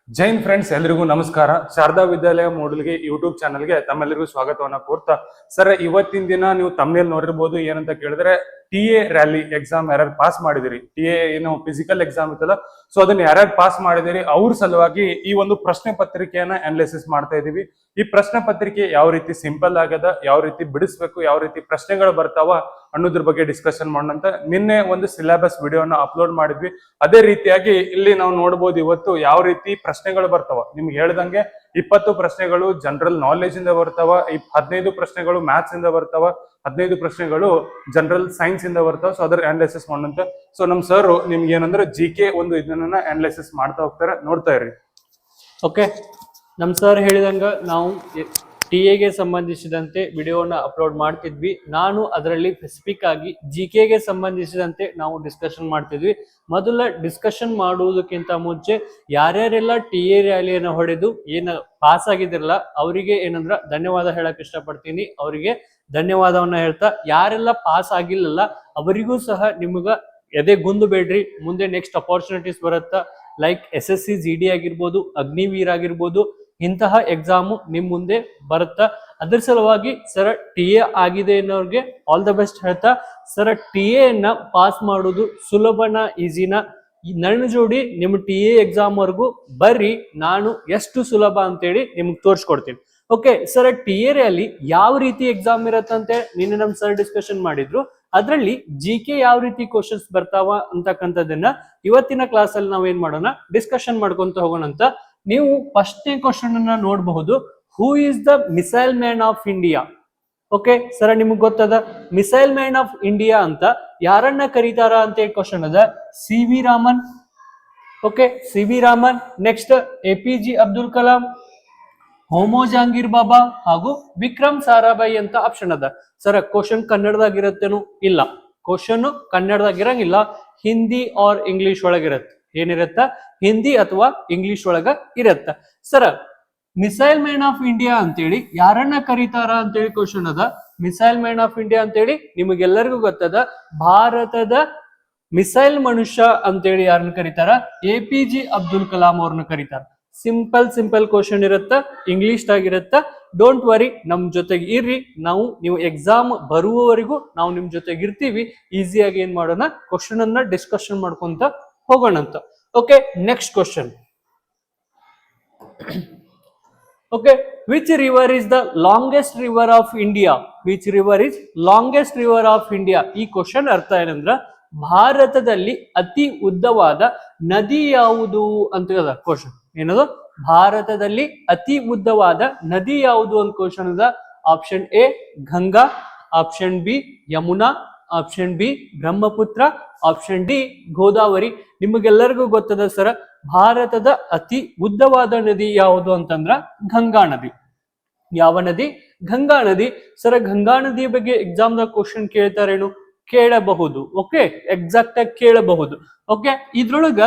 Jain friends ಎಲ್ರಿಗೂ ನಮಸ್ಕಾರ. ಶಾರದಾ ವಿದ್ಯಾಲಯ ಮೂಡಲ್ಗೆ YouTube ಚಾನಲ್ಗೆ ತಮ್ಮೆಲ್ಲರಿಗೂ ಸ್ವಾಗತವನ್ನ ಕೋರ್ತಾ, ಸರ್ ಇವತ್ತಿನ ದಿನ ನೀವು ತಮ್ಮನೇಲಿ ನೋಡಿರ್ಬೋದು. ಏನಂತ ಕೇಳಿದ್ರೆ TA ರ್ಯಾಲಿ ಎಕ್ಸಾಮ್ ಯಾರ್ಯಾರು ಪಾಸ್ ಮಾಡಿದಿರಿ, TA ಏನು ಫಿಸಿಕಲ್ ಎಕ್ಸಾಮ್ ಇತ್ತಲ್ಲ, ಸೊ ಅದನ್ನ ಯಾರ್ಯಾರು ಪಾಸ್ ಮಾಡಿದಿರಿ ಅವ್ರ ಸಲುವಾಗಿ ಈ ಒಂದು ಪ್ರಶ್ನೆ ಪತ್ರಿಕೆಯನ್ನ ಅನಾಲಿಸಿಸ್ ಮಾಡ್ತಾ ಇದೀವಿ. ಈ ಪ್ರಶ್ನೆ ಪತ್ರಿಕೆ ಯಾವ ರೀತಿ ಸಿಂಪಲ್ ಆಗದ, ಯಾವ ರೀತಿ ಬಿಡಿಸ್ಬೇಕು, ಯಾವ ರೀತಿ ಪ್ರಶ್ನೆಗಳು ಬರ್ತಾವ ಅನ್ನೋದ್ರ ಬಗ್ಗೆ ಡಿಸ್ಕಷನ್ ಮಾಡೋಣಂತ. ನಿನ್ನೆ ಒಂದು ಸಿಲೆಬಸ್ ವಿಡಿಯೋನ ಅಪ್ಲೋಡ್ ಮಾಡಿದ್ವಿ. ಅದೇ ರೀತಿಯಾಗಿ ಇಲ್ಲಿ ನಾವು ನೋಡ್ಬೋದು ಇವತ್ತು ಯಾವ ರೀತಿ ಪ್ರಶ್ನೆಗಳು ಬರ್ತಾವ. ನಿಮ್ಗೆ ಹೇಳ್ದಂಗೆ 20 ಪ್ರಶ್ನೆಗಳು ಜನರಲ್ ನಾಲೆಜ್ ಇಂದ ಬರ್ತಾವ, 15 ಪ್ರಶ್ನೆಗಳು ಮ್ಯಾಥ್ಸ್ ಇಂದ ಬರ್ತಾವ, 15 ಪ್ರಶ್ನೆಗಳು ಜನರಲ್ ಸೈನ್ಸ್ ಇಂದ ಬರ್ತಾವ. ಸೊ ಅದರ ಅನಾಲಿಸಿಸ್ ಮಾಡೋಣಂತ. ಸೊ ನಮ್ ಸರ್ ನಿಮ್ಗೆ ಏನಂದ್ರೆ GK ಒಂದು ಇದನ್ನ ಅನಾಲಿಸಿಸ್ ಮಾಡ್ತಾ ಹೋಗ್ತಾರೆ, ನೋಡ್ತಾ ಇರ್ರಿ. ಓಕೆ, ನಮ್ ಸರ್ ಹೇಳಿದಂಗ ನಾವು ಟಿಎಗೆ ಸಂಬಂಧಿಸಿದಂತೆ ವಿಡಿಯೋನ ಅಪ್ಲೋಡ್ ಮಾಡ್ತಿದ್ವಿ. ನಾನು ಅದರಲ್ಲಿ ಸ್ಪೆಸಿಫಿಕ್ ಆಗಿ GKಗೆ ಸಂಬಂಧಿಸಿದಂತೆ ನಾವು ಡಿಸ್ಕಷನ್ ಮಾಡ್ತಿದ್ವಿ. ಮೊದಲ ಡಿಸ್ಕಷನ್ ಮಾಡುವುದಕ್ಕಿಂತ ಮುಂಚೆ ಯಾರ್ಯಾರೆಲ್ಲ TA ರ್ಯಾಲಿಯನ್ನು ಹೊಡೆದು ಏನು ಪಾಸ್ ಆಗಿದಿರಲ್ಲ ಅವರಿಗೆ ಏನಂದ್ರ ಧನ್ಯವಾದ ಹೇಳಕ್ ಇಷ್ಟಪಡ್ತೀನಿ. ಅವರಿಗೆ ಧನ್ಯವಾದವನ್ನ ಹೇಳ್ತಾ, ಯಾರೆಲ್ಲ ಪಾಸ್ ಆಗಿಲ್ಲಲ್ಲ ಅವರಿಗೂ ಸಹ ನಿಮಗ ಎದೆ ಗುಂದು ಬೇಡ್ರಿ. ಮುಂದೆ ನೆಕ್ಸ್ಟ್ ಅಪಾರ್ಚುನಿಟೀಸ್ ಬರುತ್ತಾ, ಲೈಕ್ SSC GD ಆಗಿರ್ಬೋದು, ಅಗ್ನಿವೀರ್ ಆಗಿರ್ಬೋದು, ಇಂತಹ ಎಕ್ಸಾಮು ನಿಮ್ ಮುಂದೆ ಬರುತ್ತಾ. ಅದ್ರ ಸಲುವಾಗಿ ಸರ್ TA ಆಗಿದೆ ಅನ್ನೋರ್ಗೆ ಆಲ್ ದ ಬೆಸ್ಟ್ ಹೇಳ್ತಾ, ಸರ್ TA ಅನ್ನ ಪಾಸ್ ಮಾಡೋದು ಸುಲಭನ ಈಸಿನ ನನ್ನ ಜೋಡಿ ನಿಮ್ಮ TA ಎಕ್ಸಾಮ್ ವರ್ಗು ಬರ್ರಿ, ನಾನು ಎಷ್ಟು ಸುಲಭ ಅಂತೇಳಿ ನಿಮ್ಗೆ ತೋರಿಸ್ಕೊಡ್ತೀನಿ. ಓಕೆ ಸರ್, TA ರ್ಯಾಲಿ ಯಾವ ರೀತಿ ಎಕ್ಸಾಮ್ ಇರತ್ತಂತೆ ನಿನ್ನೆ ನಮ್ ಸರ್ ಡಿಸ್ಕಷನ್ ಮಾಡಿದ್ರು. ಅದರಲ್ಲಿ GK ಯಾವ ರೀತಿ ಕ್ವಶನ್ಸ್ ಬರ್ತಾವ ಅಂತಕ್ಕಂಥದ್ದನ್ನ ಇವತ್ತಿನ ಕ್ಲಾಸ್ ಅಲ್ಲಿ ನಾವ್ ಏನ್ ಮಾಡೋಣ, ಡಿಸ್ಕಷನ್ ಮಾಡ್ಕೊಂತ ಹೋಗೋಣ ಅಂತ. ನೀವು ಫಸ್ಟ್ನೇ ಕ್ವಶನ್ ಅನ್ನ ನೋಡಬಹುದು, who is the missile man of India. Okay sir, ನಿಮ್ಗೆ ಗೊತ್ತದ ಮಿಸೈಲ್ ಮ್ಯಾನ್ ಆಫ್ ಇಂಡಿಯಾ ಅಂತ ಯಾರನ್ನ ಕರೀತಾರ ಅಂತ ಕ್ವಶನ್ ಅದ. CV Raman. Okay, CV Raman. Next APJ Abdul Kalam, Homi Jehangir Bhabha ಹಾಗೂ ವಿಕ್ರಮ್ ಸಾರಾಭಾಯಿ ಅಂತ ಆಪ್ಷನ್ ಅದ. ಸರ್ ಕ್ವಶನ್ ಕನ್ನಡದಾಗಿರತ್ತೇನು? ಇಲ್ಲ, ಕ್ವಶನ್ ಕನ್ನಡದಾಗಿರಂಗಿಲ್ಲ, ಹಿಂದಿ ಆರ್ ಇಂಗ್ಲಿಷ್ ಒಳಗಿರತ್ತೆ. ಏನಿರತ್ತ? ಹಿಂದಿ ಅಥವಾ ಇಂಗ್ಲಿಷ್ ಒಳಗ ಇರತ್ತ. Sir missile man of India ಅಂತೇಳಿ ಯಾರನ್ನ ಕರೀತಾರ ಅಂತೇಳಿ ಕ್ವಶನ್ ಅದ. ಮಿಸೈಲ್ ಮ್ಯಾನ್ ಆಫ್ ಇಂಡಿಯಾ ಅಂತೇಳಿ ನಿಮಗೆಲ್ಲರಿಗೂ ಗೊತ್ತದ, ಭಾರತದ ಮಿಸೈಲ್ ಮನುಷ್ಯ ಅಂತೇಳಿ ಯಾರನ್ನ ಕರೀತಾರ? APJ ಅಬ್ದುಲ್ ಕಲಾಂ ಅವ್ರನ್ನ ಕರೀತಾರ. ಸಿಂಪಲ್ ಕ್ವಶನ್ ಇರತ್ತ, ಇಂಗ್ಲಿಷ್ ಆಗಿರತ್ತ. ಡೋಂಟ್ ವರಿ, ನಮ್ ಜೊತೆಗೆ ಇರ್ರಿ. ನೀವು ಎಕ್ಸಾಮ್ ಬರುವವರೆಗೂ ನಾವು ನಿಮ್ ಜೊತೆಗೆ ಇರ್ತೀವಿ. ಈಸಿಯಾಗಿ ಏನ್ ಮಾಡೋಣ, ಕ್ವಶನ್ ಅನ್ನ ಡಿಸ್ಕಷನ್ ಮಾಡ್ಕೊಂತ ಹೋಗೋಣಂತ. Okay, next question. Okay, which river is the longest river of India? Which river is longest river of India? ಈ ಕ್ವಶನ್ ಅರ್ಥ ಏನಂದ್ರ, ಭಾರತದಲ್ಲಿ ಅತಿ ಉದ್ದವಾದ ನದಿ ಯಾವುದು ಅಂತ ಅದ ಕ್ವಶನ್. ಏನದು? ಭಾರತದಲ್ಲಿ ಅತಿ ಉದ್ದವಾದ ನದಿ ಯಾವುದು ಅಂತ ಕ್ವಶನ್ ಅದ. Option A Ganga, option B Yamuna, option B Brahmaputra, option D Godavari. ನಿಮಗೆಲ್ಲರಿಗೂ ಗೊತ್ತದ ಸರ್, ಭಾರತದ ಅತಿ ಉದ್ದವಾದ ನದಿ ಯಾವುದು ಅಂತಂದ್ರ ಗಂಗಾ ನದಿ. ಯಾವ ನದಿ? ಗಂಗಾ ನದಿ. ಸರ್ ಗಂಗಾ ನದಿಯ ಬಗ್ಗೆ ಎಕ್ಸಾಮ್ ದಾಗ ಕ್ವಶನ್ ಕೇಳ್ತಾರೇನು? ಕೇಳಬಹುದು. ಓಕೆ, ಎಕ್ಸಾಕ್ಟ್ ಆಗಿ ಕೇಳಬಹುದು. ಓಕೆ, ಇದ್ರೊಳಗ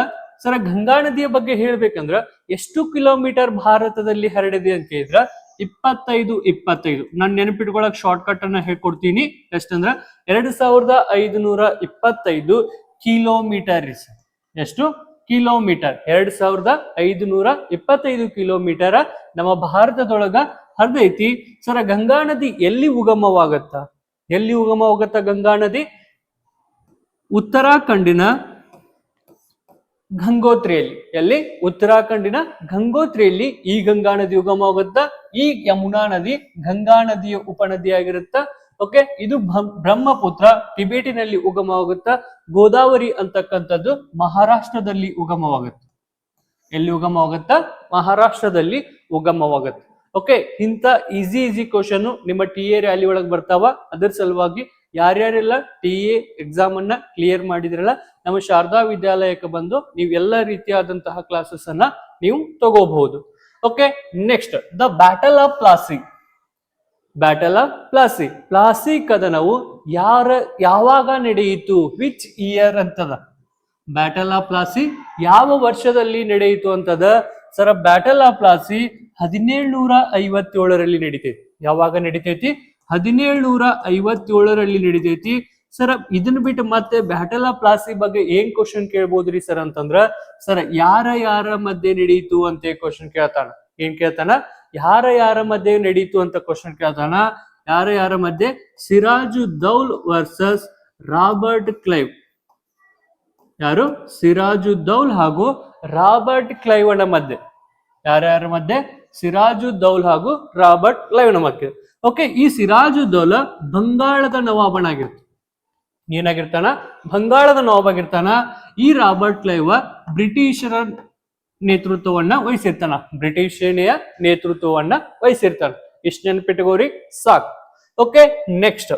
ಸರ್ ಗಂಗಾ ನದಿಯ ಬಗ್ಗೆ ಹೇಳ್ಬೇಕಂದ್ರ ಎಷ್ಟು ಕಿಲೋಮೀಟರ್ ಭಾರತದಲ್ಲಿ ಹರಡಿದೆ ಅಂತ ಕೇಳಿದ್ರ 25. ನಾನು ನೆನಪಿಟ್ಕೊಳಕ್ ಶಾರ್ಟ್ ಕಟ್ ಅನ್ನ ಹೇಳ್ಕೊಡ್ತೀನಿ. ಎಷ್ಟಂದ್ರ 2525 ಕಿಲೋಮೀಟರ್. ಎಷ್ಟು ಕಿಲೋಮೀಟರ್? 2525 ಕಿಲೋಮೀಟರ್ ನಮ್ಮ ಭಾರತದೊಳಗ ಹರಿದೈತಿ. ಸರ ಗಂಗಾ ನದಿ ಎಲ್ಲಿ ಉಗಮವಾಗತ್ತ? ಎಲ್ಲಿ ಉಗಮವಾಗತ್ತ ಗಂಗಾ ನದಿ? ಉತ್ತರಾಖಂಡಿನ ಗಂಗೋತ್ರಿಯಲ್ಲಿ. ಎಲ್ಲಿ? ಉತ್ತರಾಖಂಡಿನ ಗಂಗೋತ್ರಿಯಲ್ಲಿ ಈ ಗಂಗಾ ನದಿ ಉಗಮವಾಗುತ್ತ. ಈ ಯಮುನಾ ನದಿ ಗಂಗಾ ನದಿಯ ಉಪನದಿ ಆಗಿರುತ್ತ. ಓಕೆ, ಇದು ಬ್ರಹ್ಮಪುತ್ರ ಟಿಬೇಟಿನಲ್ಲಿ ಉಗಮವಾಗುತ್ತ. ಗೋದಾವರಿ ಅಂತಕ್ಕಂಥದ್ದು ಮಹಾರಾಷ್ಟ್ರದಲ್ಲಿ ಉಗಮವಾಗುತ್ತೆ. ಎಲ್ಲಿ ಉಗಮವಾಗುತ್ತ? ಮಹಾರಾಷ್ಟ್ರದಲ್ಲಿ ಉಗಮವಾಗುತ್ತೆ. ಓಕೆ, ಇಂಥ ಈಸಿ ಕ್ವಶನ್ ನಿಮ್ಮ TA ರ್ಯಾಲಿ ಒಳಗೆ ಬರ್ತಾವ. ಅದರ ಸಲುವಾಗಿ ಯಾರ್ಯಾರೆಲ್ಲ TA ಎಕ್ಸಾಮ್ ಅನ್ನ ಕ್ಲಿಯರ್ ಮಾಡಿದ್ರಲ್ಲ, ನಮ್ಮ ಶಾರದಾ ವಿದ್ಯಾಲಯಕ್ಕೆ ಬಂದು ನೀವು ಎಲ್ಲ ರೀತಿಯಾದಂತಹ ಕ್ಲಾಸಸ್ ಅನ್ನ ನೀವು ತಗೋಬಹುದು. Okay, next the battle of Plassey. Battle of Plassey. Plassey ಕದನವು ಯಾವಾಗ ನಡೆಯಿತು? ವಿಚ್ ಇಯರ್ ಅಂತದ. ಬ್ಯಾಟಲ್ ಆಫ್ ಪ್ಲಾಸಿ ಯಾವ ವರ್ಷದಲ್ಲಿ ನಡೆಯಿತು ಅಂತದ. ಸರ ಬ್ಯಾಟಲ್ ಆಫ್ ಪ್ಲಾಸಿ 1757ರಲ್ಲಿ ನಡೀತೈತಿ. ಯಾವಾಗ ನಡೀತೈತಿ? 1757ರಲ್ಲಿ ನಡೀತೈತಿ. ಸರ್ ಇದನ್ನ ಬಿಟ್ಟು ಮತ್ತೆ ಬ್ಯಾಟಲ್ ಆಫ್ ಪ್ಲಾಸಿ ಬಗ್ಗೆ ಏನ್ ಕ್ವಶನ್ ಕೇಳ್ಬೋದ್ರಿ ಸರ್ ಅಂತಂದ್ರ ಸರ್ ಯಾರ ಮಧ್ಯೆ ನಡೀತು ಅಂತ ಕ್ವಶನ್ ಕೇಳ್ತಾನ. ಏನ್ ಕೇಳ್ತಾನ? ಯಾರ ಮಧ್ಯೆ ನಡೀತು ಅಂತ ಕ್ವಶನ್ ಕೇಳ್ತಾನ. ಯಾರ ಮಧ್ಯೆ? ಸಿರಾಜುದ್ದೌಲ್ ವರ್ಸಸ್ ರಾಬರ್ಟ್ ಕ್ಲೈವ್. ಯಾರು? ಸಿರಾಜುದ್ದೌಲ್ ಹಾಗೂ ರಾಬರ್ಟ್ ಕ್ಲೈವ್ ನ ಮಧ್ಯೆ. ಯಾರ್ಯಾರ ಮಧ್ಯೆ? ಸಿರಾಜುದ್ದೌಲ್ ಹಾಗೂ ರಾಬರ್ಟ್ ಕ್ಲೈವ್ ನ ಮಧ್ಯೆ. ಓಕೆ, ಈ ಸಿರಾಜುದ್ದೌಲ ಬಂಗಾಳದ ನವಾಬನಾಗಿರ್ತಾನ. ಏನಾಗಿರ್ತಾನ? ಬಂಗಾಳದ ನವಾಬಾಗಿರ್ತಾನ. ಈ ರಾಬರ್ಟ್ ಕ್ಲೈವ್ ಬ್ರಿಟಿಷರ ನೇತೃತ್ವವನ್ನ ವಹಿಸಿರ್ತಾನ. ಬ್ರಿಟಿಷ್ ಸೇನೆಯ ನೇತೃತ್ವವನ್ನ ವಹಿಸಿರ್ತಾನ. ಇಷ್ಟು ನೆನಪಿಟ್ಟುಕೋರಿ ಸಾಕು. Okay, next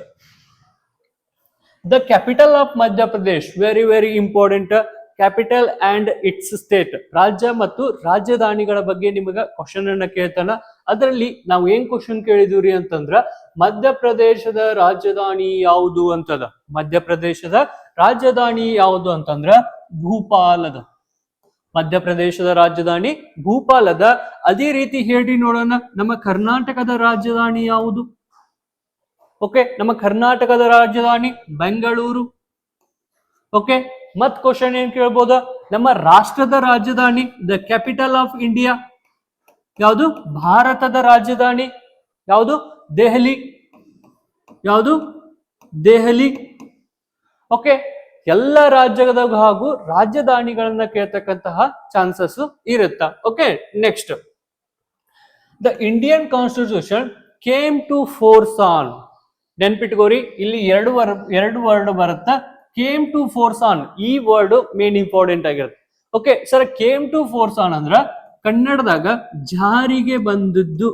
the capital of Madhya Pradesh. Very very important. Capital and it's state. ರಾಜ್ಯ ಮತ್ತು ರಾಜಧಾನಿಗಳ ಬಗ್ಗೆ ನಿಮಗ ಕ್ವಶನ್ ಅನ್ನ ಕೇಳ್ತಾನ. ಅದರಲ್ಲಿ ನಾವು ಏನ್ ಕ್ವಶನ್ ಕೇಳಿದೀವ್ರಿ ಅಂತಂದ್ರ ಮಧ್ಯಪ್ರದೇಶದ ರಾಜಧಾನಿ ಯಾವುದು ಅಂತದ. ಮಧ್ಯಪ್ರದೇಶದ ರಾಜಧಾನಿ ಯಾವುದು ಅಂತಂದ್ರ ಭೂಪಾಲದ. ಮಧ್ಯಪ್ರದೇಶದ ರಾಜಧಾನಿ ಭೂಪಾಲದ. ಅದೇ ರೀತಿ ಹೇಳಿ ನೋಡೋಣ, ನಮ್ಮ ಕರ್ನಾಟಕದ ರಾಜಧಾನಿ ಯಾವುದು? ಓಕೆ, ನಮ್ಮ ಕರ್ನಾಟಕದ ರಾಜಧಾನಿ ಬೆಂಗಳೂರು. ಓಕೆ, ಮತ್ ಕ್ವಶನ್ ಏನ್ ಕೇಳ್ಬೋದ? ನಮ್ಮ ರಾಷ್ಟ್ರದ ರಾಜಧಾನಿ, ದ ಕ್ಯಾಪಿಟಲ್ ಆಫ್ ಇಂಡಿಯಾ ಯಾವುದು? ಭಾರತದ ರಾಜಧಾನಿ ಯಾವುದು? ದೆಹಲಿ. ಯಾವುದು? ದೆಹಲಿ. ಓಕೆ, ಎಲ್ಲ ರಾಜ್ಯದ ಹಾಗೂ ರಾಜಧಾನಿಗಳನ್ನ ಕೇಳ್ತಕ್ಕಂತಹ ಚಾನ್ಸಸ್ ಇರುತ್ತ. Okay, next the Indian constitution came to force on. ನೆನ್ಪಿಟ್ಕೋರಿ, ಇಲ್ಲಿ ಎರಡು ವರ್ಡ್ ಬರುತ್ತಾ. ಕೇಮ್ ಟು ಫೋರ್ಸ್ ಆನ್, ಈ ವರ್ಡ್ ಮೇನ್ ಇಂಪಾರ್ಟೆಂಟ್ ಆಗಿರುತ್ತೆ. Okay sir, came to force on ಅಂದ್ರ ಕನ್ನಡದಾಗ ಜಾರಿಗೆ ಬಂದದ್ದು.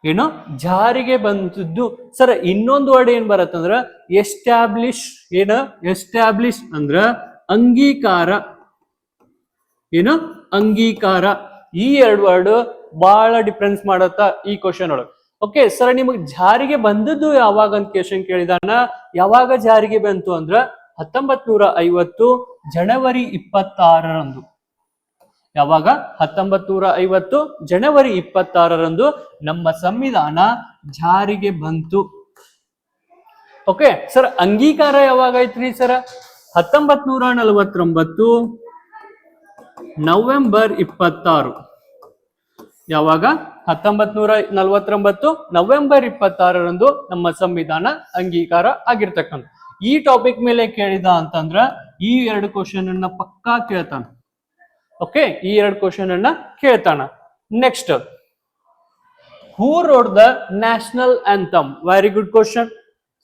ಏನು? ಜಾರಿಗೆ ಬಂದದ್ದು. ಸರ್ ಇನ್ನೊಂದು ವರ್ಡ್ ಏನ್ ಬರತ್ತಂದ್ರ ಎಸ್ಟಾಬ್ಲಿಷ್. ಏನ? ಎಸ್ಟಾಬ್ಲಿಷ್ ಅಂದ್ರ ಅಂಗೀಕಾರ. ಏನು? ಅಂಗೀಕಾರ. ಈ ಎರಡು ವರ್ಡ್ ಬಹಳ ಡಿಫ್ರೆನ್ಸ್ ಮಾಡತ್ತ ಈ ಕ್ವಶನ್ ಒಳಗೆ. ಓಕೆ ಸರ್, ನಿಮಗೆ ಜಾರಿಗೆ ಬಂದದ್ದು ಯಾವಾಗ ಅಂತ ಕ್ವಶನ್ ಕೇಳಿದಾನ. ಯಾವಾಗ ಜಾರಿಗೆ ಬಂತು ಅಂದ್ರ 1950 ಜನವರಿ 26ರಂದು. ಯಾವಾಗ? 1950 ಜನವರಿ 26ರಂದು ನಮ್ಮ ಸಂವಿಧಾನ ಜಾರಿಗೆ ಬಂತು. ಓಕೆ ಸರ್, ಅಂಗೀಕಾರ ಯಾವಾಗ ಐತ್ರಿ ಸರ್? 1949 ನವೆಂಬರ್ 26. ಯಾವಾಗ? 1949 ನವೆಂಬರ್ 26ರಂದು ನಮ್ಮ ಸಂವಿಧಾನ ಅಂಗೀಕಾರ ಆಗಿರ್ತಕ್ಕಂಥ. ಈ ಟಾಪಿಕ್ ಮೇಲೆ ಕೇಳಿದ ಅಂತಂದ್ರ ಈ ಎರಡು ಕ್ವಶನ್ ಅನ್ನ ಪಕ್ಕಾ ಕೇಳ್ತಾನ. ಓಕೆ, ಈ ಎರಡು ಕ್ವಶನ್ ಅನ್ನ ಕೇಳ್ತಾನ. Next, who wrote the national anthem? Very good question.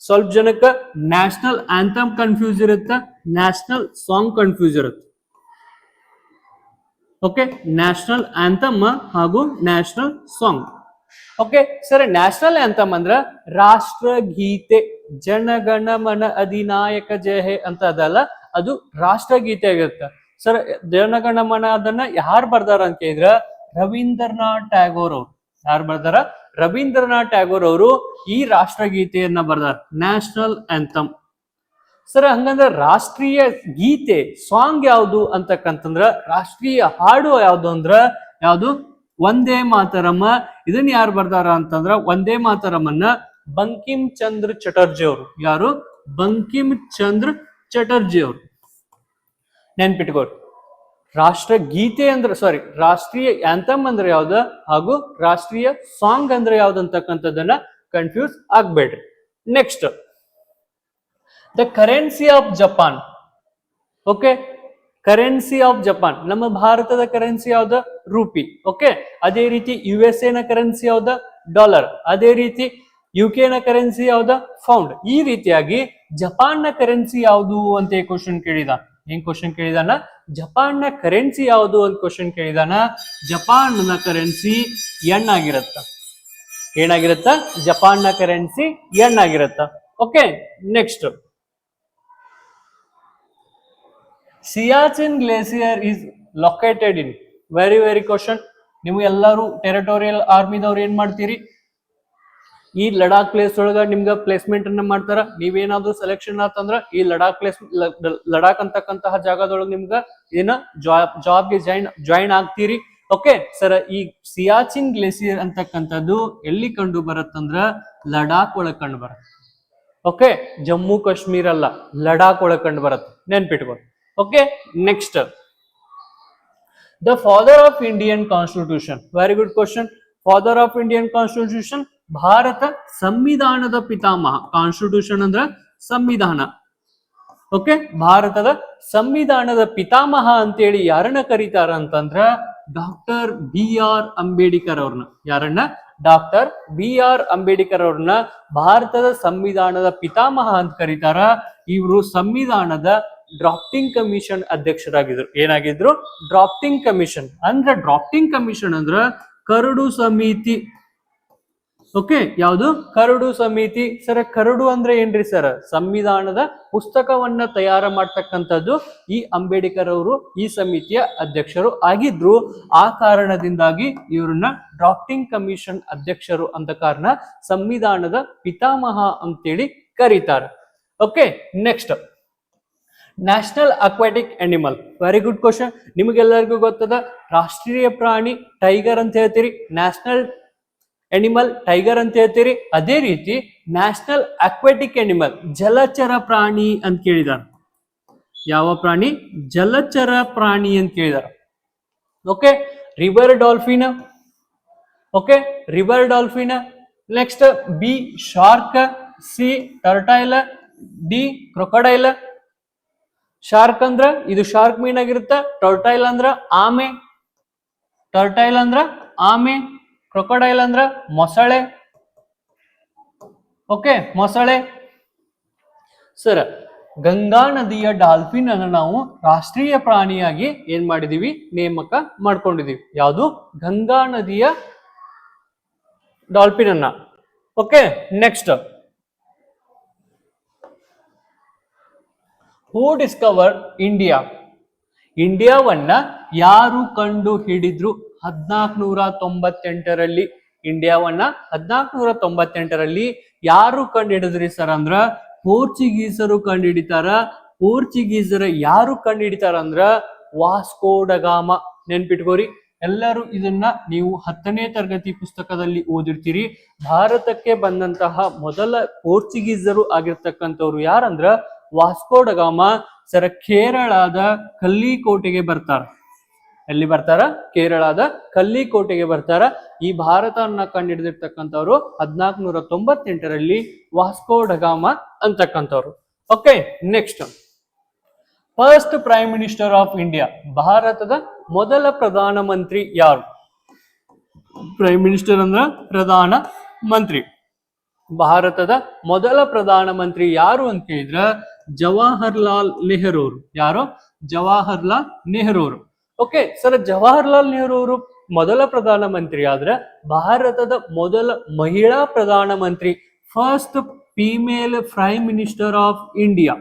ಸ್ವಲ್ಪ ಜನಕ್ಕೆ ನ್ಯಾಷನಲ್ ಆಂಥಮ್ ಕನ್ಫ್ಯೂಸ್ ಇರುತ್ತೆ, ನ್ಯಾಷನಲ್ ಸಾಂಗ್ ಕನ್ಫ್ಯೂಸ್ ಇರುತ್ತೆ. ಓಕೆ, ನ್ಯಾಷನಲ್ ಆಂಥಮ್ ಹಾಗೂ national song. Okay sir, national anthem ಅಂದ್ರ ರಾಷ್ಟ್ರಗೀತೆ. ಜನಗಣ ಮನ ಅಧಿನಾಯಕ ಜಯ ಹೇ ಅಂತ ಅದಲ್ಲ, ಅದು ರಾಷ್ಟ್ರಗೀತೆ ಆಗಿರುತ್ತೆ. ಸರ್ ಜನಗಣ ಮನ ಅದನ್ನ ಯಾರು ಬರ್ದಾರ ಅಂತ ಕೇಳಿದ್ರ ರವೀಂದ್ರನಾಥ್ ಟ್ಯಾಗೋರ್ ಅವರು. ಯಾರು ಬರ್ದಾರ? ರವೀಂದ್ರನಾಥ್ ಟ್ಯಾಗೋರ್ ಅವರು ಈ ರಾಷ್ಟ್ರಗೀತೆಯನ್ನ ಬರ್ದಾರ, ನ್ಯಾಷನಲ್ ಆಂಥಮ್. ಸರ್ ಹಂಗಂದ್ರೆ ರಾಷ್ಟ್ರೀಯ ಗೀತೆ ಸಾಂಗ್ ಯಾವುದು ಅಂತಕ್ಕಂತಂದ್ರ ರಾಷ್ಟ್ರೀಯ ಹಾಡು ಯಾವುದು ಅಂದ್ರ ಯಾವುದು? ವಂದೇ ಮಾತರಮ್ಮ. ಇದನ್ನ ಯಾರು ಬರ್ದಾರ ಅಂತಂದ್ರ ವಂದೇ ಮಾತರಮ್ಮನ್ನ ಬಂಕಿಂ ಚಂದ್ರ ಚಟರ್ಜಿ ಅವರು. ಯಾರು? ಬಂಕಿಂ ಚಂದ್ರ ಚಟರ್ಜಿ ಅವರು. ನೆನ್ಪಿಟ್ಕೋರಿ, ರಾಷ್ಟ್ರ ಗೀತೆ ಅಂದ್ರೆ ಸಾರಿ ರಾಷ್ಟ್ರೀಯ ಆಂಥಮ್ ಅಂದ್ರೆ ಯಾವ್ದು ಹಾಗೂ ರಾಷ್ಟ್ರೀಯ ಸಾಂಗ್ ಅಂದ್ರೆ ಯಾವ್ದು ಅಂತಕ್ಕಂಥದ್ದನ್ನ ಕನ್ಫ್ಯೂಸ್ ಆಗ್ಬೇಡ್ರಿ. Next, the currency of Japan. Okay, currency of Japan. ನಮ್ಮ ಭಾರತದ ಕರೆನ್ಸಿ ಯಾವ್ದು? ರೂಪಿ. ಓಕೆ, ಅದೇ ರೀತಿ USA ನ ಕರೆನ್ಸಿ ಯಾವ್ದ? ಡಾಲರ್. ಅದೇ ರೀತಿ UK ನ ಕರೆನ್ಸಿ ಯಾವ್ದ? ಫೌಂಡ್. ಈ ರೀತಿಯಾಗಿ ಜಪಾನ್ ನ ಕರೆನ್ಸಿ ಯಾವುದು ಅಂತ ಕ್ವಶನ್ ಕೇಳಿದ. ಏನ್ ಕ್ವಶನ್ ಕೇಳಿದಾನ? ಜಪಾನ್ ನ ಕರೆನ್ಸಿ ಯಾವುದು ಅಂತ ಕ್ವಶನ್ ಕೇಳಿದಾನ. ಜಪಾನ್ ನ ಕರೆನ್ಸಿ ಯೆನ್ ಆಗಿರತ್ತ. ಏನಾಗಿರತ್ತ? ಜಪಾನ್ ನ ಕರೆನ್ಸಿ ಯೆನ್ ಆಗಿರತ್ತ. Okay, next, Siachen glacier is located in. Very very question. ನೀವು ಎಲ್ಲರೂ ಟೆರಿಟೋರಿಯಲ್ ಆರ್ಮಿದವ್ರು ಏನ್ ಮಾಡ್ತೀರಿ? ಈ ಲಡಾಖ್ ಪ್ಲೇಸ್ ಒಳಗ ನಿಮ್ಗ ಪ್ಲೇಸ್ಮೆಂಟ್ ಅನ್ನ ಮಾಡ್ತಾರ. ನೀವೇನಾದ್ರೂ ಸೆಲೆಕ್ಷನ್ ಆತಂದ್ರ ಈ ಲಡಾಖ್ ಅಂತಕ್ಕಂತಹ ಜಾಗದೊಳಗ ನಿಮ್ಗ ಏನ ಜಾಬ್ಗೆ ಜಾಯಿನ್ ಆಗ್ತೀರಿ. ಓಕೆ ಸರ್, ಈ ಸಿಯಾಚಿನ್ ಗ್ಲೇಸಿಯರ್ ಅಂತಕ್ಕಂಥದ್ದು ಎಲ್ಲಿ ಕಂಡು ಬರುತ್ತಂದ್ರ ಲಡಾಖ್ ಒಳಗ್ ಕಂಡು ಬರುತ್ತೆ. ಓಕೆ, ಜಮ್ಮು ಕಾಶ್ಮೀರ ಅಲ್ಲ, ಲಡಾಖ್ ಒಳಗೆ ಕಂಡು ಬರುತ್ತೆ, ನೆನ್ಪಿಟ್ಕೊಂಡು. Okay, next, the father of Indian constitution. Very good question. Father of Indian constitution, ಭಾರತ ಸಂವಿಧಾನದ ಪಿತಾಮಹ. ಕಾನ್ಸ್ಟಿಟ್ಯೂಷನ್ ಅಂದ್ರ ಸಂವಿಧಾನ. ಓಕೆ, ಭಾರತದ ಸಂವಿಧಾನದ ಪಿತಾಮಹ ಅಂತೇಳಿ ಯಾರನ್ನ ಕರೀತಾರ ಅಂತಂದ್ರ ಡಾಕ್ಟರ್ ಬಿ ಆರ್ ಅಂಬೇಡ್ಕರ್ ಅವ್ರನ್ನ. ಯಾರನ್ನ? ಡಾಕ್ಟರ್ ಬಿ ಆರ್ ಅಂಬೇಡ್ಕರ್ ಅವ್ರನ್ನ ಭಾರತದ ಸಂವಿಧಾನದ ಪಿತಾಮಹ ಅಂತ ಕರೀತಾರ. ಇವರು ಸಂವಿಧಾನದ ಡ್ರಾಫ್ಟಿಂಗ್ ಕಮಿಷನ್ ಅಧ್ಯಕ್ಷರಾಗಿದ್ರು. ಏನಾಗಿದ್ರು? Drafting commission. ಡ್ರಾಫ್ಟಿಂಗ್ ಕಮಿಷನ್ ಅಂದ್ರ ಕರಡು ಸಮಿತಿ. ಓಕೆ, ಯಾವುದು? ಕರಡು ಸಮಿತಿ. ಸರ್, ಕರಡು ಅಂದ್ರೆ ಏನ್ರಿ ಸರ್? ಸಂವಿಧಾನದ ಪುಸ್ತಕವನ್ನ ತಯಾರು ಮಾಡ್ತಕ್ಕಂಥದ್ದು. ಈ ಅಂಬೇಡ್ಕರ್ ಅವರು ಈ ಸಮಿತಿಯ ಅಧ್ಯಕ್ಷರು ಆಗಿದ್ರು. ಆ ಕಾರಣದಿಂದಾಗಿ ಇವ್ರನ್ನ ಡ್ರಾಫ್ಟಿಂಗ್ ಕಮಿಷನ್ ಅಧ್ಯಕ್ಷರು ಅಂತ ಕಾರಣ ಸಂವಿಧಾನದ ಪಿತಾಮಹ ಅಂತೇಳಿ ಕರೀತಾರೆ. Okay, next, national aquatic animal. Very good question. ನಿಮಗೆಲ್ಲರಿಗೂ ಗೊತ್ತದ, ರಾಷ್ಟ್ರೀಯ ಪ್ರಾಣಿ ಟೈಗರ್ ಅಂತ ಹೇಳ್ತೀರಿ, ನ್ಯಾಷನಲ್ ಅನಿಮಲ್ ಟೈಗರ್ ಅಂತ ಹೇಳ್ತೀರಿ. ಅದೇ ರೀತಿ ನ್ಯಾಷನಲ್ ಅಕ್ವಾಟಿಕ್ ಅನಿಮಲ್, ಜಲಚರ ಪ್ರಾಣಿ ಅಂತ ಕೇಳಿದಾರ. ಯಾವ ಪ್ರಾಣಿ? ಜಲಚರ ಪ್ರಾಣಿ ಅಂತ ಕೇಳಿದಾರ. Okay, river dolphin. Okay, river dolphin. Next, B shark, C turtle, D crocodile. Shark ಅಂದ್ರ ಇದು ಶಾರ್ಕ್ ಮೀನ್ ಆಗಿರುತ್ತ. ಟರ್ಟೈಲ್ ಅಂದ್ರ ಆಮೆ. ಟರ್ಟೈಲ್ ಅಂದ್ರ ಆಮೆ. ಕ್ರೊಕೊಡೈಲ್ ಅಂದ್ರ ಮೊಸಳೆ. ಓಕೆ, ಮೊಸಳೆ. ಸರ್, ಗಂಗಾ ನದಿಯ ಡಾಲ್ಫಿನ್ ಅನ್ನು ನಾವು ರಾಷ್ಟ್ರೀಯ ಪ್ರಾಣಿಯಾಗಿ ಏನ್ ಮಾಡಿದೀವಿ? ನೇಮಕ ಮಾಡ್ಕೊಂಡಿದೀವಿ. ಯಾವುದು? ಗಂಗಾ ನದಿಯ ಡಾಲ್ಫಿನ್ ಅನ್ನ. ಓಕೆ, ನೆಕ್ಸ್ಟ್, ಹೂ ಡಿಸ್ಕವರ್ ಇಂಡಿಯಾ? ಇಂಡಿಯಾವನ್ನ ಯಾರು ಕಂಡು ಹಿಡಿದ್ರು? 1498ರಲ್ಲಿ. ಇಂಡಿಯಾವನ್ನ 1498ರಲ್ಲಿ ಯಾರು ಕಂಡು ಹಿಡಿದ್ರಿ ಸರ್ ಅಂದ್ರ ಪೋರ್ಚುಗೀಸರು ಕಂಡು ಹಿಡಿತಾರ. ಪೋರ್ಚುಗೀಸರ ಯಾರು ಕಂಡು ಹಿಡಿತಾರ ಅಂದ್ರ ವಾಸ್ಕೋ ಡ ಗಾಮ. ನೆನ್ಪಿಟ್ಕೋರಿ, ಎಲ್ಲರೂ ಇದನ್ನ ನೀವು 10ನೇ ತರಗತಿ ಪುಸ್ತಕದಲ್ಲಿ ಓದಿರ್ತೀರಿ. ಭಾರತಕ್ಕೆ ಬಂದಂತಹ ಮೊದಲ ಪೋರ್ಚುಗೀಸರು ಆಗಿರ್ತಕ್ಕಂಥವ್ರು ಯಾರಂದ್ರ ವಾಸ್ಕೋ ಡ ಗಾಮ. ಸರ, ಕೇರಳದ ಕಲ್ಲಿಕೋಟೆಗೆ ಬರ್ತಾರ. ಎಲ್ಲಿ ಬರ್ತಾರ? ಕೇರಳದ ಕಲ್ಲಿಕೋಟೆಗೆ ಬರ್ತಾರ. ಈ ಭಾರತವನ್ನ ಕಂಡುಹಿಡಿದಿರ್ತಕ್ಕಂಥವ್ರು 1498ರಲ್ಲಿ ವಾಸ್ಕೋ ಡ ಗಾಮ ಅಂತಕ್ಕಂಥವ್ರು. Okay, next, first prime minister of India. ಭಾರತದ ಮೊದಲ ಪ್ರಧಾನ ಮಂತ್ರಿ ಯಾರು? ಪ್ರೈಮ್ ಮಿನಿಸ್ಟರ್ ಅಂದ್ರ ಪ್ರಧಾನ ಮಂತ್ರಿ. ಭಾರತದ ಮೊದಲ ಪ್ರಧಾನ ಮಂತ್ರಿ ಯಾರು ಅಂತ ಕೇಳಿದ್ರ ಜವಾಹರ್ಲಾಲ್ ನೆಹರು ಅವರು. ಯಾರು? ಜವಾಹರ್ಲಾಲ್ ನೆಹರು ಅವರು. ಓಕೆ ಸರ್, ಜವಾಹರ್ಲಾಲ್ ನೆಹರು ಅವರು ಮೊದಲ ಪ್ರಧಾನ ಮಂತ್ರಿ ಆದ್ರೆ ಭಾರತದ ಮೊದಲ ಮಹಿಳಾ ಪ್ರಧಾನ ಮಂತ್ರಿ, first female prime minister of India.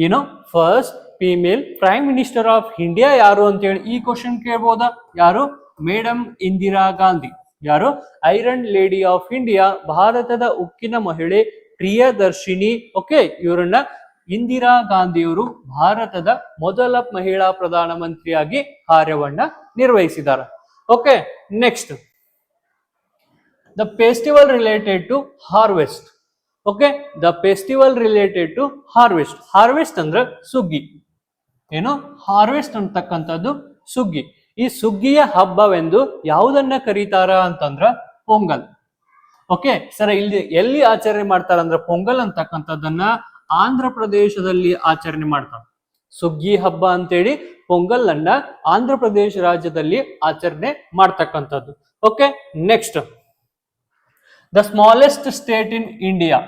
ಏನೋ first female prime minister of India ಯಾರು ಅಂತ ಹೇಳಿ ಈ ಕ್ವಶನ್ ಕೇಳ್ಬೋದಾ? ಯಾರು? ಮೇಡಮ್ ಇಂದಿರಾ ಗಾಂಧಿ. ಯಾರು? ಐರನ್ ಲೇಡಿ ಆಫ್ ಇಂಡಿಯಾ, ಭಾರತದ ಉಕ್ಕಿನ ಮಹಿಳೆ ಪ್ರಿಯದರ್ಶಿನಿ. ಓಕೆ, ಇವರನ್ನ ಇಂದಿರಾ ಗಾಂಧಿಯವರು ಭಾರತದ ಮೊದಲ ಮಹಿಳಾ ಪ್ರಧಾನ ಮಂತ್ರಿಯಾಗಿ ಕಾರ್ಯವನ್ನ ನಿರ್ವಹಿಸಿದ್ದಾರೆ. Okay, next, the festival related to harvest. Okay, the festival related to harvest. Harvest ಅಂದ್ರೆ ಸುಗ್ಗಿ. ಏನು? ಹಾರ್ವೆಸ್ಟ್ ಅಂತಕ್ಕಂಥದ್ದು ಸುಗ್ಗಿ. ಈ ಸುಗ್ಗಿಯ ಹಬ್ಬವೆಂದು ಯಾವುದನ್ನ ಕರೀತಾರ ಅಂತಂದ್ರ ಪೊಂಗಲ್. ಓಕೆ ಸರ್, ಇಲ್ಲಿ ಎಲ್ಲಿ ಆಚರಣೆ ಮಾಡ್ತಾರ ಅಂದ್ರೆ ಪೊಂಗಲ್ ಅಂತಕ್ಕಂಥದ್ದನ್ನ ಆಂಧ್ರ ಪ್ರದೇಶದಲ್ಲಿ ಆಚರಣೆ ಮಾಡ್ತಾರೆ. ಸುಗ್ಗಿ ಹಬ್ಬ ಅಂತೇಳಿ ಪೊಂಗಲ್ ಅನ್ನ ಆಂಧ್ರ ಪ್ರದೇಶ ರಾಜ್ಯದಲ್ಲಿ ಆಚರಣೆ ಮಾಡ್ತಕ್ಕಂಥದ್ದು. Okay, next, the smallest state in India.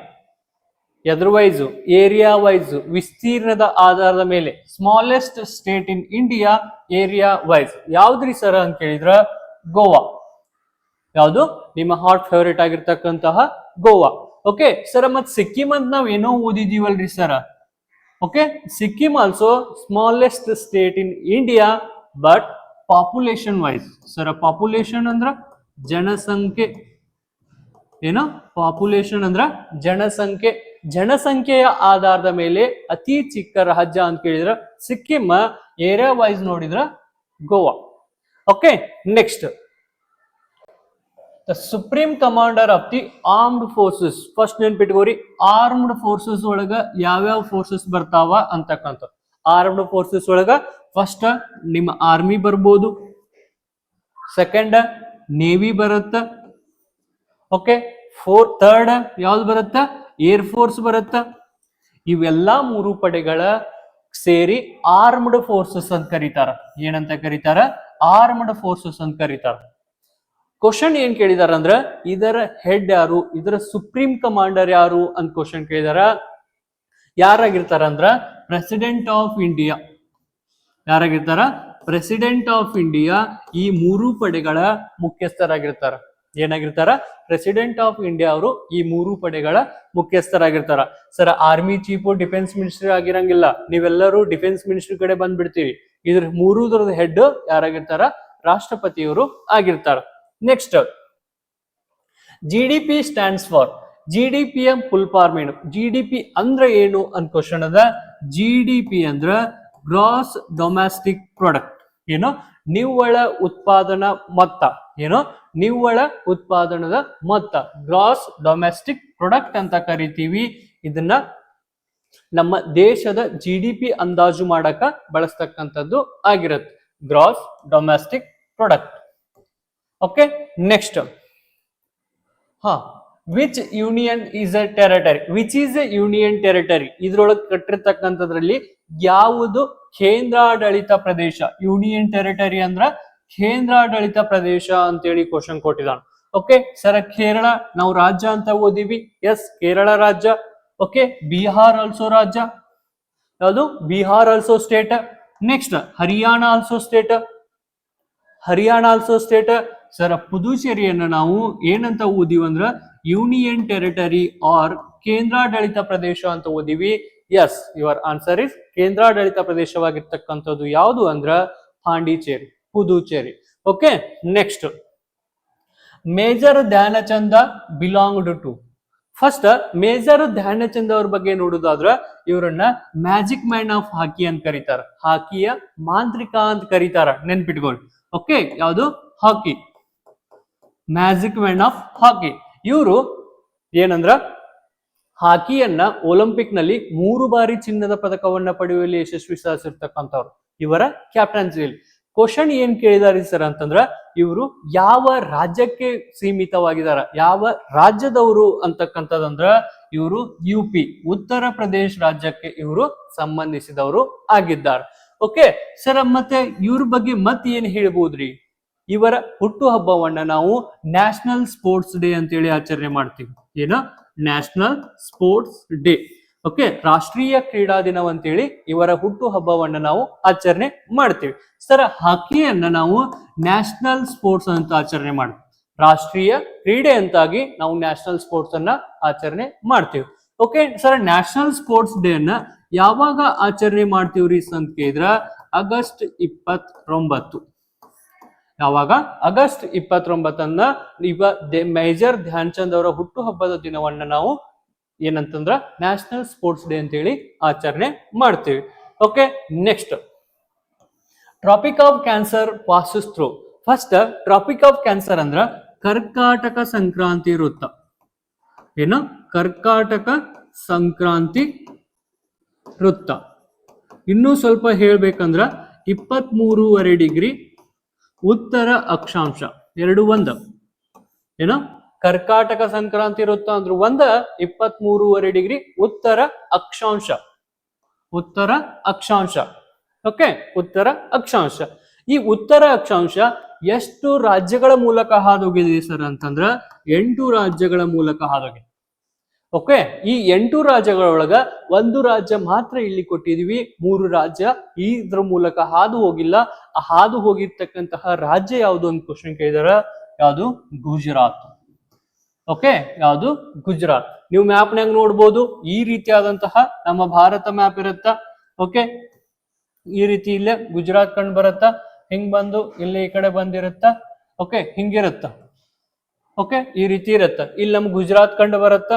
ಎದ್ರ ವೈಸು? ಏರಿಯಾ ವೈಸು, ವಿಸ್ತೀರ್ಣದ ಆಧಾರದ ಮೇಲೆ. Smallest state in India area wise ಯಾವ್ದ್ರಿ ಸರ್ ಅಂತ ಕೇಳಿದ್ರ ಗೋವಾ. ಯಾವುದು? ನಿಮ್ಮ ಹಾಟ್ ಫೇವರೇಟ್ ಆಗಿರ್ತಕ್ಕಂತಹ ಗೋವಾ. ಓಕೆ ಸರ್, ಮತ್ ಸಿಕ್ಕಿಂ ಅಂತ ನಾವ್ ಏನೋ ಓದಿದೀವಲ್ರಿ sir. Okay, Sikkim also smallest state in India but population wise. Sir, population ಅಂದ್ರ ಜನಸಂಖ್ಯೆ. ಏನು? ಪಾಪ್ಯುಲೇಷನ್ ಅಂದ್ರ ಜನಸಂಖ್ಯೆ. ಜನಸಂಖ್ಯೆಯ ಆಧಾರದ ಮೇಲೆ ಅತಿ ಚಿಕ್ಕ ರಾಜ್ಯ ಅಂತ ಕೇಳಿದ್ರ ಸಿಕ್ಕಿಂ, ಏರಿಯಾ ವೈಸ್ ನೋಡಿದ್ರ Goa. Okay, next, the supreme commander of the armed forces. First ನೆನ್ಪಿಟ್ಕೋರಿ, ಆರ್ಮ್ಡ್ ಫೋರ್ಸಸ್ ಒಳಗ ಯಾವ್ಯಾವ ಫೋರ್ಸಸ್ ಬರ್ತಾವ ಅಂತಕ್ಕಂಥ. ಆರ್ಮ್ಡ್ ಫೋರ್ಸಸ್ ಒಳಗ ಫಸ್ಟ್ ನಿಮ್ಮ ಆರ್ಮಿ ಬರ್ಬೋದು, ಸೆಕೆಂಡ್ ನೇವಿ ಬರುತ್ತ, ಓಕೆ, ಥರ್ಡ್ ಯಾವ್ದು ಬರುತ್ತ, ಏರ್ ಫೋರ್ಸ್ ಬರುತ್ತ. ಇವೆಲ್ಲಾ ಮೂರು ಪಡೆಗಳ ಸೇರಿ ಆರ್ಮ್ಡ್ ಫೋರ್ಸಸ್ ಅಂತ ಕರೀತಾರ. ಏನಂತ ಕರೀತಾರ? ಆರ್ಮ್ಡ್ ಫೋರ್ಸಸ್ ಅಂತ ಕರೀತಾರ. ಕ್ವಶನ್ ಏನ್ ಕೇಳಿದಾರ ಅಂದ್ರ ಇದರ ಹೆಡ್ ಯಾರು, ಇದರ ಸುಪ್ರೀಂ ಕಮಾಂಡರ್ ಯಾರು ಅಂತ ಕ್ವಶನ್ ಕೇಳಿದಾರ. ಯಾರಾಗಿರ್ತಾರ ಅಂದ್ರ ಪ್ರೆಸಿಡೆಂಟ್ ಆಫ್ ಇಂಡಿಯಾ. ಯಾರಾಗಿರ್ತಾರ? ಪ್ರೆಸಿಡೆಂಟ್ ಆಫ್ ಇಂಡಿಯಾ ಈ ಮೂರು ಪಡೆಗಳ ಮುಖ್ಯಸ್ಥರಾಗಿರ್ತಾರ. ಏನಾಗಿರ್ತಾರ? ಪ್ರೆಸಿಡೆಂಟ್ ಆಫ್ ಇಂಡಿಯಾ ಅವರು ಈ ಮೂರು ಪಡೆಗಳ ಮುಖ್ಯಸ್ಥರಾಗಿರ್ತಾರ. Sir, army chief defence minister ಆಗಿರಂಗಿಲ್ಲ, ನೀವೆಲ್ಲರೂ ಡಿಫೆನ್ಸ್ ಮಿನಿಸ್ಟರ್ ಕಡೆ ಬಂದ್ಬಿಡ್ತೀವಿ. ಇದ್ರ ಮೂರುದರದ ಹೆಡ್ ಯಾರಾಗಿರ್ತಾರ? ರಾಷ್ಟ್ರಪತಿಯವರು ಆಗಿರ್ತಾರ. Next, GDP stands for. GDP ಯ ಫುಲ್ ಫಾರ್ಮ್ ಏನು? GDP ಅಂದ್ರೆ ಏನು ಅಂತ ಕ್ವಶನ್ ಅದ. GDP ಅಂದ್ರ ಗ್ರಾಸ್ ಡೊಮ್ಯಾಸ್ಟಿಕ್ ಪ್ರಾಡಕ್ಟ್. ಏನು? ನಿವ್ವಳ ಉತ್ಪಾದನಾ ಮೊತ್ತ. ಏನು? ನಿವ್ವಳ ಉತ್ಪಾದನದ ಮೊತ್ತ, ಗ್ರಾಸ್ ಡೊಮ್ಯಾಸ್ಟಿಕ್ ಪ್ರಾಡಕ್ಟ್ ಅಂತ ಕರಿತೀವಿ. ಇದನ್ನ ನಮ್ಮ ದೇಶದ GDP ಅಂದಾಜು ಮಾಡಕ ಬಳಸ್ತಕ್ಕಂಥದ್ದು ಆಗಿರುತ್ತೆ, gross domestic product. Okay, next, which union is a territory. Which is a union territory. ಇದ್ರೊಳಗೆ ಕಟ್ಟಿರ್ತಕ್ಕಂಥದ್ರಲ್ಲಿ ಯಾವುದು ಕೇಂದ್ರಾಡಳಿತ ಪ್ರದೇಶ? ಯೂನಿಯನ್ ಟೆರಿಟರಿ ಅಂದ್ರ ಕೇಂದ್ರಾಡಳಿತ ಪ್ರದೇಶ ಅಂತೇಳಿ ಕ್ವಶನ್ ಕೊಟ್ಟಿದ್ದಾನೆ. ಓಕೆ ಸರ್, ಕೇರಳ ನಾವು ರಾಜ್ಯ ಅಂತ ಓದಿವಿ. ಎಸ್, ಕೇರಳ ರಾಜ್ಯ. ಓಕೆ, ಬಿಹಾರ್ ಆಲ್ಸೋ ರಾಜ್ಯ. ಯಾವುದು? Bihar also state. Next, Haryana also state. Haryana also state. Sir, ಪುದುಚೇರಿಯನ್ನ ನಾವು ಏನಂತ ಓದಿವಿ ಅಂದ್ರ ಯೂನಿಯನ್ ಟೆರಿಟರಿ ಆರ್ ಕೇಂದ್ರಾಡಳಿತ ಪ್ರದೇಶ ಅಂತ ಓದಿವಿ. ಎಸ್, ಯುವರ್ ಆನ್ಸರ್ ಇಸ್ ಕೇಂದ್ರಾಡಳಿತ ಪ್ರದೇಶವಾಗಿರ್ತಕ್ಕಂಥದ್ದು ಯಾವುದು ಅಂದ್ರ Pondicherry, Puducherry. Okay, next, major Dhyan Chand belonged to. First major Dhyan Chand ಅವ್ರ ಬಗ್ಗೆ ನೋಡುದಾದ್ರ ಇವರನ್ನ ಮ್ಯಾಜಿಕ್ ಮ್ಯಾನ್ ಆಫ್ ಹಾಕಿ ಅಂತ ಕರೀತಾರ. ಹಾಕಿಯ ಮಾಂತ್ರಿಕ ಅಂತ ಕರೀತಾರ, ನೆನ್ಪಿಟ್ಕೊಳ್ಳಿ. ಓಕೆ, ಯಾವುದು? ಹಾಕಿ, ಮ್ಯಾಜಿಕ್ ಮ್ಯಾನ್ ಆಫ್ ಹಾಕಿ. ಇವರು ಏನಂದ್ರ ಹಾಕಿಯನ್ನ ಒಲಿಂಪಿಕ್ ನಲ್ಲಿ 3 ಬಾರಿ ಚಿನ್ನದ ಪದಕವನ್ನ ಪಡೆಯುವಲ್ಲಿ ಯಶಸ್ವಿ ಸಾಧಿಸಿರ್ತಕ್ಕಂಥವ್ರು ಇವರ ಕ್ಯಾಪ್ಟನ್ಸಿಯಲ್ಲಿ. ಕ್ವಶನ್ ಏನ್ ಕೇಳಿದಾರೆ ಸರ್ ಅಂತಂದ್ರ ಇವರು ಯಾವ ರಾಜ್ಯಕ್ಕೆ ಸೀಮಿತವಾಗಿದಾರ, ಯಾವ ರಾಜ್ಯದವರು ಅಂತಕ್ಕಂಥದ್ದಂದ್ರ ಇವರು UP, ಉತ್ತರ ಪ್ರದೇಶ್ ರಾಜ್ಯಕ್ಕೆ ಇವರು ಸಂಬಂಧಿಸಿದವರು ಆಗಿದ್ದಾರೆ. ಓಕೆ ಸರ್, ಮತ್ತೆ ಇವ್ರ ಬಗ್ಗೆ ಮತ್ತೆ ಏನ್ ಹೇಳ್ಬೋದ್ರಿ? ಇವರ ಹುಟ್ಟು ಹಬ್ಬವನ್ನ ನಾವು ನ್ಯಾಷನಲ್ ಸ್ಪೋರ್ಟ್ಸ್ ಡೇ ಅಂತೇಳಿ ಆಚರಣೆ ಮಾಡ್ತೀವಿ. ಏನು? National sports day. ಓಕೆ, ರಾಷ್ಟ್ರೀಯ ಕ್ರೀಡಾ ದಿನವಂತೇಳಿ ಇವರ ಹುಟ್ಟು ಹಬ್ಬವನ್ನ ನಾವು ಆಚರಣೆ ಮಾಡ್ತೀವಿ. ಸರ್, ಹಾಕಿಯನ್ನ ನಾವು ನ್ಯಾಷನಲ್ ಸ್ಪೋರ್ಟ್ಸ್ ಅಂತ ಆಚರಣೆ ಮಾಡ್ತೀವಿ. ರಾಷ್ಟ್ರೀಯ ಕ್ರೀಡೆ ಅಂತಾಗಿ ನಾವು ನ್ಯಾಷನಲ್ ಸ್ಪೋರ್ಟ್ಸ್ ಅನ್ನ ಆಚರಣೆ ಮಾಡ್ತೀವಿ. Okay sir, national sports day ಅನ್ನ ಯಾವಾಗ ಆಚರಣೆ ಮಾಡ್ತೀವ್ರಿ ಅಂತ ಕೇಳಿದ್ರ ಆಗಸ್ಟ್ 29. ಯಾವಾಗ? ಆಗಸ್ಟ್ 29 ಮೇಜರ್ ಧ್ಯಾನ್ ಚಂದ್ ಅವರ ಹುಟ್ಟು ಹಬ್ಬದ ದಿನವನ್ನ ನಾವು ಏನಂತಂದ್ರ ನ್ಯಾಷನಲ್ ಸ್ಪೋರ್ಟ್ಸ್ ಡೇ ಅಂತೇಳಿ ಆಚರಣೆ ಮಾಡ್ತೀವಿ. Okay, next, tropic of cancer passes through. First, tropic of cancer ಅಂದ್ರ ಕರ್ಕಾಟಕ ಸಂಕ್ರಾಂತಿ ವೃತ್ತ. ಏನು? ಕರ್ಕಾಟಕ ಸಂಕ್ರಾಂತಿ ವೃತ್ತ. ಇನ್ನೂ ಸ್ವಲ್ಪ ಹೇಳ್ಬೇಕಂದ್ರ 23.5 ಡಿಗ್ರಿ ಉತ್ತರ ಅಕ್ಷಾಂಶ. ಎರಡು ಒಂದ. ಏನು? ಕರ್ಕಾಟಕ ಸಂಕ್ರಾಂತಿ ವೃತ್ತ ಅಂದ್ರು 23.5 ಡಿಗ್ರಿ ಉತ್ತರ ಅಕ್ಷಾಂಶ. ಉತ್ತರ ಅಕ್ಷಾಂಶ. ಓಕೆ, ಉತ್ತರ ಅಕ್ಷಾಂಶ. ಈ ಉತ್ತರ ಅಕ್ಷಾಂಶ ಎಷ್ಟು ರಾಜ್ಯಗಳ ಮೂಲಕ ಹಾದೋಗಿದೆ ಸರ್ ಅಂತಂದ್ರ 8 ರಾಜ್ಯಗಳ ಮೂಲಕ ಹಾದೋಗಿದೆ. ಓಕೆ, ಈ 8 ರಾಜ್ಯಗಳೊಳಗ ಒಂದು ರಾಜ್ಯ ಮಾತ್ರ ಇಲ್ಲಿ ಕೊಟ್ಟಿದೀವಿ, 3 ರಾಜ್ಯ ಇದ್ರ ಮೂಲಕ ಹಾದು ಹೋಗಿಲ್ಲ. ಆ ಹಾದು ಹೋಗಿರ್ತಕ್ಕಂತಹ ರಾಜ್ಯ ಯಾವುದು ಅಂತ ಕ್ವಶನ್ ಕೇಳಿದಾರ. ಯಾವುದು? ಗುಜರಾತ್. ಓಕೆ, ಯಾವುದು? ಗುಜರಾತ್. ನೀವು ಮ್ಯಾಪ್ನಾಗ ನೋಡ್ಬೋದು, ಈ ರೀತಿಯಾದಂತಹ ನಮ್ಮ ಭಾರತ ಮ್ಯಾಪ್ ಇರುತ್ತ. ಓಕೆ, ಈ ರೀತಿ ಇಲ್ಲೇ ಗುಜರಾತ್ ಕಂಡು ಬರುತ್ತ, ಹಿಂಗ್ ಬಂದು ಇಲ್ಲಿ ಈ ಕಡೆ ಬಂದಿರುತ್ತ. ಓಕೆ, ಹಿಂಗಿರುತ್ತ. ಓಕೆ, ಈ ರೀತಿ ಇರುತ್ತ. ಇಲ್ಲಿ ನಮ್ಗೆ ಗುಜರಾತ್ ಕಂಡು ಬರುತ್ತ.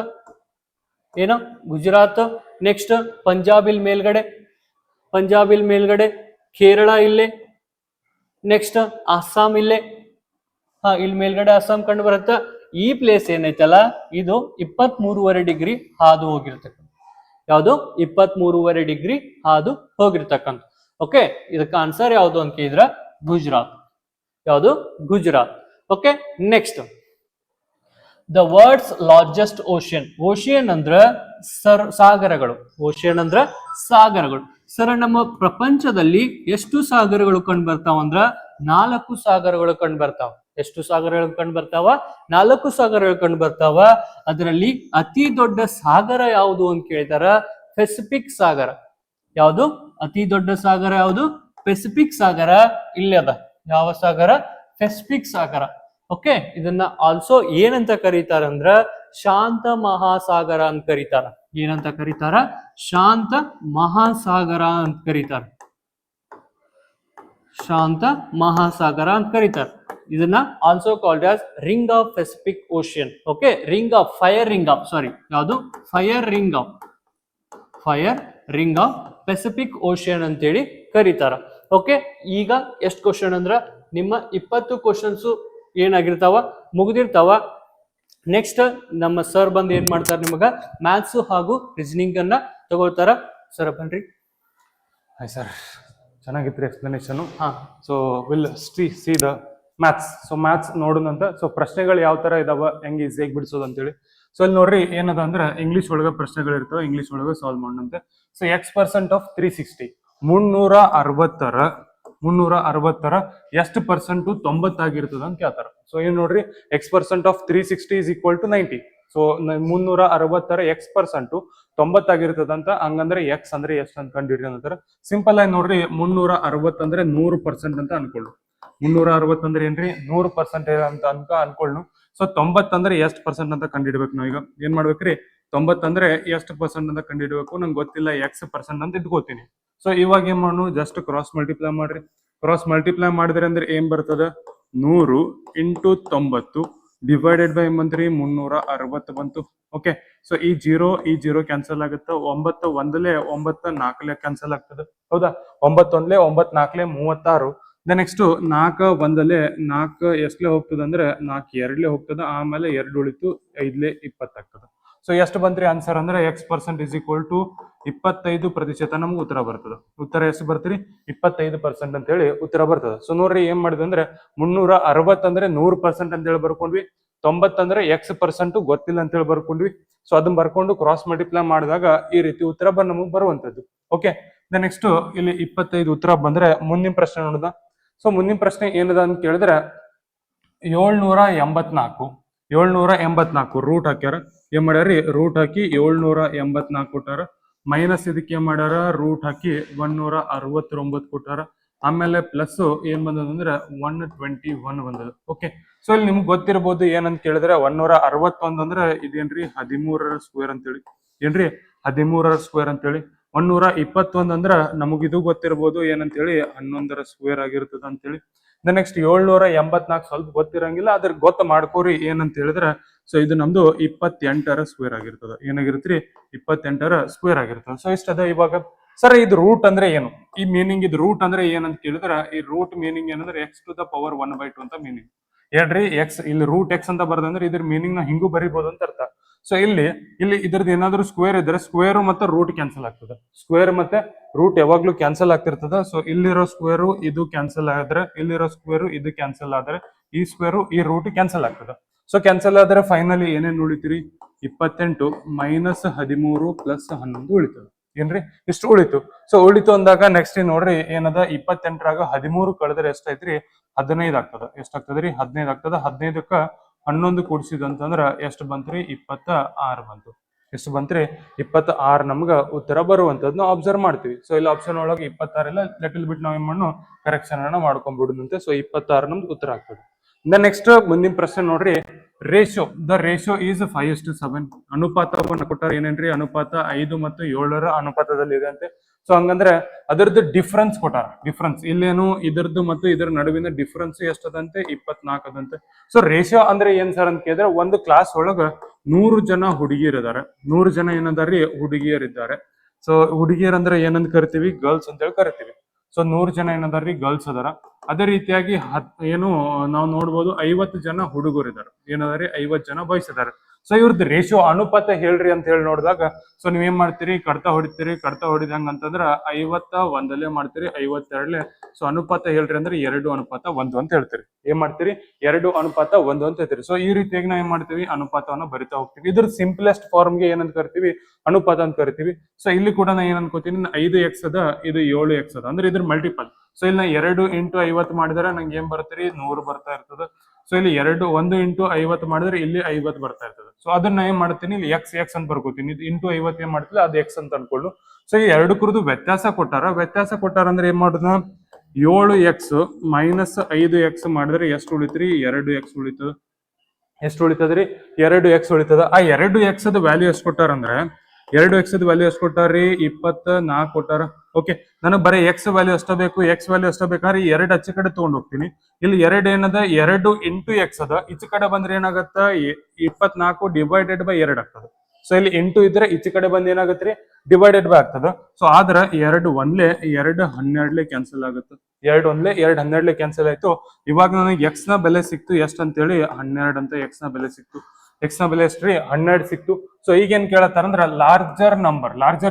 ಏನು? ಗುಜರಾತ್. ನೆಕ್ಸ್ಟ್, ಪಂಜಾಬ್ ಇಲ್ಲಿ ಮೇಲ್ಗಡೆ, ಪಂಜಾಬ್ ಇಲ್ಲಿ ಮೇಲ್ಗಡೆ, ಕೇರಳ ಇಲ್ಲೇ, ನೆಕ್ಸ್ಟ್ ಅಸ್ಸಾಂ ಇಲ್ಲೇ. ಇಲ್ಲಿ ಮೇಲ್ಗಡೆ ಅಸ್ಸಾಂ ಕಂಡು ಬರುತ್ತಾ. ಈ ಪ್ಲೇಸ್ ಏನೈತಲ್ಲ ಇದು 23.5 ಡಿಗ್ರಿ ಹಾದು ಹೋಗಿರ್ತಕ್ಕಂಥ. ಯಾವುದು 23.5 ಡಿಗ್ರಿ ಹಾದು ಹೋಗಿರ್ತಕ್ಕಂಥ. ಓಕೆ, ಇದಕ್ಕೆ ಆನ್ಸರ್ ಯಾವುದು ಅಂತ ಕೇಳಿದ್ರ ಗುಜರಾತ್. ಯಾವುದು Gujarat. Okay, next the words largest ocean. Ocean ಅಂದ್ರ ಸಾಗರಗಳು. ಓಷಿಯನ್ ಅಂದ್ರ ಸಾಗರಗಳು. ಸರ್, ನಮ್ಮ ಪ್ರಪಂಚದಲ್ಲಿ ಎಷ್ಟು ಸಾಗರಗಳು ಕಂಡು ಬರ್ತಾವ ಅಂದ್ರ 4 ಸಾಗರಗಳು ಕಂಡು ಬರ್ತಾವ. ಎಷ್ಟು ಸಾಗರಗಳು ಕಂಡು ಬರ್ತಾವ? 4 ಸಾಗರಗಳು ಕಂಡು ಬರ್ತಾವ. ಅದರಲ್ಲಿ ಅತಿ ದೊಡ್ಡ ಸಾಗರ ಯಾವುದು ಅಂತ ಕೇಳ್ತಾರ ಪೆಸಿಫಿಕ್ ಸಾಗರ. ಯಾವುದು ಅತಿ ದೊಡ್ಡ ಸಾಗರ? ಯಾವುದು? ಪೆಸಿಫಿಕ್ ಸಾಗರ. ಇಲ್ಲಿ ಅದ. ಯಾವ ಸಾಗರ? ಪೆಸಿಫಿಕ್ ಸಾಗರ. ಓಕೆ, ಇದನ್ನ ಆಲ್ಸೋ ಏನಂತ ಕರೀತಾರ ಅಂದ್ರ ಶಾಂತ ಮಹಾಸಾಗರ ಅಂತ ಕರೀತಾರ. ಏನಂತ ಕರೀತಾರ? ಶಾಂತ ಮಹಾಸಾಗರ ಅಂತ ಕರೀತಾರ. ಶಾಂತ ಮಹಾಸಾಗರ ಅಂತ ಕರೀತಾರ. ಇದನ್ನ also called as ring of Pacific Ocean. Okay, ring of fire ring of sorry ಯಾವುದು fire ring of Pacific Ocean ಅಂತೇಳಿ ಕರೀತಾರ. ಓಕೆ, ಈಗ ಎಷ್ಟು ಕ್ವಶನ್ ಅಂದ್ರ ನಿಮ್ಮ 20 ಕ್ವಶನ್ಸ್ ಏನಾಗಿರ್ತಾವ ಮುಗಿದಿರ್ತಾವ. ನೆಕ್ಸ್ಟ್ ನಮ್ಮ ಸರ್ ಬಂದು ಏನ್ ಮಾಡ್ತಾರ, ನಿಮಗ ಮ್ಯಾಥ್ಸ್ ಹಾಗೂ ರೀಸನಿಂಗ್ ಅನ್ನ ತಗೋತಾರ. ಸರ್ ಬನ್ರಿ. ಹಾಯ್ ಸರ್, ಚೆನ್ನಾಗಿತ್ತು ಎಕ್ಸ್ಪ್ಲನೇಷನ್. ಹಾ, so will see the maths. So maths ನೋಡೋಣಂತ. ಸೊ ಪ್ರಶ್ನೆಗಳು ಯಾವ ತರ ಇದಾವ, ಹೆಂಗೆ ಈಸಿಯಾಗಿ ಬಿಡಿಸೋದು ಅಂತೇಳಿ. ಸೊ ಇಲ್ಲಿ ನೋಡ್ರಿ ಏನದ ಅಂದ್ರೆ ಇಂಗ್ಲಿಷ್ ಒಳಗೆ ಪ್ರಶ್ನೆಗಳು ಇರ್ತಾವೆ, ಇಂಗ್ಲಿಷ್ ಒಳಗೆ ಸಾಲ್ವ್ ಮಾಡೋಣಂತೆ. ಸೊ X% ಆಫ್ 360 360ರ ಎಷ್ಟು ಪರ್ಸೆಂಟ್ 90 ಆಗಿರ್ತದ ಅಂತ ಕೇಳ್ತಾರ. ಸೊ ಏನ್ ನೋಡ್ರಿ, X% of 360 is equal to 90. So 360ರ X% 90 ಆಗಿರ್ತದಂತ. ಹಂಗಂದ್ರೆ X ಅಂದ್ರೆ ಎಷ್ಟು ಅಂತ ಕಂಡಿಡ್ರಿ ಅಂತಾರ. ಸಿಂಪಲ್ ಆಗಿ ನೋಡ್ರಿ, 360 ಅಂದ್ರೆ 100% ಅಂತ ಅನ್ಕೊಳ್ಳು. 360 ಅಂದ್ರೆ ಏನ್ರಿ 100% ಅಂತ ಅನ್ಕೊಳ್ಳು. ಸೊ 90 ಅಂದ್ರೆ ಎಷ್ಟು ಪರ್ಸೆಂಟ್ ಅಂತ ಕಂಡಿಡ್ಬೇಕು. ನಾವು ಈಗ ಏನ್ ಮಾಡ್ಬೇಕ್ರಿ, 90 ಅಂದ್ರೆ ಎಷ್ಟು ಪರ್ಸೆಂಟ್ ಅಂತ ಕಂಡಿಡ್ಬೇಕು. ನಂಗೆ ಗೊತ್ತಿಲ್ಲ, X% ಅಂತ ಇಟ್ಕೋತೀನಿ. ಸೊ ಇವಾಗ ಏನ್ ಮಾಡೋಣ, ಜಸ್ಟ್ ಕ್ರಾಸ್ ಮಲ್ಟಿಪ್ಲೈ ಮಾಡ್ರಿ. ಕ್ರಾಸ್ ಮಲ್ಟಿಪ್ಲೈ ಮಾಡಿದ್ರೆ ಅಂದ್ರೆ ಏನ್ ಬರ್ತದ, 100 ಇಂಟು 90 ಡಿವೈಡೆಡ್ ಬೈ ಮಂತ್ರಿ 360 ಬಂತು. ಓಕೆ, ಸೊ ಈ ಜೀರೋ ಕ್ಯಾನ್ಸಲ್ ಆಗುತ್ತೆ. 9 ಒಂದಲೇ 9 4 ಕ್ಯಾನ್ಸಲ್ ಆಗ್ತದೆ. ಹೌದಾ, 9 ಒಂದಲೇ 9 4 36. ನೆಕ್ಸ್ಟ್ 4 ಒಂದಲೇ 4 ಎಷ್ಟಲೇ ಹೋಗ್ತದ ಅಂದ್ರೆ 4 ಎರಡ್ಲೇ ಹೋಗ್ತದ. ಆಮೇಲೆ 2 ಉಳಿತು, 5ಲೇ 20 ಆಗ್ತದ. ಸೊ ಎಷ್ಟು ಬಂತ್ರಿ ಆನ್ಸರ್ ಅಂದ್ರೆ X% ಇಸ್ ಈಕ್ವಲ್ ಟು 25% ನಮ್ಗೆ ಉತ್ತರ ಬರ್ತದ. ಉತ್ತರ ಎಷ್ಟು ಬರ್ತೀರಿ, 25% ಅಂತ ಹೇಳಿ ಉತ್ತರ ಬರ್ತದ. ಸೊ ನೋಡ್ರಿ ಏನ್ ಮಾಡಿದ್ವಿ ಅಂದ್ರೆ 360 ಅಂದ್ರೆ 100% ಅಂತ ಹೇಳಿ ಬರ್ಕೊಂಡ್ವಿ. 90 ಅಂದ್ರೆ X% ಗೊತ್ತಿಲ್ಲ ಅಂತ ಹೇಳಿ ಬರ್ಕೊಂಡ್ವಿ. ಸೊ ಅದನ್ನ ಬರ್ಕೊಂಡು ಕ್ರಾಸ್ ಮಲ್ಟಿಪ್ಲೈ ಮಾಡಿದಾಗ ಈ ರೀತಿ ಉತ್ತರ ನಮಗೆ ಬರುವಂತದ್ದು. ಓಕೆ, ನೆಕ್ಸ್ಟ್ ಇಲ್ಲಿ 25 ಉತ್ತರ ಬಂದ್ರೆ ಮುಂದಿನ ಪ್ರಶ್ನೆ ನೋಡುದ. ಸೊ ಮುಂದಿನ ಪ್ರಶ್ನೆ ಏನದ ಅಂತ ಕೇಳಿದ್ರೆ 784 ರೂಟ್ ಹಾಕ್ಯಾರ. ಏನ್ ಮಾಡ್ಯಾರಿ, ರೂಟ್ ಹಾಕಿ 784 ಕೊಟ್ಟಾರ. ಮೈನಸ್ ಇದಕ್ಕೆ ಏನ್ ಮಾಡ್ಯಾರ, ರೂಟ್ ಹಾಕಿ 169 ಕೊಟ್ಟಾರ. ಆಮೇಲೆ ಪ್ಲಸ್ ಏನ್ ಬಂದದಂದ್ರೆ 121 ಬಂದದ. ಓಕೆ, ಸೊ ಇಲ್ಲಿ ನಿಮ್ಗೆ ಗೊತ್ತಿರಬಹುದು ಏನಂತ ಕೇಳಿದ್ರೆ 161 ಅಂದ್ರೆ ಇದೇನ್ರಿ 13ರ ಸ್ಕ್ವೇರ್ ಅಂತೇಳಿ. ಏನ್ರಿ 13ರ ಸ್ಕ್ವೇರ್ ಅಂತೇಳಿ. 121 ಅಂದ್ರ ನಮಗಿದು ಗೊತ್ತಿರಬಹುದು ಏನಂತೇಳಿ 11ರ ಸ್ಕ್ವೇರ್ ಆಗಿರ್ತದ ಅಂತೇಳಿ. ನೆಕ್ಸ್ಟ್ 784 ಸ್ವಲ್ಪ ಗೊತ್ತಿರಂಗಿಲ್ಲ, ಅದ್ರ ಗೊತ್ತ ಮಾಡ್ಕೋರಿ ಏನಂತ ಹೇಳಿದ್ರೆ. ಸೊ ಇದು ನಮ್ದು 28ರ ಸ್ಕ್ವೇರ್ ಆಗಿರ್ತದ. ಏನಾಗಿರ್ತ್ರಿ, 28ರ ಸ್ಕ್ವೇರ್ ಆಗಿರ್ತದ. ಸೊ ಇಷ್ಟದ. ಇವಾಗ ಸರ್ ಇದು ರೂಟ್ ಅಂದ್ರೆ ಏನು, ಈ ಮೀನಿಂಗ್ ಇದು ರೂಟ್ ಅಂದ್ರೆ ಏನಂತ ಕೇಳಿದ್ರೆ, ಈ ರೂಟ್ ಮೀನಿಂಗ್ ಏನಂದ್ರೆ X⁴ 1/2 ಅಂತ ಮೀನಿಂಗ್. ಹೇಳ್ರಿ ಇಲ್ಲಿ ರೂಟ್ X ಅಂತ ಬರ್ದಂದ್ರೆ ಇದ್ರ ಮೀನಿಂಗ್ ನ ಹಿಂಗೂ ಬರಿಬಹುದು ಅಂತ ಅರ್ಥ. ಸೊ ಇಲ್ಲಿ ಇದ್ರದ್ದು ಏನಾದ್ರು ಸ್ಕ್ವೇರ್ ಇದ್ರೆ ಸ್ಕ್ವೇರ್ ಮತ್ತೆ ರೂಟ್ ಕ್ಯಾನ್ಸಲ್ ಆಗ್ತದೆ. ಸ್ಕ್ವೇರ್ ಮತ್ತೆ ರೂಟ್ ಯಾವಾಗ್ಲೂ ಕ್ಯಾನ್ಸಲ್ ಆಗ್ತಿರ್ತದ. ಸೊ ಇಲ್ಲಿರೋ ಸ್ಕ್ವೇರು ಇದು ಕ್ಯಾನ್ಸಲ್ ಆದ್ರೆ, ಇಲ್ಲಿರೋ ಸ್ಕ್ವೇರು ಇದು ಕ್ಯಾನ್ಸಲ್ ಆದ್ರೆ, ಈ ಸ್ಕ್ವೇರು ಈ ರೂಟ್ ಕ್ಯಾನ್ಸಲ್ ಆಗ್ತದ. ಸೊ ಕ್ಯಾನ್ಸಲ್ ಆದ್ರೆ ಫೈನಲಿ ಏನೇನ್ ಉಳಿತೀರಿ, 28 ಮೈನಸ್ 13 ಪ್ಲಸ್ 11 ಉಳಿತದ. ಏನ್ರಿ ಇಷ್ಟು ಉಳಿತು. ಸೊ ಉಳಿತು ಅಂದಾಗ ನೆಕ್ಸ್ಟ್ ನೋಡ್ರಿ ಏನದ, 28ರಾಗ 13 ಕಳೆದ್ರೆ ಎಷ್ಟೈತ್ರಿ, 15 ಆಗ್ತದ. ಎಷ್ಟಾಗ್ತದ್ರಿ, 15 ಆಗ್ತದ. 15ಕ್ಕ 11 ಕೂಡಿಸಿದಂತಂದ್ರ ಎಷ್ಟು ಬಂತ್ರಿ, 26 ಬಂತು. ಎಷ್ಟು ಬಂತ್ರಿ, 26 ನಮ್ಗ ಉತ್ತರ ಬರುವಂತದ್ದು ನಾವು ಅಬ್ಸರ್ವ್ ಮಾಡ್ತೀವಿ. ಸೊ ಇಲ್ಲಿ ಆಪ್ಷನ್ ಒಳಗೆ 26 ಇಲ್ಲ, ಲೆಟಲ್ ಬಿಟ್ಟು ನಾವ್ ಏನ್ ಮಾಡೋಣ, ಕರೆಕ್ಷನ್ ಅನ್ನ ಮಾಡ್ಕೊಂಡ್ಬಿಡುದಂತೆ. ಸೊ 26 ನಮ್ದು ಉತ್ತರ ಆಗ್ತದೆ. ನೆಕ್ಸ್ಟ್ ಮುಂದಿನ ಪ್ರಶ್ನೆ ನೋಡ್ರಿ, ರೇಷಿಯೋ. The ratio is 5:7. ಅನುಪಾತವನ್ನು ಕೊಟ್ಟಾರ. ಏನೇನ್ರಿ, ಅನುಪಾತ 5 ಮತ್ತು 7ರ ಅನುಪಾತದಲ್ಲಿ ಇದೆ ಅಂತೆ. ಸೊ ಹಂಗಂದ್ರೆ ಅದರದ್ದು ಡಿಫ್ರೆನ್ಸ್ ಕೊಟ್ಟಾರ. ಡಿಫ್ರೆನ್ಸ್ ಇಲ್ಲೇನು, ಇದರದ್ದು ಮತ್ತು ಇದರ ನಡುವಿನ ಡಿಫ್ರೆನ್ಸ್ ಎಷ್ಟದಂತೆ, 24 ಅದಂತೆ. ಸೊ ರೇಷಿಯೋ ಅಂದ್ರೆ ಏನ್ ಸರ್ ಅಂತ ಕೇಳಿದ್ರೆ, ಒಂದು ಕ್ಲಾಸ್ ಒಳಗ 100 ಜನ ಹುಡುಗಿಯರಿದ್ದಾರೆ. 100 ಜನ ಏನದಾರಿ, ಹುಡುಗಿಯರಿದ್ದಾರೆ. ಸೊ ಹುಡುಗಿಯರ್ ಅಂದ್ರೆ ಏನಂತ ಕರಿತೀವಿ, ಗರ್ಲ್ಸ್ ಅಂತ ಹೇಳಿ ಕರಿತೀವಿ. ಸೊ 100 ಜನ ಏನದಾರ್ರಿ ಗರ್ಲ್ಸ್ ಅದಾರ. ಅದೇ ರೀತಿಯಾಗಿ ಏನು ನಾವು ನೋಡ್ಬೋದು 50 ಜನ ಹುಡುಗರು ಇದಾರೆ, ಏನದಾರಿ 50 ಜನ ಬಾಯ್ಸ್ ಇದಾರೆ. ಸೊ ಇವ್ರದ್ದು ರೇಷಿಯೋ ಅನುಪಾತ ಹೇಳ್ರಿ ಅಂತ ಹೇಳಿ ನೋಡಿದಾಗ ಸೊ ನೀವೇನ್ ಮಾಡ್ತೀರಿ, ಕಡ್ತಾ ಹೊಡಿದಂಗ ಅಂತಂದ್ರ 51 ಮಾಡ್ತೀರಿ, 52. ಸೊ ಅನುಪಾತ ಹೇಳ್ರಿ ಅಂದ್ರೆ 2:1 ಅಂತ ಹೇಳ್ತೀರಿ. ಏನ್ ಮಾಡ್ತೀರಿ, 2:1 ಅಂತ ಹೇಳ್ತೀರಿ. ಸೊ ಈ ರೀತಿಯಾಗಿ ನಾವ್ ಏನ್ ಮಾಡ್ತೀವಿ, ಅನುಪಾತವನ್ನ ಬರಿತಾ ಹೋಗ್ತೀವಿ. ಇದ್ರ ಸಿಂಪ್ಲೆಸ್ಟ್ ಫಾರ್ಮ್ಗೆ ಏನಂತ ಕರಿತೀವಿ, ಅನುಪಾತ ಅಂತ ಕರಿತೀವಿ. ಸೊ ಇಲ್ಲಿ ಕೂಡ ನಾ ಏನ್ ಅನ್ಕೋತೀನಿ, 5x ಅದ, ಇದು 7x ಅದ, ಅಂದ್ರೆ ಇದ್ರ ಮಲ್ಟಿಪಲ್. ಸೊ ಇಲ್ಲಿ ನಾ 2 × 50 ಮಾಡಿದ್ರೆ ನಂಗೆ ಏನ್ ಬರ್ತೀರಿ, 100 ಬರ್ತಾ ಇರ್ತದ. ಸೊ ಇಲ್ಲಿ 1 × 50 ಮಾಡಿದ್ರೆ ಇಲ್ಲಿ 50 ಬರ್ತಾ ಇರ್ತದೆ. ಸೊ ಅದನ್ನ ಏನ್ ಮಾಡ್ತೀನಿ, ಇಲ್ಲಿ x ಅಂತ ಬರ್ಕೋತೀನಿ. ಇದು ಇಂಟು 50 ಏನ್ ಮಾಡ್ತೀವಿ, ಅದು x ಅಂತ ಅನ್ಕೊಳ್ಳು. ಸೊ ಈ ಎರಡು ಕುರಿದು ವ್ಯತ್ಯಾಸ ಕೊಟ್ಟಾರ ಅಂದ್ರೆ ಏನ್ ಮಾಡುದು, 7x - 5x ಮಾಡಿದ್ರೆ ಎಷ್ಟು ಉಳಿತ್ರಿ, 2x ಉಳಿತದ. ಎಷ್ಟು ಉಳಿತದ್ರಿ, 2x ಉಳಿತದ. ಆ 2x ವ್ಯಾಲ್ಯೂ ಎಷ್ಟು ಕೊಟ್ಟಾರ ಅಂದ್ರೆ, 2x ವ್ಯಾಲ್ಯೂ ಎಷ್ಟು ಕೊಟ್ಟಾರ್ರಿ, 24 ಕೊಟ್ಟಾರ. ಓಕೆ, ನನಗೆ ಬರೀ x ವ್ಯಾಲ್ಯೂ ಅಷ್ಟ ಬೇಕು. x ವ್ಯಾಲ್ಯೂ ಅಷ್ಟ ಬೇಕಾದ್ರೆ 2 ಆಚೆ ಕಡೆ ತಗೊಂಡ್ ಹೋಗ್ತೀನಿ. ಇಲ್ಲಿ 2 ಏನದ, 2 × x ಅದ. ಈಚೆ ಕಡೆ ಬಂದ್ರೆ ಏನಾಗತ್ತ, 24 ಡಿವೈಡೆಡ್ ಬೈ 2 ಆಗ್ತದೆ. ಸೊ ಇಲ್ಲಿ ಇಂಟು ಇದ್ರೆ ಈಚೆ ಕಡೆ ಬಂದ್ ಏನಾಗತ್ರಿ, ಡಿವೈಡೆಡ್ ಬೈ ಆಗ್ತದ. ಸೊ ಆದ್ರ 2 1 2 12 ಕ್ಯಾನ್ಸಲ್ ಆಗುತ್ತೆ. 2 1 2 12 ಕ್ಯಾನ್ಸಲ್ ಆಯ್ತು. ಇವಾಗ ನನಗೆ x ನ ಬೆಲೆ ಸಿಕ್ತು ಎಷ್ಟು ಅಂತೇಳಿ, 12 ಅಂತ x ನ ಬೆಲೆ ಸಿಕ್ತು. x ನ ಬೆಲೆ ಎಷ್ಟ್ರಿ, 12 ಸಿಕ್ತು. ಸೊ ಈಗ ಏನ್ ಕೇಳತ್ತಾರ ಅಂದ್ರ ಲಾರ್ಜರ್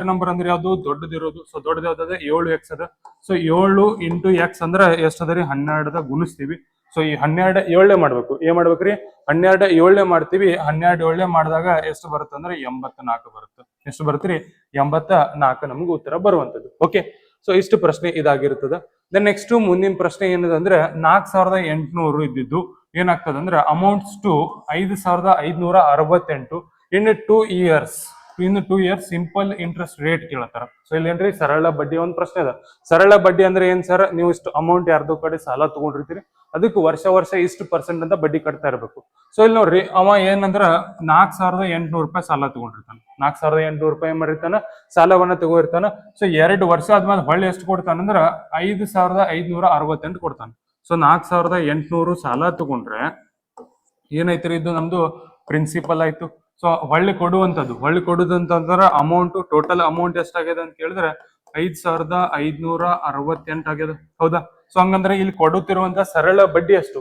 ನಂಬರ್ ಅಂದ್ರೆ ಯಾವ್ದು, ದೊಡ್ಡದಿರೋದು. ಸೊ ದೊಡ್ಡದು ಯಾವ್ದದ, 7x ಅದ. ಸೊ 7 × x ಅಂದ್ರ ಎಷ್ಟದರಿ, 12 ಗುಣಿಸ್ತೀವಿ. ಸೊ ಈ 12 7 ಮಾಡ್ಬೇಕು. ಏನ್ ಮಾಡ್ಬೇಕ್ರಿ, 12 7 ಮಾಡ್ತೀವಿ. 12 7 ಮಾಡಿದಾಗ ಎಷ್ಟು ಬರುತ್ತೆ ಅಂದ್ರೆ 84 ಬರುತ್ತೆ. ಎಷ್ಟು ಬರುತ್ತ್ರಿ, 84 ನಮ್ಗೆ ಉತ್ತರ ಬರುವಂತದ್ದು. ಓಕೆ, ಸೊ ಇಷ್ಟು ಪ್ರಶ್ನೆ ಇದಾಗಿರ್ತದ. ದೆನ್ ನೆಕ್ಸ್ಟ್ ಮುಂದಿನ ಪ್ರಶ್ನೆ ಏನದ ಅಂದ್ರೆ 4800 ಇದ್ದಿದ್ದು ಏನಾಗ್ತದೆ ಅಂದ್ರೆ ಅಮೌಂಟ್ಸ್ ಟು 5568 ಇನ್ 2 ಇಯರ್ಸ್. ಇನ್ನು 2 ಇಯರ್ಸ್ ಸಿಂಪಲ್ ಇಂಟ್ರೆಸ್ಟ್ ರೇಟ್ ಕೇಳತ್ತಾರ. ಸೊ ಇಲ್ಲಿ ಏನ್ರಿ, ಸರಳ ಬಡ್ಡಿ ಒಂದ್ ಪ್ರಶ್ನೆ ಅದ. ಸರಳ ಬಡ್ಡಿ ಅಂದ್ರೆ ಏನ್ ಸರ್, ನೀವು ಇಷ್ಟು ಅಮೌಂಟ್ ಯಾರ್ದೋ ಕಡೆ ಸಾಲ ತಗೊಂಡಿರ್ತೀರಿ, ಅದಕ್ಕೆ ವರ್ಷ ಎಷ್ಟು % ಅಂತ ಬಡ್ಡಿ ಕಟ್ತಾ ಇರಬೇಕು. ಸೊ ಇಲ್ಲಿ ನೋಡ್ರಿ, ಅವ ಏನಂದ್ರ 4800 ರೂಪಾಯಿ ಸಾಲ ತಗೊಂಡಿರ್ತಾನ. 4800 ರೂಪಾಯಿ ಮಾಡಿರ್ತಾನ, ಸಾಲವನ್ನ ತಗೋರ್ತಾನ. ಸೊ 2 ವರ್ಷ ಆದ್ಮೇಲೆ ಹೊಳ್ಳಿ ಎಷ್ಟು ಕೊಡ್ತಾನಂದ್ರ 5568 ಕೊಡ್ತಾನ. ಸೊ 4800 ಸಾಲ ತಗೊಂಡ್ರೆ ಏನೈತ್ರಿ, ಇದು ನಮ್ದು ಪ್ರಿನ್ಸಿಪಲ್ ಆಯ್ತು. ಸೊ ಹೊಳ್ಳಿ ಕೊಡುದಂತಂದ್ರ ಅಮೌಂಟ್, ಟೋಟಲ್ ಅಮೌಂಟ್ ಎಷ್ಟಾಗ್ಯದ ಅಂತ ಕೇಳಿದ್ರೆ 5568 ಆಗ್ಯದ. ಹೌದಾ? ಸೊ ಹಂಗಂದ್ರೆ ಇಲ್ಲಿ ಕೊಡುತ್ತಿರುವಂತ ಸರಳ ಬಡ್ಡಿ ಎಷ್ಟು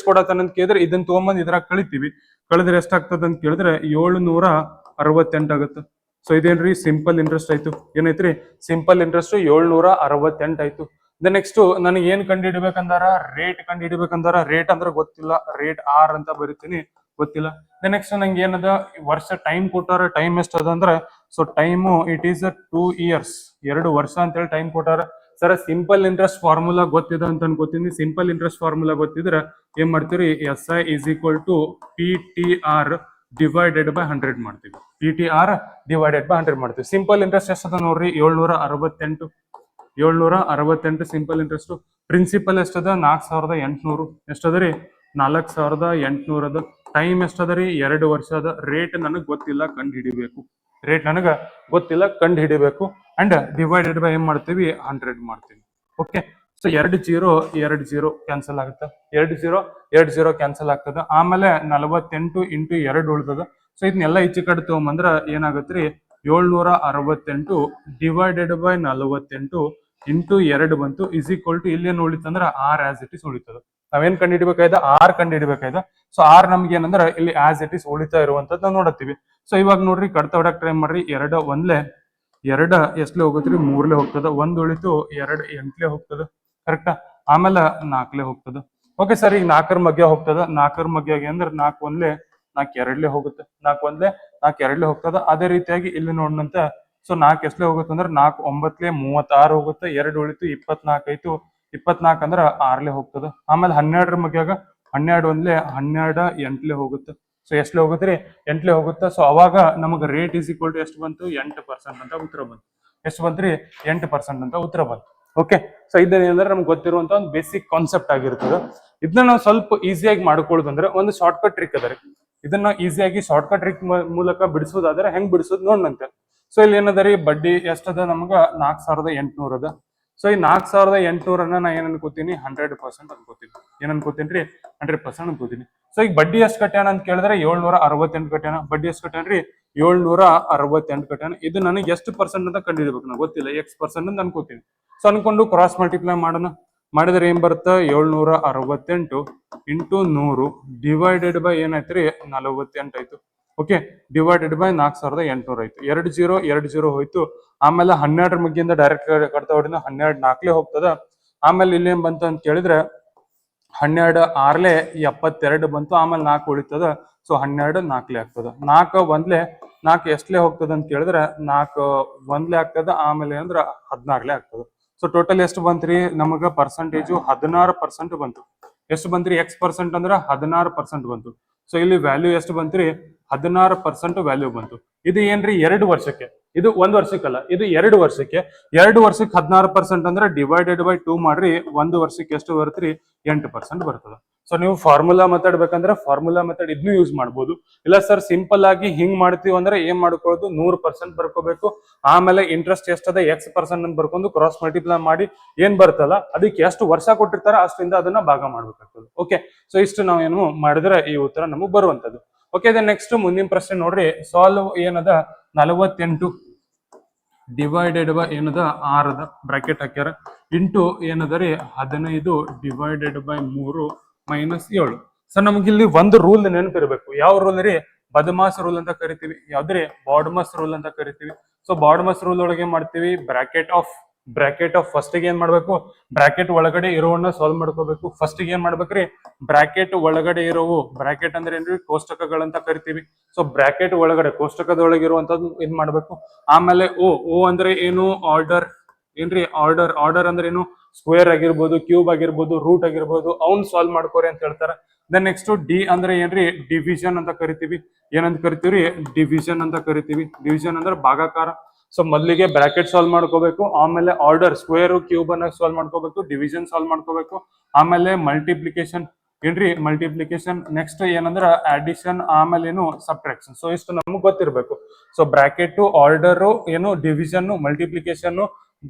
ಕೊಡತಾನ ಅಂತ ಕೇಳಿದ್ರೆ ಇದನ್ನ ತಗೊಂಬಂದ್ ಇದ್ರಾಗ ಕಳಿತೀವಿ. ಕಳೆದ್ರೆ ಎಷ್ಟಾಗ್ತದ ಅಂತ ಕೇಳಿದ್ರೆ 768 ಆಗುತ್ತೆ. ಸೊ ಇದೇನ್ರಿ, ಸಿಂಪಲ್ ಇಂಟ್ರೆಸ್ಟ್ ಆಯ್ತು. ಏನೈತ್ರಿ, ಸಿಂಪಲ್ ಇಂಟ್ರೆಸ್ಟ್ 768 ಆಯ್ತು. ನೆಕ್ಸ್ಟ್ ನನಗೆ ಏನ್ ಕಂಡು ಹಿಡಿಬೇಕಂದಾರ, ರೇಟ್ ಅಂದ್ರೆ ಗೊತ್ತಿಲ್ಲ, ರೇಟ್ ಆರ್ ಅಂತ ಬರಿತೀನಿ, ಗೊತ್ತಿಲ್ಲ. ನೆಕ್ಸ್ಟ್ ನಂಗೆ ಏನದ, ವರ್ಷ ಟೈಮ್ ಕೊಟ್ಟಾರ. ಟೈಮ್ ಎಷ್ಟು ಅದ ಅಂದ್ರೆ, so time it is 2 years, 2 ವರ್ಷ ಅಂತೇಳಿ ಟೈಮ್ ಕೊಟ್ಟಾರ. ಸರ್ ಸಿಂಪಲ್ ಇಂಟ್ರೆಸ್ಟ್ ಫಾರ್ಮುಲಾ ಗೊತ್ತಿದೆ ಅಂತ ಅನ್ಕೋತೀನಿ. ಸಿಂಪಲ್ ಇಂಟ್ರೆಸ್ಟ್ ಫಾರ್ಮುಲಾ ಗೊತ್ತಿದ್ರೆ ಏನ್ ಮಾಡ್ತೀರಿ, SI = PTR ಡಿವೈಡೆಡ್ ಬೈ 100 ಮಾಡ್ತೀವಿ. PTR ಡಿವೈಡೆಡ್ ಬೈ 100 ಮಾಡ್ತೀವಿ. ಸಿಂಪಲ್ ಇಂಟ್ರೆಸ್ಟ್ ಎಷ್ಟದ ನೋಡ್ರಿ, 768 ಸಿಂಪಲ್ ಇಂಟ್ರೆಸ್ಟ್. ಪ್ರಿನ್ಸಿಪಲ್ ಎಷ್ಟದ, 4800. ಎಷ್ಟದರಿ, 4800 ಅದ. ಟೈಮ್ ಎಷ್ಟದರಿ, 2 ವರ್ಷ ಅದ. ರೇಟ್ ನನಗೆ ಗೊತ್ತಿಲ್ಲ, ಕಂಡು ಹಿಡಿಬೇಕು. ಅಂಡ್ ಡಿವೈಡೆಡ್ ಬೈ ಏನ್ ಮಾಡ್ತೀವಿ, 100 ಮಾಡ್ತೀವಿ. ಓಕೆ, ಸೊ 2 0 ಕ್ಯಾನ್ಸಲ್ ಆಗುತ್ತೆ. 2 0 ಕ್ಯಾನ್ಸಲ್ ಆಗ್ತದ. ಆಮೇಲೆ 48 × 2 ಉಳ್ತದ. ಸೊ ಇದನ್ನೆಲ್ಲ ಈಚೆ ಕಡೆ ತಗೊಂಬಂದ್ರ ಏನಾಗತ್ರಿ, 768 ಡಿವೈಡೆಡ್ ಬೈ 48 × 2 ಬಂತು. = ಇಲ್ಲೇನು ಉಳಿತಂದ್ರ R ಆಸ್ ಇಟ್ ಇಸ್ ಉಳಿತದ. ನಾವೇನ್ ಕಂಡು ಹಿಡಿಬೇಕಾಯ್ದ, R ಕಂಡು ಹಿಡಿಬೇಕಾಯ್ದ. ಸೊ R ನಮ್ಗೆ ಏನಂದ್ರ ಇಲ್ಲಿ ಆಸ್ ಇಟ್ ಇಸ್ ಉಳಿತಾ ಇರುವಂತದ್ದು ನಾವು ನೋಡತ್ತೀವಿ. ಸೊ ಇವಾಗ ನೋಡ್ರಿ, ಕಡ್ತಾ ಹೊಡಕ್ ಟ್ರೈ ಮಾಡ್ರಿ. 2 1 2 ಎಷ್ಟ್ಲೆ ಹೋಗತ್ರಿ, 3 ಹೋಗ್ತದ. 1 ಉಳಿತು, 2 8 ಹೋಗ್ತದ. ಕರೆಕ್ಟಾ? ಆಮೇಲೆ 4 ಹೋಗ್ತದ. ಓಕೆ ಸರ್, ಈಗ 4 ಮಧ್ಯ ಹೋಗ್ತದ. 4 ಮಧ್ಯ ಅಂದ್ರೆ 4 1 4 2 ಹೋಗುತ್ತೆ. 4 1 4 2 ಹೋಗ್ತದ. ಅದೇ ರೀತಿಯಾಗಿ ಇಲ್ಲಿ ನೋಡಿನಂತ, ಸೊ 4 ಎಷ್ಟ್ಲೆ ಹೋಗುತ್ತೆ ಅಂದ್ರೆ 4 9 36 ಹೋಗುತ್ತೆ. 2 ಉಳಿತು, 24 ಆಯ್ತು. 24 ಅಂದ್ರೆ 6 ಹೋಗ್ತದ. ಆಮೇಲೆ 12 ಮಧ್ಯಾಗ 12 1 12 8 ಹೋಗುತ್ತೆ. ಸೊ ಎಷ್ಟ್ಲೆ ಹೋಗುತ್ರಿ, 8 ಹೋಗುತ್ತೆ. ಸೊ ಅವಾಗ ನಮಗೆ ರೇಟ್ = ಎಷ್ಟು ಬಂತು, 8% ಅಂತ ಉತ್ತರ ಬಂತು. ಎಷ್ಟು ಬಂತ್ರಿ, 8% ಅಂತ ಉತ್ತರ ಬಂತು. ಓಕೆ, ಸೊ ಇದೇನಂದ್ರೆ ನಮ್ಗೆ ಗೊತ್ತಿರುವಂತ ಒಂದು ಬೇಸಿಕ್ ಕಾನ್ಸೆಪ್ಟ್ ಆಗಿರ್ತದೆ. ಇದನ್ನ ನಾವು ಸ್ವಲ್ಪ ಈಸಿಯಾಗಿ ಮಾಡ್ಕೊಳ್ಳೋದಂದ್ರೆ ಒಂದು ಶಾರ್ಟ್ಕಟ್ ಟ್ರಿಕ್ ಅದ ರೀ. ಇದನ್ನ ಈಸಿಯಾಗಿ ಶಾರ್ಟ್ಕಟ್ ಟ್ರಿಕ್ ಮೂಲಕ ಬಿಡಿಸೋದಾದ್ರೆ ಹೆಂಗ್ ಬಿಡಿಸೋದು ನೋಡಂತೆ. ಸೊ ಇಲ್ಲಿ ಏನದ ರೀ, ಬಡ್ಡಿ ಎಷ್ಟದ ನಮ್ಗ 4800 ಅದ. ಸೊ ಈ 4800 ನಾ ಏನ್ ಅನ್ಕೋತೀನಿ 100% ಅನ್ಕೋತೀನಿ. ಏನ್ ಅನ್ಕೋತೀನಿ 100% ಅನ್ಕೋತೀನಿ. ಸೊ ಈಗ ಬಡ್ಡಿ ಎಷ್ಟು ಕಟ್ಯಾನ ಅಂತ ಕೇಳಿದ್ರೆ 768 ಕಟ್ಯಾನ. ಬಡ್ಡಿ ಎಷ್ಟು ಕಟ್ಯಾನ್ರಿ 768 ಕಟ್ಯಾನ. ಇದು ನನಗೆ ಎಷ್ಟು ಪರ್ಸೆಂಟ್ ಅಂತ ಕಂಡುಹಿಡಿಬೇಕು, ನನಗೆ ಗೊತ್ತಿಲ್ಲ, X% ಅಂತ ಅನ್ಕೋತೀನಿ. ಸೊ ಅನ್ಕೊಂಡು ಕ್ರಾಸ್ ಮಲ್ಟಿಪ್ಲೈ ಮಾಡೋಣ. ಮಾಡಿದ್ರೆ ಏನ್ ಬರುತ್ತೆ 768 ಇಂಟು 100 ಡಿವೈಡೆಡ್ ಬೈ ಏನಾಯ್ತು ರೀ 48 ಆಯ್ತು. ಓಕೆ, ಡಿವೈಡೆಡ್ ಬೈ 4800 ಆಯ್ತು. 20 ಹೋಯ್ತು. ಆಮೇಲೆ 12 ಮಗ್ಗಿಂದ ಡೈರೆಕ್ಟ್ ಕಟ್ತಾ ಹೊಡಿನ 12 4 ಹೋಗ್ತದ. ಆಮೇಲೆ ಇಲ್ಲಿ ಏನ್ ಬಂತು ಅಂತ ಕೇಳಿದ್ರೆ 12 6 72 ಬಂತು. ಆಮೇಲೆ 4 ಉಳಿತದ. ಸೊ 12 4 ಆಗ್ತದ. 4 1 4 ಎಷ್ಟಲೇ ಹೋಗ್ತದ ಅಂತ ಕೇಳಿದ್ರೆ 4 1 ಆಗ್ತದ. ಆಮೇಲೆ ಅಂದ್ರೆ 16 ಆಗ್ತದ. ಸೊ ಟೋಟಲ್ ಎಷ್ಟು ಬಂತ್ರಿ ನಮಗ ಪರ್ಸೆಂಟೇಜು 16% ಬಂತು. ಎಷ್ಟು ಬಂತ್ರಿ X% ಅಂದ್ರೆ 16% ಬಂತು. ಸೊ ಇಲ್ಲಿ ವ್ಯಾಲ್ಯೂ ಎಷ್ಟು ಬಂತ್ರಿ 16% ವ್ಯಾಲ್ಯೂ ಬಂತು. ಇದು ಏನ್ರಿ 2 ವರ್ಷಕ್ಕೆ, ಇದು 1 ವರ್ಷಕ್ಕಲ್ಲ, ಇದು 2 ವರ್ಷಕ್ಕೆ. 2 ವರ್ಷಕ್ಕೆ 16% ಅಂದ್ರೆ ಡಿವೈಡೆಡ್ ಬೈ 2 ಮಾಡ್ರಿ. 1 ವರ್ಷಕ್ಕೆ ಎಷ್ಟು ಬರುತ್ತ್ರಿ 8% ಬರ್ತದ. ಸೊ ನೀವು ಫಾರ್ಮುಲಾ ಮೆಥಡ್ ಬೇಕಂದ್ರೆ ಫಾರ್ಮುಲಾ ಮೆಥಡ್ ಇದನ್ನು ಯೂಸ್ ಮಾಡ್ಬೋದು. ಇಲ್ಲ ಸರ್ ಸಿಂಪಲ್ ಆಗಿ ಹಿಂಗ್ ಮಾಡ್ತೀವಿ ಅಂದ್ರೆ ಏನ್ ಮಾಡ್ಕೊಳ್ಳೋದು 100% ಬರ್ಕೋಬೇಕು. ಆಮೇಲೆ ಇಂಟ್ರೆಸ್ಟ್ ಎಷ್ಟದ X% ಅಂತ ಬರ್ಕೊಂಡು ಕ್ರಾಸ್ ಮಲ್ಟಿಪ್ಲೈ ಮಾಡಿ ಏನ್ ಬರ್ತಲ್ಲ ಅದಕ್ಕೆ ಎಷ್ಟು ವರ್ಷ ಕೊಟ್ಟಿರ್ತಾರ ಅಷ್ಟರಿಂದ ಅದನ್ನ ಭಾಗ ಮಾಡ್ಬೇಕಾಗ್ತದೆ. ಓಕೆ, ಸೊ ಇಷ್ಟು ನಾವು ಏನು ಮಾಡಿದ್ರೆ ಈ ಉತ್ತರ ನಮಗ್ ಬರುವಂತದ್ದು. ಓಕೆ, ನೆಕ್ಸ್ಟ್ ಮುಂದಿನ ಪ್ರಶ್ನೆ ನೋಡ್ರಿ. ಸಾಲ್ವ್ ಏನದ 48 ಡಿವೈಡೆಡ್ ಬೈ ಏನದ 6 ಅದ ಬ್ರಾಕೆಟ್ ಹಾಕ್ಯಾರ ಇಂಟು ಏನದ ರೀ 15 ಡಿವೈಡೆಡ್ ಬೈ 3 ಮೈನಸ್ 7. ಸೊ ನಮ್ಗೆ ಇಲ್ಲಿ ಒಂದು ರೂಲ್ ನೆನಪಿರ್ಬೇಕು. ಯಾವ ರೂಲ್ ರೀ ಬದಮಾಸ್ ರೂಲ್ ಅಂತ ಕರಿತೀವಿ. ಯಾವ್ದ್ರಿ ಬಾಡ್ಮಸ್ ರೂಲ್ ಅಂತ ಕರಿತೀವಿ. ಸೊ ಬಾಡ್ಮಸ್ ರೂಲ್ ಒಳಗೆ ಏನ್ ಮಾಡ್ತೀವಿ ಬ್ರಾಕೆಟ್ ಆಫ್ ಫಸ್ಟ್ ಗೆ ಏನ್ ಮಾಡ್ಬೇಕು ಬ್ರಾಕೆಟ್ ಒಳಗಡೆ ಇರೋವನ್ನ ಸಾಲ್ವ್ ಮಾಡ್ಕೋಬೇಕು. ಫಸ್ಟ್ ಗೆ ಏನ್ ಮಾಡ್ಬೇಕ್ರಿ ಬ್ರಾಕೆಟ್ ಒಳಗಡೆ ಇರೋವು, ಬ್ರಾಕೆಟ್ ಅಂದ್ರೆ ಏನ್ರಿ ಕೋಷ್ಟಕಗಳಂತ ಕರಿತೀವಿ. ಸೊ ಬ್ರಾಕೆಟ್ ಒಳಗಡೆ ಕೋಷ್ಟಕದೊಳಗೆ ಇರುವಂತದ್ದು ಏನ್ ಮಾಡ್ಬೇಕು. ಆಮೇಲೆ ಓ ಅಂದ್ರೆ ಏನು ಆರ್ಡರ್ ಏನ್ರಿ ಆರ್ಡರ್ ಅಂದ್ರೆ ಏನು ಸ್ಕ್ವೇರ್ ಆಗಿರ್ಬೋದು, ಕ್ಯೂಬ್ ಆಗಿರ್ಬೋದು, ರೂಟ್ ಆಗಿರ್ಬೋದು, ಅವ್ನ್ ಸಾಲ್ವ್ ಮಾಡ್ಕೋರಿ ಅಂತ ಹೇಳ್ತಾರ. ದೆನ್ ನೆಕ್ಸ್ಟ್ ಡಿ ಅಂದ್ರೆ ಏನ್ರಿ ಡಿವಿಷನ್ ಅಂತ ಕರಿತೀವಿ. ಏನಂತ ಕರಿತೀವ್ರಿ ಡಿವಿಷನ್ ಅಂತ ಕರಿತೀವಿ. ಡಿವಿಷನ್ ಅಂದ್ರೆ ಭಾಗಾಕಾರ. ಸೊ ಮೊದಲಿಗೆ ಬ್ರಾಕೆಟ್ ಸಾಲ್ವ್ ಮಾಡ್ಕೋಬೇಕು, ಆಮೇಲೆ ಆರ್ಡರ್ ಸ್ಕ್ವೇರ್ ಕ್ಯೂಬ್ ಅನ್ನ ಸಾಲ್ವ್ ಮಾಡ್ಕೋಬೇಕು, ಡಿವಿಷನ್ ಸಾಲ್ವ್ ಮಾಡ್ಕೋಬೇಕು, ಆಮೇಲೆ ಮಲ್ಟಿಪ್ಲಿಕೇಶನ್ ಏನ್ರಿ ಮಲ್ಟಿಪ್ಲಿಕೇಶನ್. ನೆಕ್ಸ್ಟ್ ಏನಂದ್ರ ಅಡಿಷನ್, ಆಮೇಲೆ ಏನು ಸಬ್ಟ್ರಾಕ್ಷನ್. ಸೊ ಇಷ್ಟು ನಮಗ್ ಗೊತ್ತಿರ್ಬೇಕು. ಸೊ ಬ್ರಾಕೆಟ್ ಆರ್ಡರ್ ಏನು division multiplication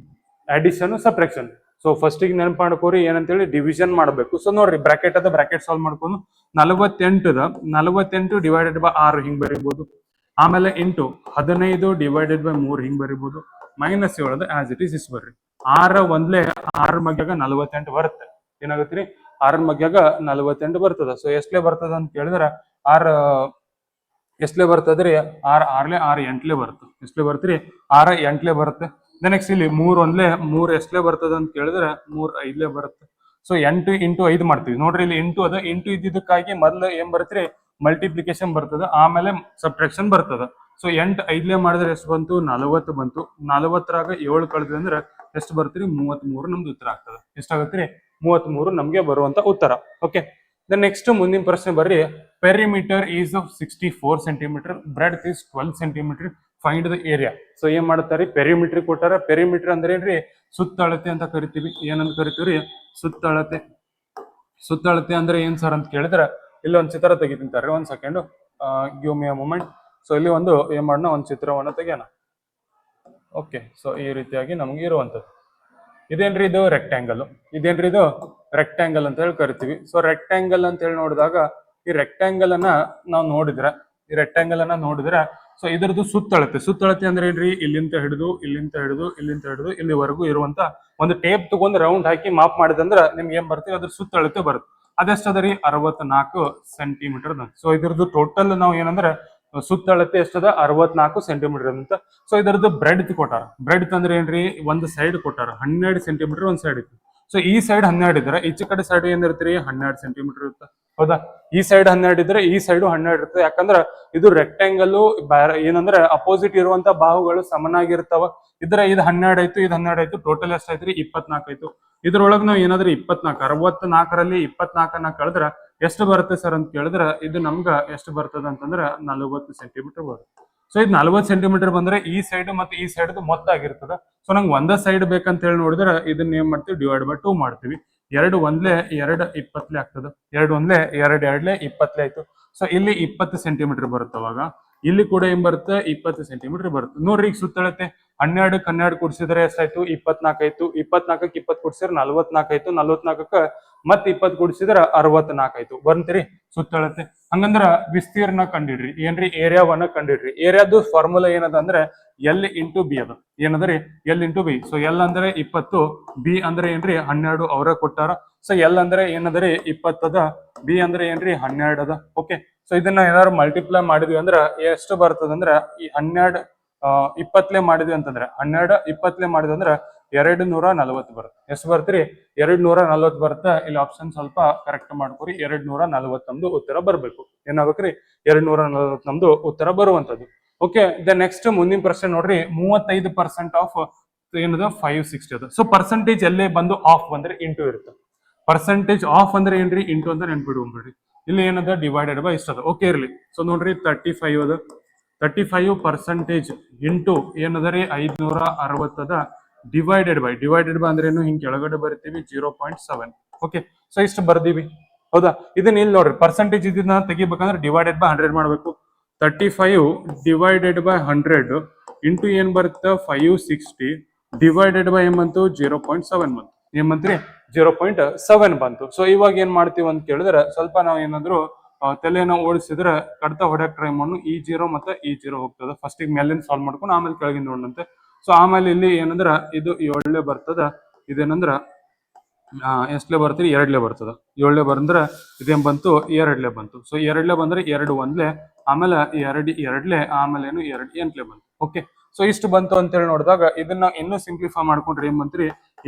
addition subtraction. So first ಗೆ ನೆನಪು ಮಾಡ್ಕೋರಿ ಏನಂತೇಳಿ ಡಿವಿಷನ್ ಮಾಡಬೇಕು. ಸೊ ನೋಡ್ರಿ ಬ್ರಾಕೆಟ್ ಅದ ಬ್ರಾಕೆಟ್ ಸಾಲ್ವ್ ಮಾಡ್ಕೊಂಡು 48 ಡಿವೈಡೆಡ್ ಬೈ 6 ಹಿಂಗ್ ಬರೀಬಹುದು. ಆಮೇಲೆ ಇಂಟು 15 ಡಿವೈಡೆಡ್ ಬೈ 3 ಹಿಂಗ್ ಬರೀಬಹುದು. ಮೈನಸ್ 7 ಆಸ್ ಇಟ್ ಇಸ್ ಬರ್ರಿ. 6 ಮಗ್ಯಾಗ 48 ಬರುತ್ತೆ. ಏನಾಗತ್ರಿ 6 ಮಗ್ಯಾಗ 48 ಬರ್ತದ. ಸೊ ಎಷ್ಟಲೇ ಬರ್ತದ ಅಂತ ಕೇಳಿದ್ರ 6 ಎಷ್ಟಲೇ ಬರ್ತದ್ರಿ 6 6 8 ಬರುತ್ತೆ. ಎಷ್ಟಲೇ ಬರ್ತ್ರಿ 6 8 ಬರುತ್ತೆ. ನೆಕ್ಸ್ಟ್ ಇಲ್ಲಿ 3 ಎಷ್ಟಲೇ ಬರ್ತದ ಅಂತ ಕೇಳಿದ್ರೆ 3 5 ಬರುತ್ತೆ. ಸೊ 8 ಇಂಟು 5 ಮಾಡ್ತೀವಿ ನೋಡ್ರಿ. ಇಲ್ಲಿ ಇಂಟು ಅದ ಇಂಟು ಇದ್ದಿದ್ದಕ್ಕಾಗಿ ಮೊದ್ಲು ಏನ್ ಬರುತ್ತೆ ಮಲ್ಟಿಪ್ಲಿಕೇಶನ್ ಬರ್ತದ, ಆಮೇಲೆ ಸಬ್ಟ್ರಾಕ್ಷನ್ ಬರ್ತದ. ಸೊ 8 5 ಮಾಡಿದ್ರೆ ಎಷ್ಟು ಬಂತು 40 ಬಂತು. 40ರಾಗ 7 ಕಳೆದ್ವಿ ಅಂದ್ರೆ ಎಷ್ಟು ಬರ್ತೀರಿ 33 ನಮ್ದು ಉತ್ತರ ಆಗ್ತದೆ. ಎಷ್ಟಾಗತ್ರಿ 33 ನಮ್ಗೆ ಬರುವಂತ ಉತ್ತರ. ಓಕೆ, ದೆನ್ ನೆಕ್ಸ್ಟ್ ಮುಂದಿನ ಪ್ರಶ್ನೆ ಬರ್ರಿ. Perimeter is 64 centimetre, breadth is 12 centimetre, find the area. So ಏನ್ ಮಾಡ್ತಾರೆ ಪೆರಿಮೀಟರ್ ಕೊಟ್ಟಾರ. ಪೆರಿಮೀಟರ್ ಅಂದ್ರೆ ಏನ್ರಿ ಸುತ್ತಳತೆ ಅಂತ ಕರಿತೀವಿ. ಏನಂತ ಕರಿತೀವ್ರಿ ಸುತ್ತಳತೆ. ಸುತ್ತಳತೆ ಅಂದ್ರೆ ಏನ್ ಸರ್ ಅಂತ ಕೇಳಿದ್ರೆ ಇಲ್ಲಿ ಒಂದು ಚಿತ್ರ ತೆಗಿತಿಂತಾರೆ. ಒಂದ್ second, give me a moment. So ಇಲ್ಲಿ ಒಂದು ಏನ್ ಮಾಡೋಣ ಒಂದು ಚಿತ್ರವನ್ನ ತೆಗಿಯೋಣ. ಓಕೆ, ಸೊ ಈ ರೀತಿಯಾಗಿ ನಮ್ಗೆ ಇರುವಂತದ್ದು ಇದೇನ್ರಿ ಇದು ರೆಕ್ಟ್ಯಾಂಗಲ್. ಇದೇನ್ರಿ ಇದು ರೆಕ್ಟ್ಯಾಂಗಲ್ ಅಂತ ಹೇಳಿ ಕರಿತೀವಿ. ಸೊ ರೆಕ್ಟ್ಯಾಂಗಲ್ ಅಂತ ಹೇಳಿ ನೋಡಿದಾಗ ಈ ರೆಕ್ಟ್ಯಾಂಗಲ್ ಅನ್ನ ನಾವು ನೋಡಿದ್ರೆ ಸೊ ಇದ್ರದ್ದು ಸುತ್ತಳತೆ ಅಂದ್ರೆ ಏನ್ರಿ ಇಲ್ಲಿಂದ ಹಿಡಿದು ಇಲ್ಲಿವರೆಗೂ ಇರುವಂತ ಒಂದು ಟೇಪ್ ತಗೊಂಡು ರೌಂಡ್ ಹಾಕಿ ಮಾಪ್ ಮಾಡಿದಂದ್ರ ನಿಮ್ಗೆ ಏನ್ ಬರ್ತೀವಿ ಅದ್ರ ಸುತ್ತಳತೆ ಬರುತ್ತೆ. ಅದೆಷ್ಟದ ರೀ 64 ಸೆಂಟಿಮೀಟರ್. ಸೊ ಇದ್ರದ್ದು ಟೋಟಲ್ ನಾವು ಏನಂದ್ರೆ ಸುತ್ತಳತೆ ಎಷ್ಟದ 64 ಸೆಂಟಿಮೀಟರ್ ಅಂತ. ಸೊ ಇದರದ್ದು ಬ್ರೆಡ್ತ್ ಕೊಟ್ಟಾರ. ಬ್ರೆಡ್ತ್ ಅಂದ್ರೆ ಏನ್ರಿ ಒಂದು ಸೈಡ್ ಕೊಟ್ಟಾರ 12 ಸೆಂಟಿಮೀಟರ್ ಒಂದ್ ಸೈಡ್ ಇತ್ತು. ಸೊ ಈ ಸೈಡ್ 12 ಇದ್ರೆ ಈಚೆ ಕಡೆ ಸೈಡ್ ಏನಿರ್ತೀರಿ 12 ಸೆಂಟಿಮೀಟರ್ ಇರುತ್ತೆ. ಹೌದಾ, ಈ ಸೈಡ್ 12 ಇದ್ರೆ ಈ ಸೈಡ್ 12 ಇರುತ್ತೆ. ಯಾಕಂದ್ರೆ ಇದು ರೆಕ್ಟ್ಯಾಂಗಲ್ ಏನಂದ್ರೆ ಅಪೋಸಿಟ್ ಇರುವಂತ ಬಾಹುಗಳು ಸಮನಾಗಿರ್ತಾವ. ಇದ್ರೆ ಇದು 12 ಆಯ್ತು, ಇದು 12 ಆಯ್ತು, ಟೋಟಲ್ ಎಷ್ಟಾಯ್ತು 24 ಆಯ್ತು. ಇದ್ರೊಳಗೆ ನಾವು ಏನಾದ್ರೂ 24 64ರಲ್ಲಿ 24 ಕಳೆದ್ರೆ ಎಷ್ಟು ಬರುತ್ತೆ ಸರ್ ಅಂತ ಕೇಳಿದ್ರೆ ಇದು ನಮ್ಗ ಎಷ್ಟು ಬರ್ತದೆ ಅಂತಂದ್ರೆ 40 ಸೆಂಟಿಮೀಟರ್ ಬರುತ್ತೆ. ಸೊ ಇದು 40 ಸೆಂಟಿಮೀಟರ್ ಬಂದ್ರೆ ಈ ಸೈಡ್ ಮತ್ತೆ ಈ ಸೈಡ್ ಮೊತ್ತ ಆಗಿರ್ತದ. ಸೊ ನಂಗೆ ಒಂದೇ ಸೈಡ್ ಬೇಕಂತ ಹೇಳಿ ನೋಡಿದ್ರೆ ಇದನ್ನ ಏನ್ ಮಾಡ್ತೀವಿ ಡಿವೈಡ್ ಬೈ 2 ಮಾಡ್ತೀವಿ. 2 1 2 20 ಆಗ್ತದೆ. 2 1 2 2 20 ಆಯ್ತು. ಸೊ ಇಲ್ಲಿ 20 ಸೆಂಟಿಮೀಟರ್ ಬರುತ್ತೆ. ಅವಾಗ ಇಲ್ಲಿ ಕೂಡ ಏನ್ ಬರುತ್ತೆ 20 ಸೆಂಟಿಮೀಟರ್ ಬರುತ್ತೆ ನೋಡ್ರಿ. ಈಗ ಸುತ್ತಳತೆ 12ಕ್ಕೆ 12 ಕೂಡಿಸಿದ್ರೆ ಎಷ್ಟಾಯ್ತು 24 ಆಯ್ತು. 24ಕ್ಕೆ 20 ಕೂಡಿಸಿದ್ರೆ 44 ಆಯ್ತು. 44ಕ್ಕೆ ಮತ್ತೆ 20 ಕೂಡಿಸಿದ್ರೆ 64 ಆಯ್ತು. ಬಂತ್ರಿ ಸುತ್ತಳತೆ. ಹಂಗಂದ್ರ ವಿಸ್ತೀರ್ಣ ಕಂಡಿಡ್ರಿ. ಏನ್ರಿ ಏರಿಯಾವನ್ನ ಕಂಡಿಡ್ರಿ. ಏರಿಯಾದು ಫಾರ್ಮುಲಾ ಏನದ ಅಂದ್ರೆ ಎಲ್ ಇಂಟು ಬಿ ಅದ. ಏನದ್ರಿ L into B. So L ಅಂದ್ರೆ 20, ಬಿ ಅಂದ್ರೆ ಏನ್ರಿ 12 ಅವರ ಕೊಟ್ಟಾರ. ಸೊ ಎಲ್ ಅಂದ್ರೆ ಏನದ್ರಿ 20 ಅದ, ಬಿ ಅಂದ್ರೆ ಏನ್ರಿ 12 ಅದ. ಓಕೆ. ಸೊ ಇದನ್ನ ಏನಾದ್ರು ಮಲ್ಟಿಪ್ಲೈ ಮಾಡಿದ್ವಿ ಅಂದ್ರ ಎಷ್ಟು ಬರ್ತದಂದ್ರ ಈ 12 20 ಮಾಡಿದ್ವಿ ಅಂತಂದ್ರೆ 12 20 ಮಾಡಿದ್ವಿ ಅಂದ್ರ 240 ಬರುತ್ತೆ. ಎಷ್ಟು ಬರ್ತೀರಿ 240 ಬರುತ್ತೆ. ಇಲ್ಲಿ ಆಪ್ಷನ್ ಸ್ವಲ್ಪ ಕರೆಕ್ಟ್ ಮಾಡ್ಕೊರಿ. 240 ನಮ್ದು ಉತ್ತರ ಬರ್ಬೇಕು. ಏನಾಗ್ಬೇಕ್ರಿ 240 ನಮ್ದು ಉತ್ತರ ಬರುವಂತದ್ದು. ಓಕೆ. ದ ನೆಕ್ಸ್ಟ್ ಮುಂದಿನ ಪ್ರಶ್ನೆ ನೋಡ್ರಿ. 35% ಆಫ್ ಏನದ 560 ಅದ. ಸೊ ಪರ್ಸೆಂಟೇಜ್ ಎಲ್ಲೇ ಬಂದು ಆಫ್ ಬಂದ್ರೆ ಇಂಟು ಇರುತ್ತೆ. ಪರ್ಸೆಂಟೇಜ್ ಆಫ್ ಅಂದ್ರೆ ಏನ್ರಿ ಇಂಟು ಅಂತ ನೆನ್ಪಿಡ್ಕೊಂಡ್ಬಿಡ್ರಿ. ಇಲ್ಲಿ ಏನದ ಡಿವೈಡೆಡ್ ಬೈ ಇಷ್ಟ ಅದ. ಓಕೆ ಇರ್ಲಿ. ಸೊ ನೋಡ್ರಿ 35 ಅದ. 35% ಇಂಟು ಏನದ ರೀ 560 ಅದ ಡಿವೈಡೆಡ್ ಬೈ ಅಂದ್ರೆ ಏನು ಹಿಂಗ್ ಕೆಳಗಡೆ ಬರಿತೀವಿ 0.7. ಓಕೆ. ಸೊ ಇಷ್ಟು ಬರ್ದೀವಿ ಹೌದಾ. ಇದನ್ನ ಇಲ್ಲಿ ನೋಡ್ರಿ ಪರ್ಸೆಂಟೇಜ್ ಇದನ್ನ ತೆಗಿಬೇಕಂದ್ರೆ ಡಿವೈಡೆಡ್ ಬೈ 100 ಮಾಡ್ಬೇಕು. 35 ಡಿವೈಡೆಡ್ ಬೈ 100 ಇಂಟು ಏನ್ ಬರುತ್ತೆ 560 ಡಿವೈಡೆಡ್ ಬೈ ಏನ್ ಬಂತು 0.7 ಬಂತು. ಏನ್ ಬಂತ್ರಿ 0.7 ಬಂತು. ಸೊ ಇವಾಗ ಏನ್ ಮಾಡ್ತೀವಿ ಅಂತ ಕೇಳಿದ್ರೆ ಸ್ವಲ್ಪ ನಾವು ಏನಾದ್ರು ತಲೆನ ಓಡಿಸಿದ್ರೆ ಕಡ್ತ ಹೊಡ್ಯಕ್ ಟ್ರೈ ಮಾಡೋಣ. ಈ 0 ಮತ್ತೆ ಈ 0 ಹೋಗ್ತದೆ. ಫಸ್ಟ್ ಈಗ ಮೇಲಿಂದ ಸಾಲ್ವ್ ಮಾಡ್ಕೊಂಡು ಆಮೇಲೆ ಕೆಳಗಿಂದ ನೋಡಂತೆ. ಸೊ ಆಮೇಲೆ ಇಲ್ಲಿ ಏನಂದ್ರ ಇದು 7 ಬರ್ತದ. ಇದೇನಂದ್ರ ಎಷ್ಟಲೇ ಬರ್ತೀರಿ 2 ಬರ್ತದ. 7 ಬಂದ್ರೆ ಇದೇನ್ ಬಂತು 2 ಬಂತು. ಸೊ 2 ಬಂದ್ರೆ 2 1 ಆಮೇಲೆ 2 2 ಆಮೇಲೆ ಏನು 2 8 ಬಂತು. ಓಕೆ. ಸೊ ಇಷ್ಟು ಬಂತು ಅಂತೇಳಿ ನೋಡಿದಾಗ ಇದನ್ನ ಇನ್ನೂ ಸಿಂಪ್ಲಿಫೈ ಮಾಡ್ಕೊಂಡ್ರೆ ಏನ್ ಬಂತ್ರಿ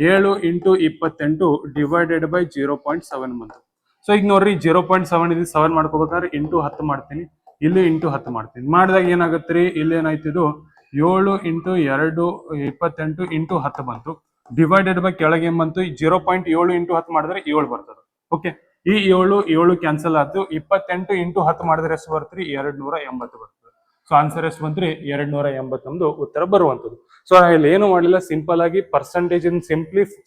7 ಇಂಟು 28 ಡಿವೈಡೆಡ್ ಬೈ 0.7 ಬಂತು. ಸೊ ಈಗ ನೋಡ್ರಿ 0.7 ಇದು 7 ಮಾಡ್ಕೋಬೇಕಾದ್ರೆ ಇಂಟು 10 ಮಾಡ್ತೀನಿ. ಇಲ್ಲಿ ಇಂಟು 10 ಮಾಡ್ತೀನಿ. ಮಾಡಿದಾಗ ಏನಾಗತ್ರಿ ಇಲ್ಲಿ ಏನಾಯ್ತು ಇದು 7 ಇಂಟು 2 28 ಇಂಟು 10 ಬಂತು. ಡಿವೈಡೆಡ್ ಬೈ ಕೆಳಗೆ ಏನ್ ಬಂತು 0.7 ಇಂಟು 10 ಮಾಡಿದ್ರೆ 7 ಬರ್ತದೆ. ಓಕೆ. ಈ 7 ಕ್ಯಾನ್ಸಲ್ ಆಯ್ತು. 28 ಇಂಟು 10 ಮಾಡಿದ್ರೆ ಎಷ್ಟು ಬರ್ತ್ರಿ 280 ಬರ್ತದೆ. ಸೊ ಆನ್ಸರ್ ಎಷ್ಟು ಬಂತ್ರಿ 280 ನಮ್ದು ಉತ್ತರ ಬರುವಂತದ್ದು. ಸೊ ಇಲ್ಲಿ ಏನು ಮಾಡಲಿಲ್ಲ, ಸಿಂಪಲ್ ಆಗಿ ಪರ್ಸೆಂಟೇಜ್ ಇನ್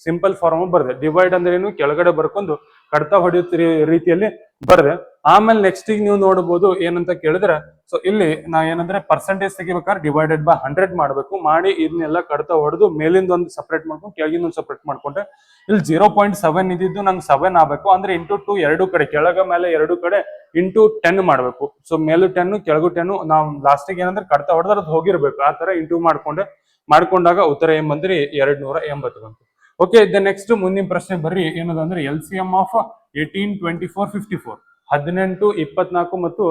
ಸಿಂಪಲ್ ಫಾರ್ಮ್ ಬರ್ದೆ. ಡಿವೈಡ್ ಅಂದ್ರೆ ಏನು ಕೆಳಗಡೆ ಬರ್ಕೊಂಡು ಕಡ್ತಾ ಹೊಡೆಯುತ್ತ ರೀತಿಯಲ್ಲಿ ಬರ್ದೆ. ಆಮೇಲೆ ನೆಕ್ಸ್ಟ್ ಈಗ ನೀವು ನೋಡಬಹುದು ಏನಂತ ಕೇಳಿದ್ರೆ, ಸೊ ಇಲ್ಲಿ ನಾ ಏನಂದ್ರೆ ಪರ್ಸೆಂಟೇಜ್ ತೆಗಿಬೇಕಾದ್ರೆ ಡಿವೈಡೆಡ್ ಬೈ 100 ಮಾಡ್ಬೇಕು. ಮಾಡಿ ಇದನ್ನೆಲ್ಲ ಕಡ್ತಾ ಹೊಡೆದು ಮೇಲಿಂದ ಒಂದು ಸಪ್ರೇಟ್ ಮಾಡ್ಕೊಂಡು ಕೆಳಗಿಂದ ಒಂದು ಸಪ್ರೇಟ್ ಮಾಡ್ಕೊಂಡ್ರೆ ಇಲ್ಲಿ 0.7 ಇದ್ದಿದ್ದು ನಂಗೆ 7 ಆಗ್ಬೇಕು. ಅಂದ್ರೆ ಇಂಟು 2 ಎರಡು ಕಡೆ ಕೆಳಗ ಮೇಲೆ ಎರಡು ಕಡೆ ಇಂಟು 10 ಮಾಡ್ಬೇಕು. ಸೊ ಮೇಲೂ 10 ಕೆಳಗು 10 ನಾವು ಲಾಸ್ಟಿಗೆ ಏನಂದ್ರೆ ಕಡ್ತಾ ಹೊಡೆದ್ರೆ ಅದು ಹೋಗಿರ್ಬೇಕು. ಆ ತರ ಇಂಟು ಮಾಡ್ಕೊಂಡಾಗ ಉತ್ತರ ಏನ್ ಬಂದ್ರಿ 280 ಬಂತು. ಓಕೆ. ದ ನೆಕ್ಸ್ಟ್ ಮುಂದಿನ ಪ್ರಶ್ನೆ ಬರ್ರಿ. ಏನದಂದ್ರೆ LCM ಆಫ್ 18, 24, 54 18, 24 ಮತ್ತು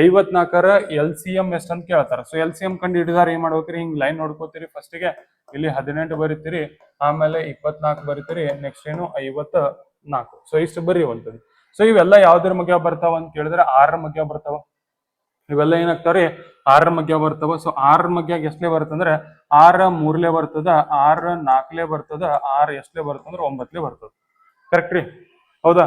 54ರ LCM ಎಷ್ಟು ಅಂತ ಕೇಳ್ತಾರ. ಸೊ LCM ಕಂಡು ಹಿಡಿದಾರ ಏನ್ ಮಾಡ್ಬೇಕ್ರಿ ಹಿಂಗ್ ಲೈನ್ ನೋಡ್ಕೋತೀರಿ. ಫಸ್ಟ್ ಗೆ ಇಲ್ಲಿ 18 ಬರೀತೀರಿ, ಆಮೇಲೆ 24 ಬರೀತೀರಿ, ನೆಕ್ಸ್ಟ್ ಏನು 54. ಸೊ ಇಷ್ಟು ಬರೆಯುವಂಥದ್ದು. ಸೊ ಇವೆಲ್ಲ ಯಾವ್ದ್ರ ಮಧ್ಯ ಬರ್ತಾವ ಅಂತ ಕೇಳಿದ್ರೆ 6ರ ಮಧ್ಯ ಬರ್ತಾವ. ಇವೆಲ್ಲ ಏನಾಗ್ತಾವ್ರಿ 6ರ ಮಧ್ಯ ಬರ್ತಾವ. ಸೊ 6ರ ಮಧ್ಯ ಎಷ್ಟಲೇ ಬರ್ತಂದ್ರೆ 6 3ಲೇ ಬರ್ತದ, 6 4ಲೇ ಬರ್ತದ, 6 ಎಷ್ಟಲೇ ಬರ್ತಂದ್ರೆ 9ಲೇ ಬರ್ತದ. ಕರೆಕ್ಟ್ ರೀ ಹೌದಾ.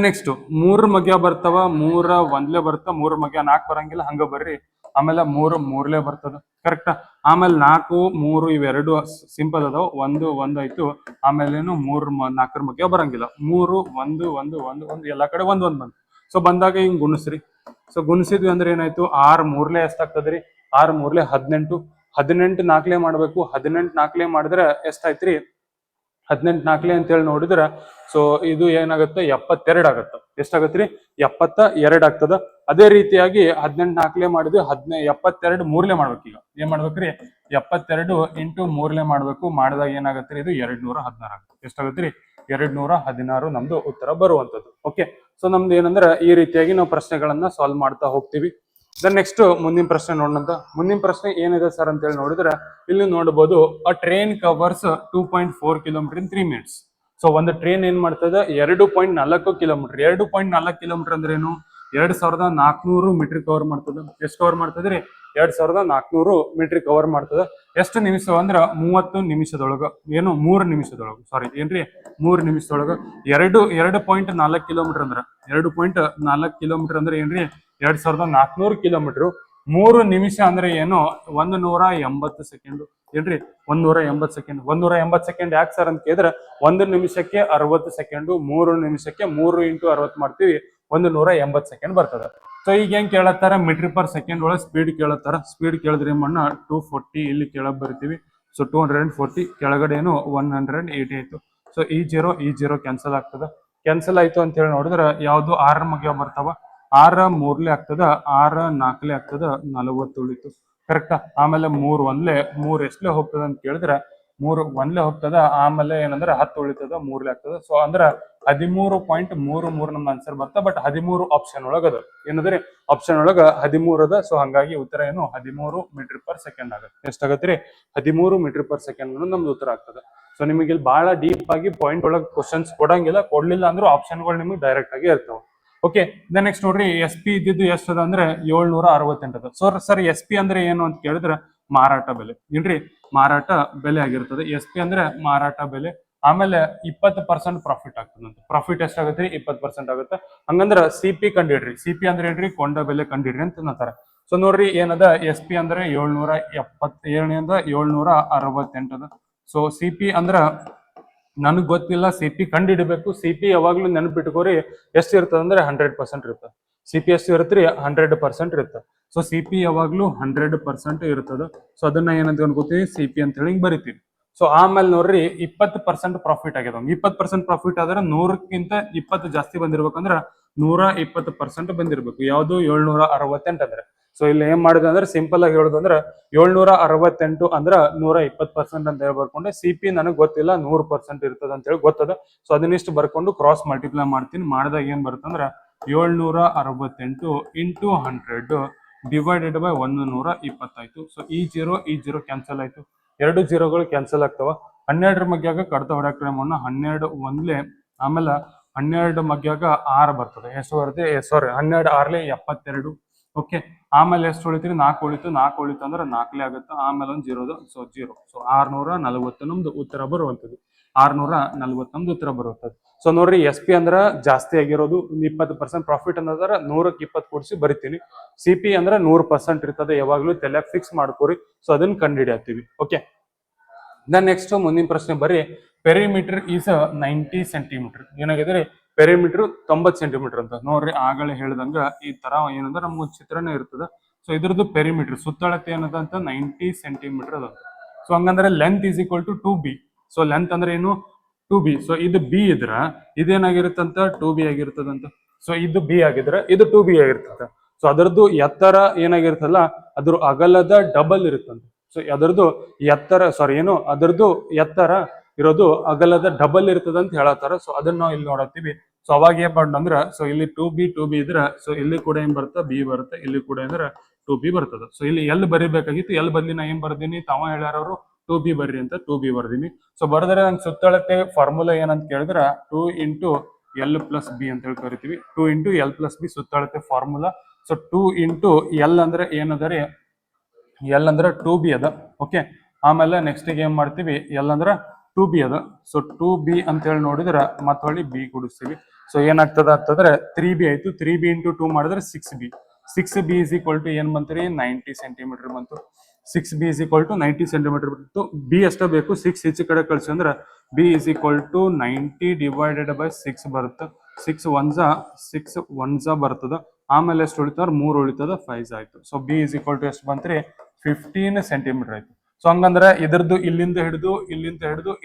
ನೆಕ್ಸ್ಟ್ 3 ಮಧ್ಯ ಬರ್ತಾವ, 3 1ಲೇ ಬರ್ತಾವ, 3 ಮಧ್ಯ 4 ಬರಂಗಿಲ್ಲ, ಹಂಗ ಬರ್ರಿ. ಆಮೇಲೆ 3 3ಲೇ ಬರ್ತದ. ಕರೆಕ್ಟ್. ಆಮೇಲೆ 4 3 ಇವೆರಡು ಸಿಂಪಲ್ ಅದಾವ. 1 1 ಆಯ್ತು. ಆಮೇಲೆ ಏನು 3 4ರ ಮಧ್ಯ ಬರಂಗಿಲ್ಲ. 3 1 1 1 1 ಎಲ್ಲಾ ಕಡೆ 1 1 ಬಂತು. ಸೊ ಬಂದಾಗ ಹಿಂಗ್ ಗುಣಿಸ್ರಿ. ಸೊ ಗುಣಿಸಿದ್ವಿ ಅಂದ್ರೆ ಏನಾಯ್ತು 6 3ಲೇ ಎಷ್ಟಾಗ್ತದ್ರಿ 6 3ಲೇ 18. 18 4ಲೇ ಮಾಡ್ಬೇಕು. 18 4ಲೇ ಮಾಡಿದ್ರೆ ಎಷ್ಟಾಯ್ತ್ರಿ 18 4ಲೇ ಅಂತ ಹೇಳಿ ನೋಡಿದ್ರ ಸೊ ಇದು ಏನಾಗುತ್ತೆ 72 ಆಗತ್ತ. ಎಷ್ಟಾಗತ್ರಿ 72 ಆಗ್ತದ. ಅದೇ ರೀತಿಯಾಗಿ 18 4ಲೇ ಮಾಡಿದ್ವಿ, 72 3ಲೇ ಮಾಡ್ಬೇಕು. ಈಗ ಏನ್ ಮಾಡ್ಬೇಕ್ರಿ 72 ಇಂಟು 3ಲೇ ಮಾಡ್ಬೇಕು. ಮಾಡಿದಾಗ ಏನಾಗತ್ರಿ ಇದು 216 ಆಗುತ್ತೆ. ಎಷ್ಟಾಗತ್ರಿ 216 ನಮ್ದು ಉತ್ತರ ಬರುವಂತದ್ದು. ಓಕೆ. ಸೊ ನಮ್ದು ಏನಂದ್ರೆ ಈ ರೀತಿಯಾಗಿ ನಾವು ಪ್ರಶ್ನೆಗಳನ್ನ ಸಾಲ್ವ್ ಮಾಡ್ತಾ ಹೋಗ್ತೀವಿ. ದೆನ್ ನೆಕ್ಸ್ಟ್ ಮುಂದಿನ ಪ್ರಶ್ನೆ ನೋಡೋಣ. ಮುಂದಿನ ಪ್ರಶ್ನೆ ಏನಿದೆ ಸರ್ ಅಂತ ಹೇಳಿ ನೋಡಿದ್ರೆ ಇಲ್ಲಿ ನೋಡಬಹುದು a train covers 2.4 kilometre in 3 minutes. So ಒಂದು ಟ್ರೈನ್ ಏನ್ ಮಾಡ್ತದೆ 2.4 ಕಿಲೋಮೀಟರ್. 2.4 ಕಿಲೋಮೀಟರ್ ಅಂದ್ರೆ ಏನು 2400 ಮೀಟರ್ ಕವರ್ ಮಾಡ್ತದೆ. ಎಷ್ಟು ಕವರ್ ಮಾಡ್ತದ್ರಿ 2400 ಮೀಟರ್ ಕವರ್ ಮಾಡ್ತದ. ಎಷ್ಟು ನಿಮಿಷ ಅಂದ್ರ 30 ನಿಮಿಷದೊಳಗ ಏನು 3 ನಿಮಿಷದೊಳಗ ಸಾರಿ ಏನ್ರಿ 3 ನಿಮಿಷದೊಳಗ 2.4 ಕಿಲೋಮೀಟರ್ ಅಂದ್ರ 2.4 ಕಿಲೋಮೀಟರ್ ಅಂದ್ರೆ ಏನ್ರಿ 2400 ಕಿಲೋಮೀಟರ್. 3 ನಿಮಿಷ ಅಂದ್ರೆ ಏನು 180 ಸೆಕೆಂಡ್. ಏನ್ರಿ 180 ಸೆಕೆಂಡ್. 180 ಸೆಕೆಂಡ್ ಯಾಕೆ ಸರ್ ಅಂತ ಕೇಳಿದ್ರೆ 1 ನಿಮಿಷಕ್ಕೆ 60 ಸೆಕೆಂಡ್. 3 ನಿಮಿಷಕ್ಕೆ 3 ಇಂಟು 60 ಮಾಡ್ತೀವಿ 180 ಸೆಕೆಂಡ್ ಬರ್ತದೆ. ಸೊ ಈಗ ಹೆಂಗ್ ಕೇಳತ್ತಾರ ಮೀಟರ್ ಪರ್ ಸೆಕೆಂಡ್ ಒಳಗೆ ಸ್ಪೀಡ್ ಕೇಳತ್ತಾರ. ಸ್ಪೀಡ್ ಕೇಳಿದ್ರೆ ಏನ್ ಮಾಡೋಣ 240 ಇಲ್ಲಿ ಕೆಳಗೆ ಬರ್ತೀವಿ. ಸೊ 240 ಕೆಳಗಡೆ ಏನು 180 ಆಯ್ತು. ಸೊ ಈ ಜೀರೋ ಕ್ಯಾನ್ಸಲ್ ಆಗ್ತದ. ಕ್ಯಾನ್ಸಲ್ ಆಯ್ತು ಅಂತ ಹೇಳಿ ನೋಡಿದ್ರೆ ಯಾವ್ದು 6 ಮಗ್ಯ ಬರ್ತಾವ. 6 ಮೂರ್ಲೆ ಆಗ್ತದ, 6 4 ಆಗ್ತದ, 40 ಉಳಿತು. ಕರೆಕ್ಟಾ? ಆಮೇಲೆ 3 ಒಂದ್ಲೆ 3 ಎಷ್ಟಲೆ ಹೋಗ್ತದ ಅಂತ ಕೇಳಿದ್ರೆ 3 ಒಂದ್ಲೆ ಹೋಗ್ತದ. ಆಮೇಲೆ ಏನಂದ್ರೆ 10 ಉಳಿತದ, 3ಲೆ ಆಗ್ತದ. ಸೊ ಅಂದ್ರ 13.33 ನಮ್ದು ಆನ್ಸರ್ ಬರ್ತಾ. ಬಟ್ 13 ಆಪ್ಷನ್ ಒಳಗದ ಏನಂದ್ರೆ ಆಪ್ಷನ್ ಒಳಗ 13 ಅದ. ಸೊ ಹಂಗಾಗಿ ಉತ್ತರ ಏನು 13 ಮೀಟರ್ ಪರ್ ಸೆಕೆಂಡ್ ಆಗತ್ತೆ. ಎಷ್ಟಾಗತ್ರಿ? 13 ಮೀಟರ್ ಪರ್ ಸೆಕೆಂಡ್ ನಮ್ದು ಉತ್ತರ ಆಗ್ತದೆ. ಸೊ ನಿಮಗೆ ಇಲ್ಲಿ ಬಹಳ ಡೀಪ್ ಆಗಿ ಪಾಯಿಂಟ್ ಒಳಗೆ ಕ್ವಶನ್ಸ್ ಕೊಡಂಗಿಲ್ಲ. ಕೊಡ್ಲಿಲ್ಲ ಅಂದ್ರೂ ಆಪ್ಷನ್ಗಳು ನಿಮಗೆ ಡೈರೆಕ್ಟ್ ಆಗಿ ಇರ್ತಾವ. ಓಕೆ, ದೆನ್ ನೆಕ್ಸ್ಟ್ ನೋಡ್ರಿ, ಎಸ್ ಪಿ ಇದ್ದಿದ್ದು ಎಷ್ಟದ ಅಂದ್ರೆ 768 ಅದ. ಸೊ ಸರ್ ಎಸ್ ಪಿ ಅಂದ್ರೆ ಏನು ಅಂತ ಕೇಳಿದ್ರೆ ಮಾರಾಟ ಬೆಲೆ ಏನ್ರಿ, ಮಾರಾಟ ಬೆಲೆ ಆಗಿರ್ತದೆ. ಎಸ್ ಪಿ ಅಂದ್ರೆ ಮಾರಾಟ ಬೆಲೆ. ಆಮೇಲೆ 20% ಪ್ರಾಫಿಟ್ ಆಗ್ತದಂತ. ಪ್ರಾಫಿಟ್ ಎಷ್ಟಾಗತ್ರಿ? 20% ಆಗುತ್ತೆ. ಹಂಗಂದ್ರ ಸಿ ಪಿ ಕಂಡಿಡ್ರಿ. ಸಿ ಪಿ ಅಂದ್ರೆ ಏನ್ರಿ? ಕೊಂಡ ಬೆಲೆ ಕಂಡಿಡ್ರಿ ಅಂತ ಅಂತಾರ. ಸೊ ನೋಡ್ರಿ ಏನದ, ಎಸ್ ಪಿ ಅಂದ್ರೆ 768 ಅದ. ಸೊ ಸಿ ಪಿ ಅಂದ್ರ ನನಗ್ ಗೊತ್ತಿಲ್ಲ, ಸಿ ಪಿ ಕಂಡಿಡ್ಬೇಕು. ಸಿ ಪಿ ಯಾವಾಗ್ಲೂ ನೆನಪಿಟ್ಕೋರಿ, ಎಷ್ಟು ಇರ್ತದ ಅಂದ್ರೆ 100% ಇರ್ತದೆ. ಸಿ ಪಿ ಎಷ್ಟು ಇರುತ್ತ್ರಿ? 100% ಇರ್ತದೆ. ಸೊ ಸಿ ಪಿ ಯಾವಾಗ್ಲೂ 100% ಇರ್ತದ. ಸೊ ಅದನ್ನ ಏನಂತ ಅನ್ಕೋತೀವಿ? ಸಿ ಪಿ ಅಂತ ಹೇಳಿ ಬರಿತೀವಿ. ಸೊ ಆಮೇಲೆ ನೋಡ್ರಿ 20% ಪ್ರಾಫಿಟ್ ಆಗ್ಯದ. 20% ಪ್ರಾಫಿಟ್ ಆದ್ರೆ 100ಕ್ಕಿಂತ 20 ಜಾಸ್ತಿ ಬಂದಿರ್ಬೇಕಂದ್ರ 120% ಬಂದಿರ್ಬೇಕು. ಯಾವ್ದು? 768 ಅಂದ್ರೆ. ಸೊ ಇಲ್ಲಿ ಏನ್ ಮಾಡಿದೆ ಅಂದ್ರೆ ಸಿಂಪಲ್ ಆಗಿ ಹೇಳುದು ಅಂದ್ರೆ 768 ಅಂದ್ರ 120% ಅಂತ ಹೇಳಿ ಬರ್ಕೊಂಡೆ. ಸಿ ಪಿ ನನಗೆ ಗೊತ್ತಿಲ್ಲ, 100% ಇರ್ತದ ಅಂತ ಹೇಳಿ ಗೊತ್ತದ. ಸೊ ಅದನ್ನಿಷ್ಟು ಬರ್ಕೊಂಡು ಕ್ರಾಸ್ ಮಲ್ಟಿಪ್ಲೈ ಮಾಡ್ತೀನಿ. ಮಾಡಿದಾಗ ಏನ್ ಬರುತ್ತಂದ್ರ 768 ಇಂಟು 100 ಡಿವೈಡೆಡ್ ಬೈ 120 ಆಯ್ತು. ಸೊ ಈ ಜೀರೋ ಕ್ಯಾನ್ಸಲ್ ಆಯ್ತು. 2 ಜೀರೋಗಳು ಕ್ಯಾನ್ಸಲ್ ಆಗ್ತಾವ. 12 ಮಗ್ಯಾಗ ಕಡ್ತ ಹೊಡ್ಯಾಕ ಟ್ರೈ ಮಾಡೋಣ. 12 ಒಂದ್ಲೆ, ಆಮೇಲೆ 12 ಮಗ್ಯಾಗ 6 ಬರ್ತದೆ. ಎಷ್ಟು ಬರುತ್ತೆ? ಸಾರಿ, 12 6ಲೆ 72. ಓಕೆ, ಆಮೇಲೆ ಎಷ್ಟು ಉಳಿತೀರಿ? 4 ಉಳಿತು. 4 ಉಳಿತು ಅಂದ್ರೆ 4ಲೆ ಆಗುತ್ತೆ. ಆಮೇಲೆ ಒಂದು ಜೀರೋ. So zero. ಸೊ 640 ನಮ್ದು ಉತ್ತರ ಬರುವಂತದ್ದು. 640 ನಮ್ದು ಉತ್ತರ ಬರುವಂತದ್ದು. ಸೊ ನೋಡ್ರಿ, ಎಸ್ ಪಿ ಅಂದ್ರ ಜಾಸ್ತಿ ಆಗಿರೋದು 20% ಪ್ರಾಫಿಟ್ ಅನ್ನೋದ್ರ 100ಕ್ಕೆ 20 ಕೂಡಿಸಿ ಬರಿತೀನಿ. ಸಿ ಪಿ ಅಂದ್ರೆ 100% ಇರ್ತದೆ. ಯಾವಾಗ್ಲೂ ತಲೆಯಾಗ ಫಿಕ್ಸ್ ಮಾಡ್ಕೋರಿ. ಸೊ ಅದನ್ನ ಕಂಡುಹಿಡಿಯತ್ತೀವಿ. ಓಕೆ, ದೆನ್ ನೆಕ್ಸ್ಟ್ ಮುಂದಿನ ಪ್ರಶ್ನೆ ಬರ್ರಿ. Perimeter is 90 centimetre. ಏನಾಗಿದ್ರಿ? ಪೆರಿಮೀಟರ್ 90 ಸೆಂಟಿಮೀಟರ್ ಅಂತ. ನೋಡ್ರಿ, ಆಗಲೇ ಹೇಳ್ದಂಗ ಈ ತರ ಏನಂದ್ರೆ ನಮ್ಗೊಂದು ಚಿತ್ರನೇ ಇರ್ತದ. ಸೊ ಇದ್ರದ್ದು ಪೆರಿಮೀಟರ್ ಸುತ್ತಳತೆ ಏನದ ಅಂತ 90 ಸೆಂಟಿಮೀಟರ್ ಅದ. ಸೊ ಹಂಗಂದ್ರೆ length is equal to 2b. So length ಅಂದ್ರೆ ಏನು? 2b. ಸೊ ಇದು ಬಿ ಇದ್ರ ಇದೇನಾಗಿರುತ್ತಂತ 2b ಆಗಿರ್ತದಂತ. ಸೊ ಇದು ಬಿ ಆಗಿದ್ರೆ ಇದು 2b ಆಗಿರ್ತದ. ಸೊ ಅದರದ್ದು ಎತ್ತರ ಏನಾಗಿರ್ತಲ್ಲ, ಅದ್ರ ಅಗಲದ ಡಬಲ್ ಇರುತ್ತಂತ. ಸೊ ಅದರದ್ದು ಅದರದ್ದು ಎತ್ತರ ಇರೋದು ಅಗಲದ ಡಬಲ್ ಇರ್ತದ ಅಂತ ಹೇಳತ್ತಾರ. ಸೊ ಅದನ್ನ ನಾವು ಇಲ್ಲಿ ನೋಡತ್ತೀವಿ. ಸೊ ಅವಾಗ ಏನ್ ಮಾಡ್ದಂದ್ರ, ಸೊ ಇಲ್ಲಿ 2b ಇದ್ರ, ಸೊ ಇಲ್ಲಿ ಕೂಡ ಏನ್ ಬರುತ್ತೆ? ಬಿ ಬರುತ್ತೆ. ಇಲ್ಲಿ ಕೂಡ ಅಂದ್ರೆ 2b ಬರ್ತದ. ಸೊ ಇಲ್ಲಿ ಎಲ್ ಬರಿಬೇಕಾಗಿತ್ತು. ಎಲ್ ಬದ್ಲಿ ನಾ ಏನ್ ಬರ್ದೀನಿ? ತಾವ ಹೇಳ್ಯಾರ ಅವರು 2b ಬರ್ರಿ ಅಂತ 2b ಬರ್ದೀನಿ. ಸೊ ಬರೆದ್ರೆ ನಂಗೆ ಸುತ್ತಳತೆ ಫಾರ್ಮುಲಾ ಏನಂತ ಕೇಳಿದ್ರ 2 ಇಂಟು ಎಲ್ ಪ್ಲಸ್ ಬಿ ಅಂತ ಹೇಳಿ ಕರಿತೀವಿ. 2 ಇಂಟು ಎಲ್ ಪ್ಲಸ್ ಬಿ ಸುತ್ತಳತೆ ಫಾರ್ಮುಲಾ. ಸೊ 2 ಇಂಟು ಎಲ್ ಅಂದ್ರೆ ಏನದ ರೀ? ಎಲ್ ಅಂದ್ರೆ 2b ಅದ. ಓಕೆ, ಆಮೇಲೆ ನೆಕ್ಸ್ಟ್ ಏನ್ ಮಾಡ್ತೀವಿ? ಎಲ್ ಅಂದ್ರೆ 2b ಅದ. ಸೊ 2b ಅಂತ ಹೇಳಿ ನೋಡಿದ್ರೆ ಮತ್ತೆ ಹೊಳ್ಳಿ ಬಿ ಕೂಡಿಸ್ತೀವಿ. ಸೊ ಏನಾಗ್ತದ ಅಂತಂದ್ರೆ 3b ಆಯ್ತು. 3b ಇಂಟು 2 ಮಾಡಿದ್ರೆ 6b. 6b is equal to ಏನ್ ಬಂತ್ರಿ? 90 ಸೆಂಟಿಮೀಟರ್ ಬಂತು. 6b is equal to 90 centimetre ಬಂತು. ಬಿ ಅಷ್ಟ ಬೇಕು. 6 ಈಚೆ ಕಡೆ ಕಳ್ಸಿ ಅಂದ್ರೆ B is equal to 90 divided by 6 ಬರುತ್ತೆ. 6 ಒನ್ಸ ಬರ್ತದ. ಆಮೇಲೆ ಎಷ್ಟು ಉಳಿತಾರ? 3 ಉಳಿತದ. 5 ಆಯ್ತು. So B is equal to ಎಷ್ಟು ಬಂತ್ರಿ? 15 ಸೆಂಟಿಮೀಟರ್ ಆಯ್ತು. ಸೊ ಹಂಗಂದ್ರೆ ಇದ್ರದ್ದು ಇಲ್ಲಿಂದ ಹಿಡಿದು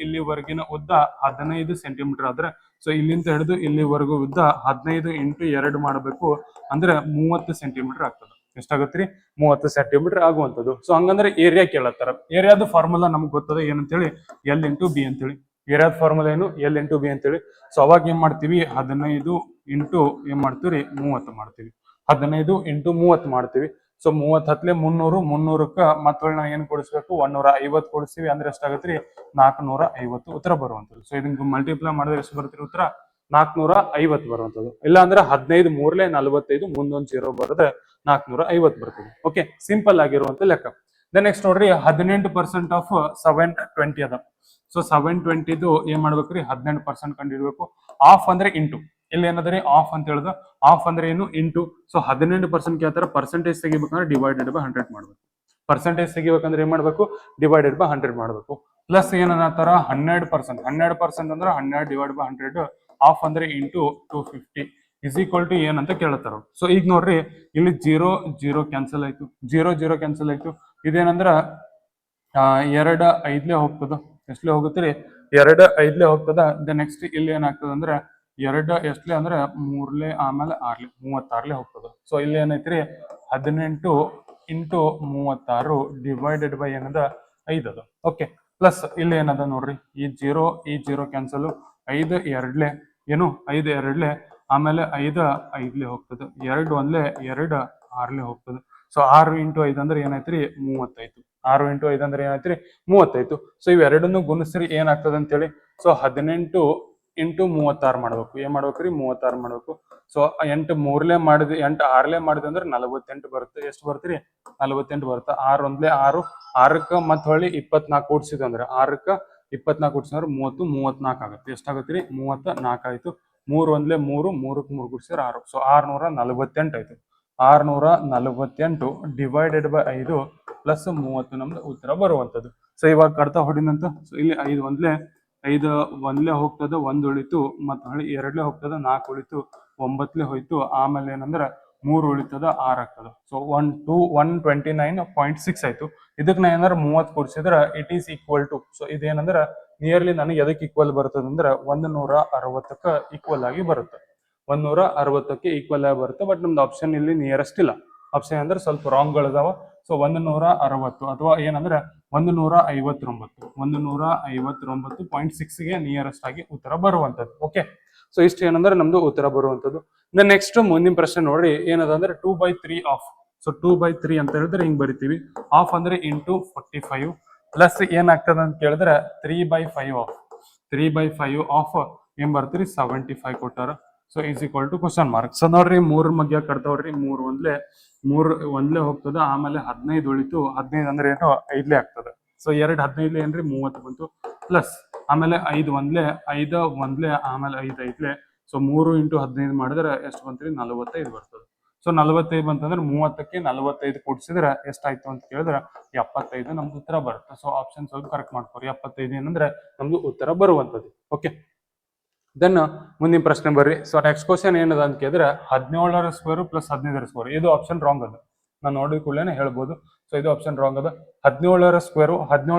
ಇಲ್ಲಿವರೆಗಿನ ಉದ್ದ 15 ಸೆಂಟಿಮೀಟರ್ ಆದ್ರೆ, ಸೊ ಇಲ್ಲಿಂದ ಹಿಡಿದು ಇಲ್ಲಿವರೆಗೂ ಉದ್ದ 15 ಇಂಟು 2 ಮಾಡಬೇಕು ಅಂದ್ರೆ 30 ಸೆಂಟಿಮೀಟರ್ ಆಗ್ತದೆ. ಎಷ್ಟಾಗತ್ರಿ? 30 ಸೆಂಟಿಮೀಟರ್ ಆಗುವಂಥದ್ದು. ಸೊ ಹಂಗಂದ್ರೆ ಏರಿಯಾ ಕೇಳತ್ತಾರ. ಏರಿಯಾದ ಫಾರ್ಮುಲಾ ನಮ್ಗೆ ಗೊತ್ತದ ಏನಂತೇಳಿ? ಎಲ್ ಇಂಟು ಬಿ ಅಂತೇಳಿ. ಏರಿಯಾದ ಫಾರ್ಮುಲಾ ಏನು? ಎಲ್ ಇಂಟು ಬಿ ಅಂತೇಳಿ. ಸೊ ಅವಾಗ ಏನ್ ಮಾಡ್ತೀವಿ? 15 ಇಂಟು ಏನ್ ಮಾಡ್ತೀವಿ? 30 ಮಾಡ್ತೀವಿ. 15 ಇಂಟು 30 ಮಾಡ್ತೀವಿ. ಸೊ 30 ಹತ್ಲೆ 300. 300ಕ್ಕ ಮತ್ತೊಳ್ಳಿ ನಾವು ಏನ್ ಕೊಡಿಸ್ಬೇಕು? 150 ಕೊಡಿಸ್ತೀವಿ. ಅಂದ್ರೆ ಎಷ್ಟಾಗತ್ರಿ? 450 ಉತ್ತರ ಬರುವಂಥದ್ದು. ಸೊ ಇದನ್ನ ಮಲ್ಟಿಪ್ಲೈ ಮಾಡಿದ್ರೆ ಎಷ್ಟು ಬರ್ತೀರಿ ಉತ್ತರ? 450 ಬರುವಂಥದ್ದು. ಇಲ್ಲ ಅಂದ್ರೆ 15 3ಲೆ 45 ಮುಂದೊಂದು 0 ಬರೆದ್ರೆ 450 ಬರ್ತದೆ. ಓಕೆ, ಸಿಂಪಲ್ ಆಗಿರುವಂತ ಲೆಕ್ಕ. ದೆನ್ ನೆಕ್ಸ್ಟ್ ನೋಡ್ರಿ, 18% ಆಫ್ 720 ಅದ. ಸೊ 720 ಏನ್ ಮಾಡ್ಬೇಕ್ರಿ? 18% ಕಂಡಿಡ್ಬೇಕು. ಆಫ್ ಅಂದ್ರೆ ಇಂಟು. ಇಲ್ಲಿ ಏನದ್ರಿ? ಆಫ್ ಅಂತ ಹೇಳಿದ. ಆಫ್ ಅಂದ್ರೆ ಏನು? ಇಂಟು. ಸೊ 18% ಕೇಳ್ತಾರ. ಪರ್ಸೆಂಟೇಜ್ ತೆಗಿಬೇಕಂದ್ರೆ ಡಿವೈಡೆಡ್ ಬೈ 100 ಮಾಡ್ಬೇಕು. ಪರ್ಸೆಂಟೇಜ್ ತೆಗಿಬೇಕಂದ್ರೆ ಏನ್ ಮಾಡ್ಬೇಕು? ಡಿವೈಡೆಡ್ ಬೈ 100 ಮಾಡ್ಬೇಕು. ಪ್ಲಸ್ ಏನನ್ನತ್ತಾರ? 12%. 12% ಅಂದ್ರೆ 12 ಡಿವೈಡ್ ಬೈ 100. ಆಫ್ ಅಂದ್ರೆ ಇಂಟು 250. ಇಸ್ ಈಕ್ವಲ್ ಟು ಏನಂತ ಕೇಳ್ತಾರ. ಸೊ ಈಗ ನೋಡ್ರಿ ಇಲ್ಲಿ 0 0 ಕ್ಯಾನ್ಸಲ್ ಆಯ್ತು, 0 0 ಕ್ಯಾನ್ಸಲ್ ಆಯ್ತು. ಇದೇನಂದ್ರ 2 5ಲೇ ಹೋಗ್ತದ. ಎಷ್ಟಲೇ ಹೋಗುತ್ತೀರಿ? 2 5ಲೇ ಹೋಗ್ತದ. ನೆಕ್ಸ್ಟ್ ಇಲ್ಲಿ ಏನಾಗ್ತದ ಅಂದ್ರೆ 2 ಎಷ್ಟಲೇ ಅಂದ್ರೆ 3ಲೇ ಆಮೇಲೆ 6ಲೇ 36ಲೇ ಹೋಗ್ತದ. ಸೊ ಇಲ್ಲಿ ಏನೈತ್ರಿ 18 ಇಂಟು 36 ಡಿವೈಡೆಡ್ ಬೈ ಏನದ 5 ಅದ. ಓಕೆ, ಪ್ಲಸ್ ಇಲ್ಲಿ ಏನದ ನೋಡ್ರಿ ಈ 0 ಕ್ಯಾನ್ಸಲ್, 5 2ಲೇ ಏನು 5 2ಲೇ ಆಮೇಲೆ 5 5ಲೇ ಹೋಗ್ತದೆ, 2 1ಲೇ 2 6ಲೇ ಹೋಗ್ತದೆ. ಸೊ 6 ಇಂಟು 5 ಅಂದ್ರೆ ಏನಾಯ್ತ್ರಿ 35. 6 ಇಂಟು 5 ಅಂದ್ರೆ ಏನಾಯ್ತ್ರಿ 35. ಸೊ ಇವೆರಡನ್ನು ಗುಣಿಸ್ರಿ ಏನಾಗ್ತದೆ ಅಂತೇಳಿ. ಸೊ 18 ಇಂಟು 36 ಮಾಡ್ಬೇಕು. ಏನ್ ಮಾಡ್ಬೇಕ್ರಿ 36 ಮಾಡ್ಬೇಕು. ಸೊ 8 3ಲೇ ಮಾಡಿದ್ವಿ, 8 6ಲೇ ಮಾಡಿದ್ವಿ ಅಂದ್ರೆ 48 ಬರುತ್ತೆ. ಎಷ್ಟು ಬರ್ತೀರಿ 48 ಬರುತ್ತೆ. 6 1ಲೇ 6, 6ಕ್ಕ ಮತ್ತೆ ಹೊಳ್ಳಿ 24 ಕೂಡ್ಸಿದ್ವಿ ಅಂದ್ರೆ 6ಕ್ಕ 24 ಕೂಡ್ಸಿದ್ರೆ 30 34 ಆಗುತ್ತೆ. ಎಷ್ಟಾಗತ್ತೀರಿ 34 ಆಯ್ತು. 3 1ಲೇ 3, 3ಕ್ಕೆ 3 ಕೂಡ್ಸಿದ್ರೆ 6. ಸೊ 648 ಆಯ್ತು. 648 ಡಿವೈಡೆಡ್ ಬೈ 5 ಪ್ಲಸ್ 30 ನಮ್ದು ಉತ್ತರ ಬರುವಂತದ್ದು. ಸೊ ಇವಾಗ ಕಡ್ತಾ ಹೊಡಿನಂತ. ಸೊ ಇಲ್ಲಿ 5 1ಲೇ ಹೋಗ್ತದೆ, 1 ಉಳಿತು. ಮತ್ತೆ ಹೊಳ್ಳಿ 2ಲೇ ಹೋಗ್ತದೆ, 4 ಉಳಿತು. 9ಲೇ ಹೋಯ್ತು. ಆಮೇಲೆ ಏನಂದ್ರೆ 3 ಉಳಿತದ, 6 ಆಗ್ತದ. ಸೊ 129.6 ಆಯ್ತು. ಇದಕ್ಕೆ ನಾ ಏನಾರ 30 ಕೂಡಿಸಿದ್ರೆ it is equal to. So ಇದೇನಂದ್ರೆ ನಿಯರ್ಲಿ ನನಗೆ ಎದಕ್ಕೆ ಈಕ್ವಲ್ ಬರ್ತದೆ ಅಂದ್ರೆ 160ಕ್ಕೆ ಈಕ್ವಲ್ ಆಗಿ ಬರುತ್ತೆ. 160ಕ್ಕೆ ಈಕ್ವಲ್ ಆಗಿ ಬರುತ್ತೆ. ಬಟ್ ನಮ್ದು ಆಪ್ಷನ್ ಇಲ್ಲಿ ನಿಯರೆಸ್ಟ್ ಇಲ್ಲ. ಆಪ್ಷನ್ ಅಂದ್ರೆ ಸ್ವಲ್ಪ ರಾಂಗ್ಗಳಿದಾವ. ಸೊ 160 ಅಥವಾ ಏನಂದ್ರೆ 159 159.6ಗೆ ನಿಯರೆಸ್ಟ್ ಆಗಿ ಉತ್ತರ ಬರುವಂತದ್ದು. ಓಕೆ, ಸೊ ಇಷ್ಟು ಏನಂದ್ರೆ ನಮ್ದು ಉತ್ತರ ಬರುವಂತದ್ದು. ನೆಕ್ಸ್ಟ್ ಮುಂದಿನ ಪ್ರಶ್ನೆ ನೋಡ್ರಿ ಏನದ ಅಂದ್ರೆ 2/3 ಆಫ್. ಸೊ 2/3 ಅಂತ ಹೇಳಿದ್ರೆ ಹಿಂಗ್ ಬರಿತೀವಿ. ಆಫ್ ಅಂದ್ರೆ ಇಂಟು 45 ಪ್ಲಸ್ ಏನಾಗ್ತದೆ ಅಂತ ಕೇಳಿದ್ರೆ 3/5 ಆಫ್. 3/5 ಆಫ್ ಏನ್ ಬರ್ತೀರಿ 75 ಕೊಟ್ಟಾರ. So is equal to question mark. So ನೋಡ್ರಿ 3 ಮಧ್ಯ ಕಟ್ತಾವ್ರಿ. 3 1ಲೇ ಹೋಗ್ತದ. ಆಮೇಲೆ 15 ಉಳಿತು. 15 ಅಂದ್ರೆ ಏನು 5ಲೇ ಆಗ್ತದೆ. ಸೊ 2 15ಲೇ ಏನ್ರಿ 30 ಬಂತು. ಪ್ಲಸ್ ಆಮೇಲೆ 5 1ಲೇ ಆಮೇಲೆ 5 5ಲೇ. ಸೊ 3 ಇಂಟು 15 ಮಾಡಿದ್ರೆ ಎಷ್ಟು ಬಂತ್ರಿ 45 ಬರ್ತದೆ. ಸೊ 45 ಬಂತಂದ್ರೆ 30ಕ್ಕೆ 45 ಕೂಡಿಸಿದ್ರೆ ಎಷ್ಟಾಯ್ತು ಅಂತ ಕೇಳಿದ್ರೆ 75 ನಮ್ದು ಉತ್ತರ ಬರುತ್ತೆ. ಸೊ ಆಪ್ಷನ್ ಸ್ವಲ್ಪ ಕರೆಕ್ಟ್ ಮಾಡ್ಕೋರಿ. 75 ಏನಂದ್ರೆ ನಮ್ದು ಉತ್ತರ ಬರುವಂತದ್ದು. ಓಕೆ, ದೆನ್ ಮುಂದಿನ ಪ್ರಶ್ನೆ ಬರ್ರಿ. ಸೊ ನೆಕ್ಸ್ಟ್ ಕ್ವಶನ್ ಏನದ ಅಂತ ಕೇಳಿದ್ರೆ 17ರ ಸ್ಕ್ವೇರ್ ಪ್ಲಸ್ 15ರ ಸ್ಕ್ವೇರ್. ಇದು ಆಪ್ಷನ್ ರಾಂಗ್ ಅದ. ನಾನು ನೋಡಿದ ಕೂಡಲೇ ಹೇಳ್ಬೋದು. ಸೊ ಇದು ಆಪ್ಷನ್ ರಾಂಗ್ ಅದ. 17ರ ಸ್ಕ್ವೇರ್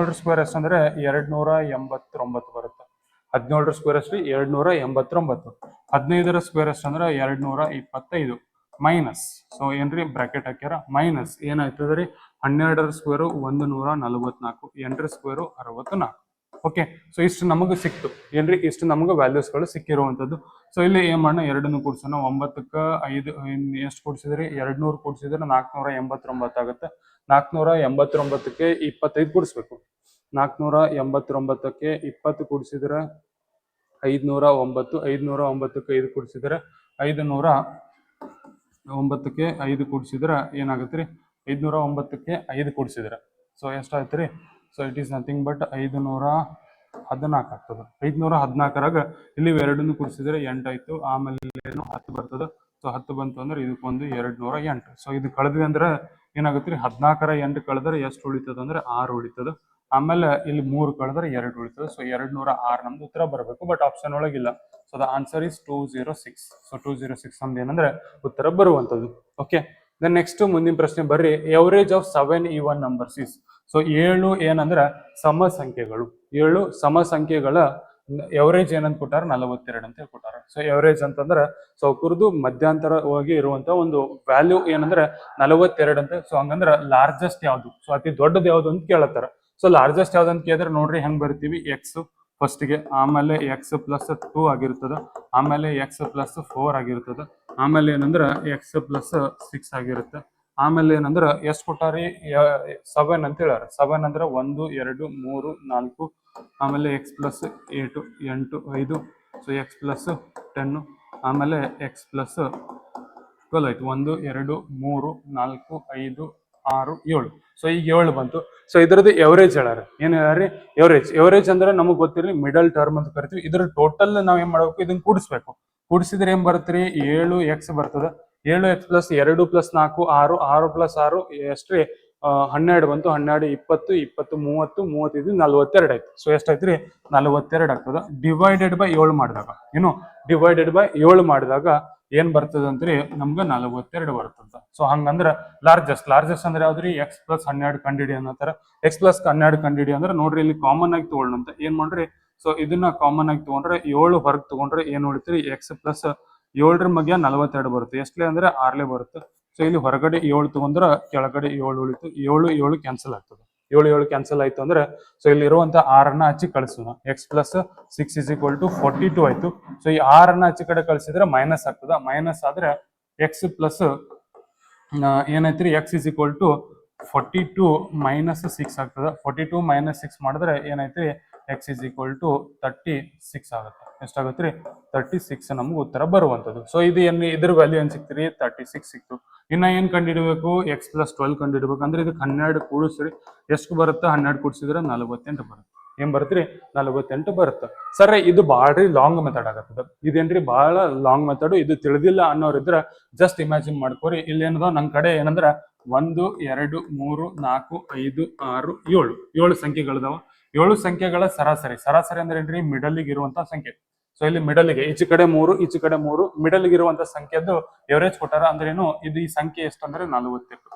ಎಷ್ಟಂದ್ರೆ 289 ಬರುತ್ತೆ. 17ರ ಸ್ಕ್ವೇರ್ ಎಷ್ಟು 289. 15ರ ಸ್ಕ್ವೇರ್ ಎಷ್ಟಂದ್ರೆ 225 ಮೈನಸ್. ಸೊ ಏನ್ರಿ ಬ್ರಾಕೆಟ್ ಹಾಕ್ಯಾರ. ಮೈನಸ್ ಏನಾಯ್ತದ್ರಿ 12ರ ಸ್ಕ್ವೇರ್ 144, 8ರ ಸ್ಕ್ವೇರ್ 64. ಓಕೆ, ಸೊ ಇಷ್ಟು ನಮಗೆ ಸಿಕ್ತು ಏನ್ರಿ, ಇಷ್ಟು ನಮಗೆ ವ್ಯಾಲ್ಯೂಸ್ಗಳು ಸಿಕ್ಕಿರುವಂತದ್ದು. ಸೊ ಇಲ್ಲಿ ಏನ್ ಮಾಡೋಣ, ಎರಡನ್ನು ಕೂಡ್ಸೋಣ. 9ಕ್ಕೆ 5 ಎಷ್ಟು ಕೂಡ್ಸಿದ್ರಿ 200 ಕೂಡ್ಸಿದ್ರೆ 489 ಆಗುತ್ತೆ. 489ಕ್ಕೆ 25 ಕೂಡಿಸ್ಬೇಕು. 489ಕ್ಕೆ 20 ಕೂಡಿಸಿದ್ರೆ 509. 509ಕ್ಕೆ 5 ಕೂಡಿಸಿದ್ರೆ 509ಕ್ಕೆ 5 ಕೂಡಿಸಿದ್ರೆ ಏನಾಗುತ್ತೆ ರೀ 509ಕ್ಕೆ 5 ಕೂಡಿಸಿದ್ರೆ ಸೊ ಎಷ್ಟಾಯ್ತು ರೀ. So it is nothing but 514 ಆಗ್ತದೆ. 514ರಾಗ ಇಲ್ಲಿ ಎರಡನ್ನು ಕೂಡಿಸಿದ್ರೆ 8 ಆಯ್ತು. ಆಮೇಲೆ ಏನು 10 ಬರ್ತದೆ. ಸೊ 10 ಬಂತು ಅಂದ್ರೆ ಇದಕ್ಕೊಂದು 208. ಸೊ ಇದು ಕಳೆದ್ವಿ ಅಂದ್ರೆ ಏನಾಗುತ್ತೆ ರೀ 14ರ 8 ಕಳೆದ್ರೆ ಎಷ್ಟು ಉಳಿತದ ಅಂದ್ರೆ 6 ಉಳಿತದ. ಆಮೇಲೆ ಇಲ್ಲಿ 3 ಕಳೆದ್ರೆ 2 ಉಳಿತದೆ. ಸೊ 206 ನಮ್ದು ಉತ್ತರ ಬರಬೇಕು. ಬಟ್ ಆಪ್ಷನ್ ಒಳಗಿಲ್ಲ. So the answer is 206. So 206 ನಮ್ದು ಏನಂದ್ರೆ ಉತ್ತರ ಬರುವಂತದ್ದು. ಓಕೆ, ದೆನ್ ನೆಕ್ಸ್ಟ್ ಮುಂದಿನ ಪ್ರಶ್ನೆ ಬರ್ರಿ. Average of 7 even numbers is. So 7 ಏನಂದ್ರ ಸಮ ಸಂಖ್ಯೆಗಳು. 7 ಸಮ ಸಂಖ್ಯೆಗಳ ಎವರೇಜ್ ಏನಂತ ಕೊಟ್ಟಾರ 42 ಅಂತ ಕೊಟ್ಟಾರ. ಸೊ ಎವರೇಜ್ ಅಂತಂದ್ರೆ ಸೌಕರ್ದು ಮಧ್ಯಂತರವಾಗಿ ಇರುವಂತ ಒಂದು ವ್ಯಾಲ್ಯೂ ಏನಂದ್ರೆ 42 ಅಂತ. ಸೊ ಹಂಗಂದ್ರ ಲಾರ್ಜೆಸ್ಟ್ ಯಾವ್ದು, ಸೊ ಅತಿ ದೊಡ್ಡದು ಯಾವ್ದು ಅಂತ ಕೇಳತ್ತಾರ. ಸೊ ಲಾರ್ಜೆಸ್ಟ್ ಯಾವ್ದು ಅಂತ ಕೇಳಿದ್ರೆ ನೋಡ್ರಿ ಹೆಂಗ್ ಬರ್ತೀವಿ. ಎಕ್ಸ್ ಫಸ್ಟ್ಗೆ, ಆಮೇಲೆ ಎಕ್ಸ್ ಪ್ಲಸ್ 2 ಆಗಿರ್ತದ, ಆಮೇಲೆ ಎಕ್ಸ್ ಪ್ಲಸ್ 4 ಆಗಿರ್ತದ, ಆಮೇಲೆ ಏನಂದ್ರ ಎಕ್ಸ್ ಪ್ಲಸ್ 6 ಆಗಿರುತ್ತೆ. ಆಮೇಲೆ ಏನಂದ್ರ ಎಷ್ಟು ಕೊಟ್ಟಾರಿ 7 ಅಂತ ಹೇಳ್ಯಾರ. 7 ಅಂದ್ರೆ 1 2 3 4, ಆಮೇಲೆ X plus 8 8 5. So X plus 10, ಆಮೇಲೆ ಎಕ್ಸ್ ಪ್ಲಸ್ 12 ಆಯ್ತು. 1 2 3 4 5 6 7. ಸೊ ಈಗ 7 ಬಂತು. ಸೊ ಇದ್ರದ್ದು ಎವರೇಜ್ ಹೇಳ್ಯಾರ. ಏನ್ ಹೇಳ್ಯಾರಿ ಎವರೇಜ್ ಅಂದ್ರೆ ನಮಗ್ ಗೊತ್ತಿರಲಿ ಮಿಡಲ್ ಟರ್ಮ್ ಅಂತ ಕರಿತೀವಿ. ಇದ್ರ ಟೋಟಲ್ ನಾವ್ ಏನ್ ಮಾಡ್ಬೇಕು, ಇದನ್ನ ಕೂಡಿಸ್ಬೇಕು. ಕೂಡಿಸಿದ್ರೆ ಏನ್ ಬರುತ್ತ್ರಿ 7x ಬರ್ತದ. 7x ಪ್ಲಸ್ 2 ಪ್ಲಸ್ 4 6, 6 ಪ್ಲಸ್ 6 ಎಷ್ಟ್ರಿ 12 ಬಂತು. 12 20 20 30 35 42 ಆಯ್ತು. ಸೊ ಎಷ್ಟಾಯ್ತು ರೀ 42 ಆಗ್ತದ. ಡಿವೈಡೆಡ್ ಬೈ 7 ಮಾಡಿದಾಗ ಏನು ಡಿವೈಡೆಡ್ ಬೈ 7 ಮಾಡಿದಾಗ ಏನ್ ಬರ್ತದ ಅಂತ್ರಿ ನಮ್ಗ 42 ಬರ್ತದ. ಸೊ ಹಂಗಂದ್ರ ಲಾರ್ಜೆಸ್ಟ್ ಅಂದ್ರೆ ಯಾವ್ದ್ರಿ x+12 ಕಂಡಿಡಿ ಅನ್ನೋತರ. x+12 ಕಂಡಿಡಿ ಅಂದ್ರೆ ನೋಡ್ರಿ ಇಲ್ಲಿ ಕಾಮನ್ ಆಗಿ ತಗೊಳ್ಳಂತ ಏನ್ ಮಾಡ್ರಿ, ಸೊ ಇದನ್ನ ಕಾಮನ್ ಆಗಿ ತಗೊಂಡ್ರೆ 7 ಹೊರಗೆ ತಗೊಂಡ್ರೆ ಏನ್ ಉಳಿತ್ರಿ x+7 ಮಗ್ಯ 42 ಬರುತ್ತೆ. ಎಷ್ಟಲೇ ಅಂದ್ರೆ 6ಲೇ ಬರುತ್ತೆ. ಸೊ ಇಲ್ಲಿ ಹೊರಗಡೆ 7 ತಗೊಂಡ್ರ ಕೆಳಗಡೆ 7 ಉಳಿತು. 7 ಕ್ಯಾನ್ಸಲ್ ಆಗ್ತದೆ. 7 ಕ್ಯಾನ್ಸಲ್ ಆಯ್ತು ಅಂದ್ರೆ ಸೊ ಇಲ್ಲಿ ಇರುವಂತ 6 ಹಚ್ಚಿ ಕಳಿಸೋಣ. x+6 = 42 ಆಯ್ತು. ಸೊ ಈ 6 ಹಚ್ಚಿ ಕಡೆ ಕಳಿಸಿದ್ರೆ ಮೈನಸ್ ಆಗ್ತದ. ಮೈನಸ್ ಆದ್ರೆ x ಪ್ಲಸ್ ಏನೈತ್ರಿ x = 42 - 6 ಆಗ್ತದ. 42 - 6 ಮಾಡಿದ್ರೆ ಏನೈತ್ರಿ x = 36 ಆಗುತ್ತೆ. ಎಷ್ಟಾಗತ್ರಿ 36 ನಮ್ಗೆ ಉತ್ತರ ಬರುವಂತದ್ದು. ಸೊ ಇದು ಇದ್ರ ವ್ಯಾಲ್ಯೂ ಏನ್ ಸಿಕ್ತಿರಿ 36 ಸಿಕ್ತು. ಇನ್ನ ಏನ್ ಕಂಡಿಡ್ಬೇಕು x+12 ಕಂಡಿಡ್ಬೇಕು. ಅಂದ್ರೆ ಇದಕ್ಕೆ 12 ಕೂಡಿಸ್ರಿ ಎಷ್ಟು ಬರುತ್ತೆ, 12 ಕೂಡಿಸಿದ್ರೆ 48 ಬರುತ್ತೆ. ಏನ್ ಬರುತ್ತ್ರಿ 48 ಬರುತ್ತೆ. ಸರ್ ಇದು ಬಾಳ್ರಿ ಲಾಂಗ್ ಮೆಥಡ್ ಆಗತ್ತದ. ಇದೇನ್ರಿ ಬಹಳ ಲಾಂಗ್ ಮೆಥಡ್. ಇದು ತಿಳಿದಿಲ್ಲ ಅನ್ನೋರಿದ್ರ ಜಸ್ಟ್ ಇಮ್ಯಾಜಿನ್ ಮಾಡ್ಕೋರಿ. ಇಲ್ಲಿ ಏನದ ನಮ್ ಕಡೆ ಏನಂದ್ರ 1 2 3 4 5 6 7 ಸಂಖ್ಯೆಗಳಿದಾವ. 7 ಸಂಖ್ಯೆಗಳ ಸರಾಸರಿ ಅಂದ್ರೆ ಏನ್ರಿ ಮಿಡಲ್ಗೆ ಇರುವಂತ ಸಂಖ್ಯೆ. ಸೊ ಇಲ್ಲಿ ಮಿಡಲ್ಗೆ ಈಚೆ ಕಡೆ 3 ಈಚೆ ಕಡೆ 3 ಮಿಡಲ್ಗೆ ಇರುವಂತ ಸಂಖ್ಯೆದ್ದು ಎವರೇಜ್ ಕೊಟ್ಟಾರ. ಅಂದ್ರೇನು ಇದು ಈ ಸಂಖ್ಯೆ ಎಷ್ಟಂದ್ರೆ 48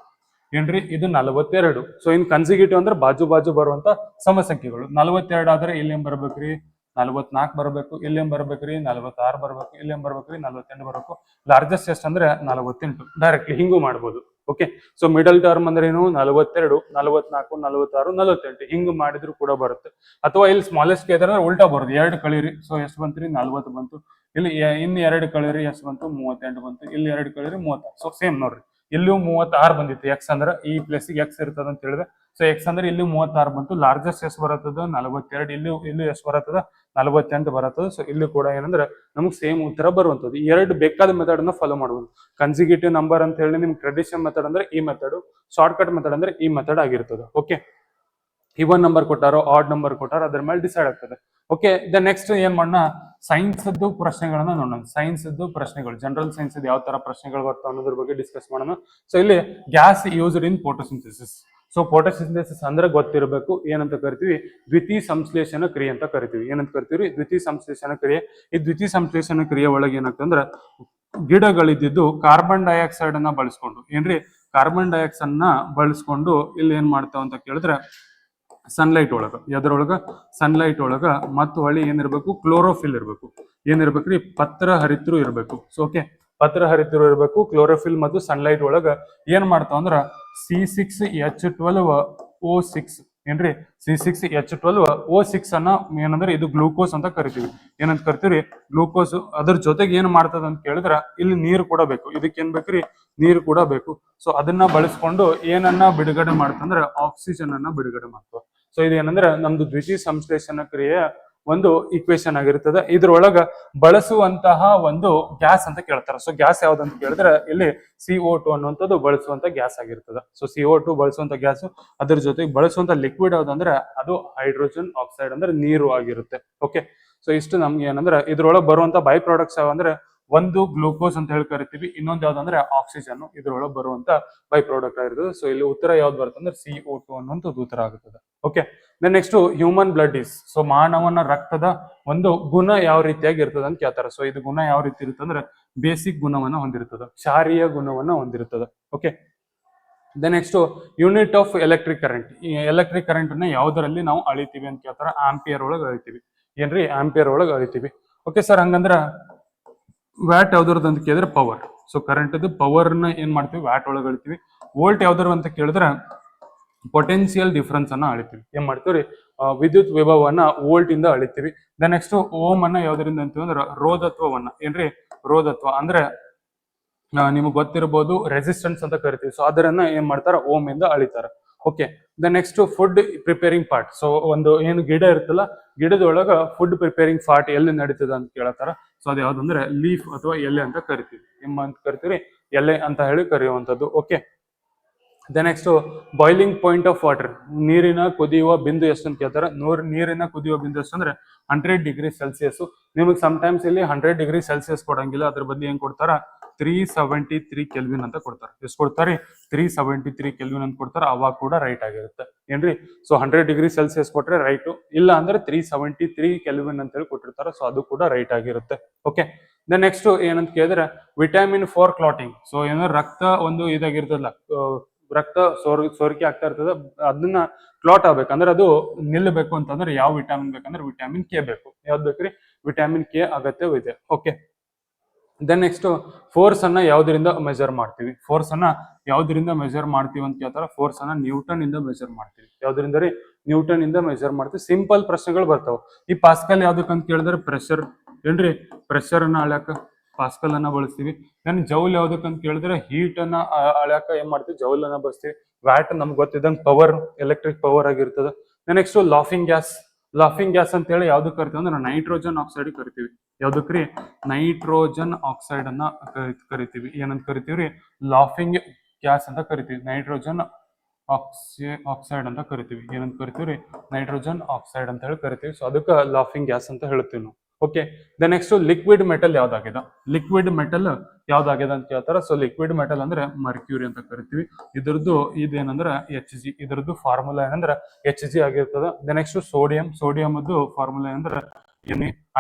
ಏನ್ರಿ ಇದು 42. ಸೊ ಇನ್ ಕನ್ಸಿಕ್ಯೂಟಿವ್ ಅಂದ್ರೆ ಬಾಜು ಬರುವಂತ ಸಮ ಸಂಖ್ಯೆಗಳು. 42 ಆದ್ರೆ ಇಲ್ಲಿ ಏನ್ ಬರ್ಬೇಕ್ರಿ 44 ಬರ್ಬೇಕು. ಇಲ್ಲಿ ಏನ್ ಬರ್ಬೇಕ್ರಿ 46 ಬರ್ಬೇಕು. ಇಲ್ಲಿ ಏನ್ ಬರ್ಬೇಕ್ರಿ 48 ಬರ್ಬೇಕು. ಲಾರ್ಜೆಸ್ಟ್ ಎಷ್ಟ್ ಅಂದ್ರೆ 48. ಡೈರೆಕ್ಟ್ಲಿ ಹಿಂಗೂ ಮಾಡ್ಬೋದು. ಓಕೆ, ಸೊ ಮಿಡಲ್ ಟರ್ಮ್ ಅಂದ್ರೆ ಏನು 42 44 46 48 ಹಿಂಗ್ ಮಾಡಿದ್ರು ಕೂಡ ಬರುತ್ತೆ. ಅಥವಾ ಇಲ್ಲಿ ಸ್ಮಾಲೆಸ್ಟ್ ಇದ್ರೆ ಉಲ್ಟಾ ಬರುತ್ತೆ. 2 ಕಳೀರಿ. ಸೊ ಎಷ್ಟು ಬಂತ್ರಿ 40 ಬಂತು. ಇಲ್ಲಿ ಇನ್ 2 ಕಳೀರಿ ಎಷ್ಟು ಬಂತು 38 ಬಂತು. ಇಲ್ಲಿ 2 ಕಳೀರಿ 36. ಸೊ ಸೇಮ್ ನೋಡ್ರಿ ಇಲ್ಲೂ 36 ಬಂದಿತ್ತು. ಎಕ್ಸ್ ಅಂದ್ರೆ ಈ ಪ್ಲೇಸಿಗೆ ಎಕ್ಸ್ ಇರ್ತದ ಅಂತ ಹೇಳಿದ್ರೆ ಸೊ ಎಕ್ಸ್ ಅಂದ್ರೆ ಇಲ್ಲಿ 36 ಬಂತು. ಲಾರ್ಜೆಸ್ಟ್ ಎಷ್ಟು ಬರ್ತದ 42. ಇಲ್ಲಿ ಎಷ್ಟು ಬರ್ತದ 48 ಬರ್ತದ. ಸೊ ಇಲ್ಲಿ ಕೂಡ ಏನಂದ್ರೆ ನಮ್ಗೆ ಸೇಮ್ ಉತ್ತರ ಬರುವಂತದ್ದು. ಈ 2 ಬೇಕಾದ ಮೆಥಡ್ ನ ಫಾಲೋ ಮಾಡಬಹುದು. ಕನ್ಸಿಕ್ಯೂಟಿವ್ ನಂಬರ್ ಅಂತ ಹೇಳಿ ನಿಮ್ಗೆ ಟ್ರೆಡಿಷನಲ್ ಮೆಥಡ್ ಅಂದ್ರೆ ಈ ಮೆಥಡ್, ಶಾರ್ಟ್ ಕಟ್ ಮೆಥಡ್ ಅಂದ್ರೆ ಈ ಮೆಥಡ್ ಆಗಿರ್ತದೆ. ಓಕೆ, ಇವನ್ ನಂಬರ್ ಕೊಟ್ಟಾರೋ ಆಡ್ ನಂಬರ್ ಕೊಟ್ಟಾರೋ ಅದ್ರ ಮೇಲೆ ಡಿಸೈಡ್ ಆಗ್ತದೆ. ಓಕೆ, ನೆಕ್ಸ್ಟ್ ಏನ್ ಮಾಡೋಣ ಸೈನ್ಸ್ ಪ್ರಶ್ನೆಗಳನ್ನ ನೋಡೋಣ. ಸೈನ್ಸ್ ಪ್ರಶ್ನೆಗಳು, ಜನರಲ್ ಸೈನ್ಸ್ ಯಾವ ತರ ಪ್ರಶ್ನೆಗಳು ಬರ್ತಾವ ಅನ್ನೋದ್ರ ಬಗ್ಗೆ ಡಿಸ್ಕಸ್ ಮಾಡೋಣ. ಸೊ ಇಲ್ಲಿ gas used in photosynthesis. So photosynthesis ಅಂದ್ರೆ ಗೊತ್ತಿರಬೇಕು ಏನಂತ ಕರಿತೀವಿ ದ್ವಿತೀಯ ಸಂಶ್ಲೇಷಣ ಕ್ರಿಯೆ ಅಂತ ಕರಿತೀವಿ. ಏನಂತ ಕರಿತೀವಿ ದ್ವಿತೀಯ ಸಂಶ್ಲೇಷಣ ಕ್ರಿಯೆ. ಈ ದ್ವಿತೀಯ ಸಂಶ್ಲೇಷಣ ಕ್ರಿಯೆ ಒಳಗೆ ಏನಾಗ್ತಂದ್ರ ಗಿಡಗಳಿದ್ದು ಕಾರ್ಬನ್ ಡೈಆಕ್ಸೈಡ್ ಅನ್ನ ಬಳಸ್ಕೊಂಡು ಏನ್ರಿ ಕಾರ್ಬನ್ ಡೈಆಕ್ಸೈಡ್ ಅನ್ನ ಬಳಸ್ಕೊಂಡು ಇಲ್ಲಿ ಏನ್ ಮಾಡ್ತಾವ ಅಂತ ಕೇಳಿದ್ರೆ ಸನ್ಲೈಟ್ ಒಳಗ ಎದ್ರೊಳಗ ಸನ್ಲೈಟ್ ಒಳಗ ಮತ್ತು ಹೊಳಿ ಏನಿರ್ಬೇಕು ಕ್ಲೋರೋಫಿಲ್ ಇರ್ಬೇಕು. ಏನಿರ್ಬೇಕ್ರಿ ಪತ್ರ ಹರಿತ್ರು ಇರ್ಬೇಕು. ಸೊ ಓಕೆ, ಪತ್ರ ಹರಿತ್ರು ಇರ್ಬೇಕು. ಕ್ಲೋರೋಫಿಲ್ ಮತ್ತು ಸನ್ಲೈಟ್ ಒಳಗ ಏನ್ ಮಾಡ್ತಾವ ಅಂದ್ರ C6H12O6 ಏನ್ರಿ C6H12O6 ಅನ್ನ ಏನಂದ್ರೆ ಇದು ಗ್ಲೂಕೋಸ್ ಅಂತ ಕರಿತೀವಿ. ಏನಂತ ಕರಿತೀವಿ ಗ್ಲೂಕೋಸ್. ಅದ್ರ ಜೊತೆಗೆ ಏನ್ ಮಾಡ್ತದ ಅಂತ ಕೇಳಿದ್ರ ಇಲ್ಲಿ ನೀರು ಕೂಡ ಬೇಕು. ಇದಕ್ಕೆ ಏನ್ ಬೇಕ್ರಿ ನೀರು ಕೂಡ ಬೇಕು. ಸೊ ಅದನ್ನ ಬಳಸ್ಕೊಂಡು ಏನನ್ನ ಬಿಡುಗಡೆ ಮಾಡ್ತಂದ್ರೆ ಆಕ್ಸಿಜನ್ ಅನ್ನ ಬಿಡುಗಡೆ ಮಾಡ್ತಾವ. ಸೊ ಇದೇನಂದ್ರೆ ನಮ್ದು ದ್ವಿತೀಯ ಸಂಶ್ಲೇಷಣ ಕ್ರಿಯೆಯ ಒಂದು ಈಕ್ವೇಶನ್ ಆಗಿರ್ತದೆ. ಇದ್ರೊಳಗ ಬಳಸುವಂತಹ ಒಂದು ಗ್ಯಾಸ್ ಅಂತ ಕೇಳ್ತಾರೆ. ಸೊ ಗ್ಯಾಸ್ ಯಾವ್ದಂತ ಕೇಳಿದ್ರೆ ಇಲ್ಲಿ CO2 ಅನ್ನುವಂಥದ್ದು ಬಳಸುವಂತ ಗ್ಯಾಸ್ ಆಗಿರ್ತದೆ. ಸೊ CO2 ಬಳಸುವಂತ ಗ್ಯಾಸ್. ಅದ್ರ ಜೊತೆಗೆ ಬಳಸುವಂತ ಲಿಕ್ವಿಡ್ ಯಾವ್ದಂದ್ರೆ ಅದು ಹೈಡ್ರೋಜನ್ ಆಕ್ಸೈಡ್ ಅಂದ್ರೆ ನೀರು ಆಗಿರುತ್ತೆ. ಓಕೆ, ಸೊ ಇಷ್ಟು ನಮ್ಗೆ ಏನಂದ್ರೆ ಇದ್ರೊಳಗೆ ಬರುವಂತ ಬೈ ಪ್ರಾಡಕ್ಟ್ಸ್ ಯಾವಂದ್ರೆ ಒಂದು ಗ್ಲೂಕೋಸ್ ಅಂತ ಹೇಳಿ ಕರಿತೀವಿ. ಇನ್ನೊಂದು ಯಾವ್ದಂದ್ರೆ ಆಕ್ಸಿಜನ್ ಇದ್ರೊಳಗೆ ಬರುವಂತ ಬೈ ಪ್ರಾಡಕ್ಟ್ ಆಗಿರ್ತದೆ. ಸೊ ಇಲ್ಲಿ ಉತ್ತರ ಯಾವ್ದು ಬರುತ್ತೆ ಅಂದ್ರೆ CO2 ಅನ್ನುವಂಥದ್ದು ಉತ್ತರ ಆಗುತ್ತದೆ. Okay, next human blood is. So ಮಾನವನ ರಕ್ತದ ಒಂದು ಗುಣ ಯಾವ ರೀತಿಯಾಗಿ ಇರ್ತದೆ ಅಂತ ಕೇಳ್ತಾರೆ. ಸೊ ಇದು ಗುಣ ಯಾವ ರೀತಿ ಇರುತ್ತೆ ಅಂದ್ರೆ ಬೇಸಿಕ್ ಗುಣವನ್ನ ಹೊಂದಿರ್ತದೆ, ಕ್ಷಾರೀಯ ಗುಣವನ್ನ ಹೊಂದಿರ್ತದೆ. Okay, next unit of electric current. ಈ ಎಲೆಕ್ಟ್ರಿಕ್ ಕರೆಂಟ್ ನ ಯಾವ್ದರಲ್ಲಿ ನಾವು ಅಳಿತೀವಿ ಅಂತ ಕೇಳ್ತಾರೆ. ಆಂಪಿಯರ್ ಒಳಗೆ ಅಳಿತೀವಿ. ಏನ್ರಿ ಆಂಪಿಯರ್ ಒಳಗೆ ಅಳಿತೀವಿ. ಓಕೆ ಸರ್, ಹಂಗಂದ್ರ ವ್ಯಾಟ್ ಯಾವ್ದ್ರದ್ದು ಅಂತ ಕೇಳಿದ್ರೆ ಪವರ್. ಸೊ ಕರೆಂಟ್ ಪವರ್ ನ ಏನ್ ಮಾಡ್ತೀವಿ ವ್ಯಾಟ್ ಒಳಗೆ ಅಳಿತೀವಿ. ವೋಲ್ಟ್ ಯಾವ್ದಾರು ಅಂತ ಕೇಳಿದ್ರೆ ಪೊಟೆನ್ಶಿಯಲ್ ಡಿಫರೆನ್ಸ್ ಅನ್ನ ಅಳಿತೀವಿ. ಏನ್ ಮಾಡ್ತೀವಿ ವಿದ್ಯುತ್ ವಿಭವವನ್ನ ವೋಲ್ಟ್ ಇಂದ ಅಳಿತೀವಿ. ನೆಕ್ಸ್ಟ್ ಓಮ್ ಅನ್ನ ಯಾವ್ದರಿಂದ ಅಂತೀವಿ ಅಂದ್ರೆ ರೋಧತ್ವವನ್ನ. ಏನ್ರಿ ರೋಧತ್ವ ಅಂದ್ರೆ ನಿಮ್ಗೆ ಗೊತ್ತಿರಬಹುದು ರೆಸಿಸ್ಟೆನ್ಸ್ ಅಂತ ಕರಿತೀವಿ. ಸೊ ಅದರನ್ನ ಏನ್ ಮಾಡ್ತಾರ ಓಮ್ ಇಂದ ಅಳಿತಾರ. Okay, next food preparing part. So ಒಂದು ಏನು ಗಿಡ ಇರ್ತಲ್ಲ, ಗಿಡದೊಳಗ ಫುಡ್ ಪ್ರಿಪೇರಿಂಗ್ ಪಾರ್ಟ್ ಎಲ್ಲಿ ನಡೀತದ ಅಂತ ಕೇಳತ್ತಾರ. ಸೊ ಅದು ಯಾವ್ದಂದ್ರೆ ಲೀಫ್ ಅಥವಾ ಎಲೆ ಅಂತ ಕರಿತೀವಿ. ಅಂತ ಕರಿತೀವಿ ಎಲೆ ಅಂತ ಹೇಳಿ ಕರೆಯುವಂಥದ್ದು. Okay, next boiling point of water. ನೀರಿನ ಕುದಿಯುವ ಬಿಂದು ಎಷ್ಟು ಅಂತ ಕೇಳ್ತಾರೆ. ನೀರಿನ ಕುದಿಯುವ ಬಿಂದು ಎಷ್ಟು ಅಂದ್ರೆ 100 ಡಿಗ್ರಿ ಸೆಲ್ಸಿಯಸ್. ನಿಮಗೆ ಸಮಟೈಮ್ಸ್ ಇಲ್ಲಿ 100 ಡಿಗ್ರಿ ಸೆಲ್ಸಿಯಸ್ ಕೊಡಂಗಿಲ್ಲ. ಅದ್ರ ಬದಲು ಏನ್ ಕೊಡ್ತಾರ 373 ಕೆಲ್ವಿನ್ ಅಂತ ಕೊಡ್ತಾರೆ. ಎಷ್ಟು ಕೊಡ್ತಾರೆ 373 ಕೆಲ್ವಿನ್ ಅಂತ ಕೊಡ್ತಾರೆ. ಅವಾಗ ಕೂಡ ರೈಟ್ ಆಗಿರುತ್ತೆ. ಏನ್ರಿ, ಸೊ 100 ಡಿಗ್ರಿ ಸೆಲ್ಸಿಯಸ್ ಕೊಟ್ರೆ ರೈಟ್, ಇಲ್ಲ ಅಂದ್ರೆ 373 ಕೆಲ್ವಿನ್ ಅಂತ ಹೇಳಿ ಕೊಟ್ಟಿರ್ತಾರೆ. ಸೊ ಅದು ಕೂಡ ರೈಟ್ ಆಗಿರುತ್ತೆ. ಓಕೆ, ನೆಕ್ಸ್ಟ್ ಏನಂತ ಕೇಳಿದ್ರೆ ವಿಟಮಿನ್ ಫಾರ್ ಕ್ಲಾಟಿಂಗ್. ಸೊ ಏನೋ ರಕ್ತ ಒಂದು ಇದಾಗಿರ್ತದಲ್ಲ, ರಕ್ತ ಸೋರಿಕೆ ಆಗ್ತಾ ಇರ್ತದ, ಅದನ್ನ ಕ್ಲಾಟ್ ಆಗ್ಬೇಕಂದ್ರೆ ಅದು ನಿಲ್ಲಬೇಕು ಅಂತಂದ್ರೆ ಯಾವ ವಿಟಮಿನ್ ಬೇಕಂದ್ರೆ ವಿಟಮಿನ್ ಕೆ ಬೇಕು. ಯಾವ್ದು ಬೇಕ್ರಿ? ವಿಟಮಿನ್ ಕೆ ಅಗತ್ಯವಿದೆ. ಓಕೆ, ನೆಕ್ಸ್ಟ್ ಫೋರ್ಸ್ ಅನ್ನ ಯಾವ್ದರಿಂದ ಮೆಜರ್ ಮಾಡ್ತೀವಿ? ಫೋರ್ಸ್ ಅನ್ನ ಯಾವ್ದರಿಂದ ಮೆಜರ್ ಮಾಡ್ತೀವಿ ಅಂತ ಕೇಳ್ತಾರ. ಫೋರ್ಸ್ ಅನ್ನ ನ್ಯೂಟನ್ ಇಂದ ಮೆಜರ್ ಮಾಡ್ತೀವಿ. ಯಾವ್ದರಿಂದ ರೀ? ನ್ಯೂಟನ್ ಇಂದ ಮೆಜರ್ ಮಾಡ್ತೀವಿ. ಸಿಂಪಲ್ ಪ್ರಶ್ನೆಗಳು ಬರ್ತಾವ. ಈ ಪಾಸ್ಕಲ್ ಯಾವ್ದಕ್ಕಂತ ಕೇಳಿದ್ರೆ ಪ್ರೆಷರ್ ಏನ್ರಿ? ಪ್ರೆಷರ್ ಅನ್ನ ಅಳ್ಯಾಕ ಪಾಸ್ಕಲ್ ಅನ್ನ ಬಳಸ್ತೀವಿ. ಜೌಲ್ ಯಾವ್ದಕ್ಕಂತ ಕೇಳಿದ್ರೆ ಹೀಟ್ ಅನ್ನ ಅಳ್ಯಾಕ ಏನ್ ಮಾಡ್ತೀವಿ? ಜೌಲ್ ಅನ್ನ ಬಳಸ್ತೀವಿ. ವ್ಯಾಟ್ ನಮ್ಗೆ ಗೊತ್ತಿದ್ದಂಗೆ ಪವರ್, ಎಲೆಕ್ಟ್ರಿಕ್ ಪವರ್ ಆಗಿರ್ತದ. Next laughing gas. Laughing gas ಅಂತ ಹೇಳಿ ಯಾವ್ದಕ್ ಕರಿತೀವಿ ಅಂದ್ರೆ ನೈಟ್ರೋಜನ್ ಆಕ್ಸೈಡ್ ಕರಿತೀವಿ. ಯಾವ್ದಕ್ರಿ? ನೈಟ್ರೋಜನ್ ಆಕ್ಸೈಡ್ ಅನ್ನ ಕರಿತೀವಿ. ಏನಂತ ಕರಿತೀವ್ರಿ? ಲಾಫಿಂಗ್ ಗ್ಯಾಸ್ ಅಂತ ಕರಿತೀವಿ. ನೈಟ್ರೋಜನ್ ಆಕ್ಸೈಡ್ ಅಂತ ಕರಿತೀವಿ. ಏನಂತ ಕರಿತೀವ್ರಿ? ನೈಟ್ರೋಜನ್ ಆಕ್ಸೈಡ್ ಅಂತ ಹೇಳಿ ಕರಿತೀವಿ. ಸೊ ಅದಕ್ಕೆ ಲಾಫಿಂಗ್ ಗ್ಯಾಸ್ ಅಂತ ಹೇಳ್ತೀವಿ ನಾವು. ಓಕೆ, ನೆಕ್ಸ್ಟ್ ಲಿಕ್ವಿಡ್ ಮೆಟಲ್ ಯಾವ್ದಾಗಿದೆ? ಲಿಕ್ವಿಡ್ ಮೆಟಲ್ ಯಾವ್ದಾಗಿದೆ ಅಂತ ಕೇಳ್ತಾರ. ಸೊ ಲಿಕ್ವಿಡ್ ಮೆಟಲ್ ಅಂದ್ರೆ ಮರ್ಕ್ಯೂರಿ ಅಂತ ಕರಿತೀವಿ. ಇದ್ರದ್ದು ಇದೇನಂದ್ರೆ Hg. ಇದ್ರದ್ದು ಫಾರ್ಮುಲಾ ಏನಂದ್ರೆ Hg ಆಗಿರ್ತದ. Next sodium. ಸೋಡಿಯಂದು ಫಾರ್ಮುಲಾ ಏನಂದ್ರೆ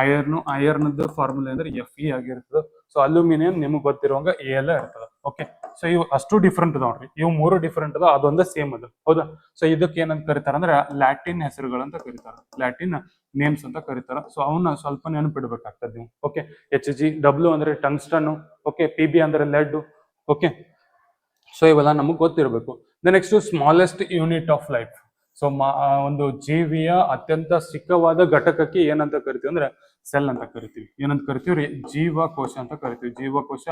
ಐರ್ನ್ ಫಾರ್ಮುಲಾ ಅಂದ್ರೆ Fe ಆಗಿರ್ತದೆ. ಸೊ ಅಲ್ಯೂಮಿನಿಯಂ ನಿಮ್ಗೆ ಗೊತ್ತಿರುವಂಗ Al ಇರ್ತದ. ಓಕೆ, ಸೊ ಇವು ಅಷ್ಟು ಡಿಫ್ರೆಂಟ್ ಅದಾವ್ರಿ. ಇವು 3 ಡಿಫ್ರೆಂಟ್ ಅದ, ಅದೊಂದ ಸೇಮ್ ಅದ. ಹೌದಾ? ಸೊ ಇದಕ್ಕೆ ಏನಂತ ಕರೀತಾರ ಅಂದ್ರೆ ಲ್ಯಾಟಿನ್ ಹೆಸರುಗಳಂತ ಕರೀತಾರ. ಲ್ಯಾಟಿನ್ ನೇಮ್ಸ್ ಅಂತ ಕರೀತಾರ. ಸೊ ಅವನ್ನ ಸ್ವಲ್ಪ ನೆನಪಿಡ್ಬೇಕಾಗ್ತದೆ ನೀವು. Okay, Hg. ಡಬ್ಲ್ಯೂ ಅಂದ್ರೆ ಟಂಗ್ಸ್ಟನ್. ಓಕೆ, Pb ಅಂದ್ರೆ ಲೆಡ್. ಓಕೆ, ಸೊ ಇವೆಲ್ಲ ನಮಗ್ ಗೊತ್ತಿರಬೇಕು. Next smallest unit of life. So ಒಂದು ಜೀವಿಯ ಅತ್ಯಂತ ಚಿಕ್ಕವಾದ ಘಟಕಕ್ಕೆ ಏನಂತ ಕರಿತೀವಿ ಅಂದ್ರೆ ಸೆಲ್ ಅಂತ ಕರಿತೀವಿ. ಏನಂತ ಕರಿತೀವ್ರಿ? ಜೀವಕೋಶ ಅಂತ ಕರಿತೀವಿ. ಜೀವಕೋಶ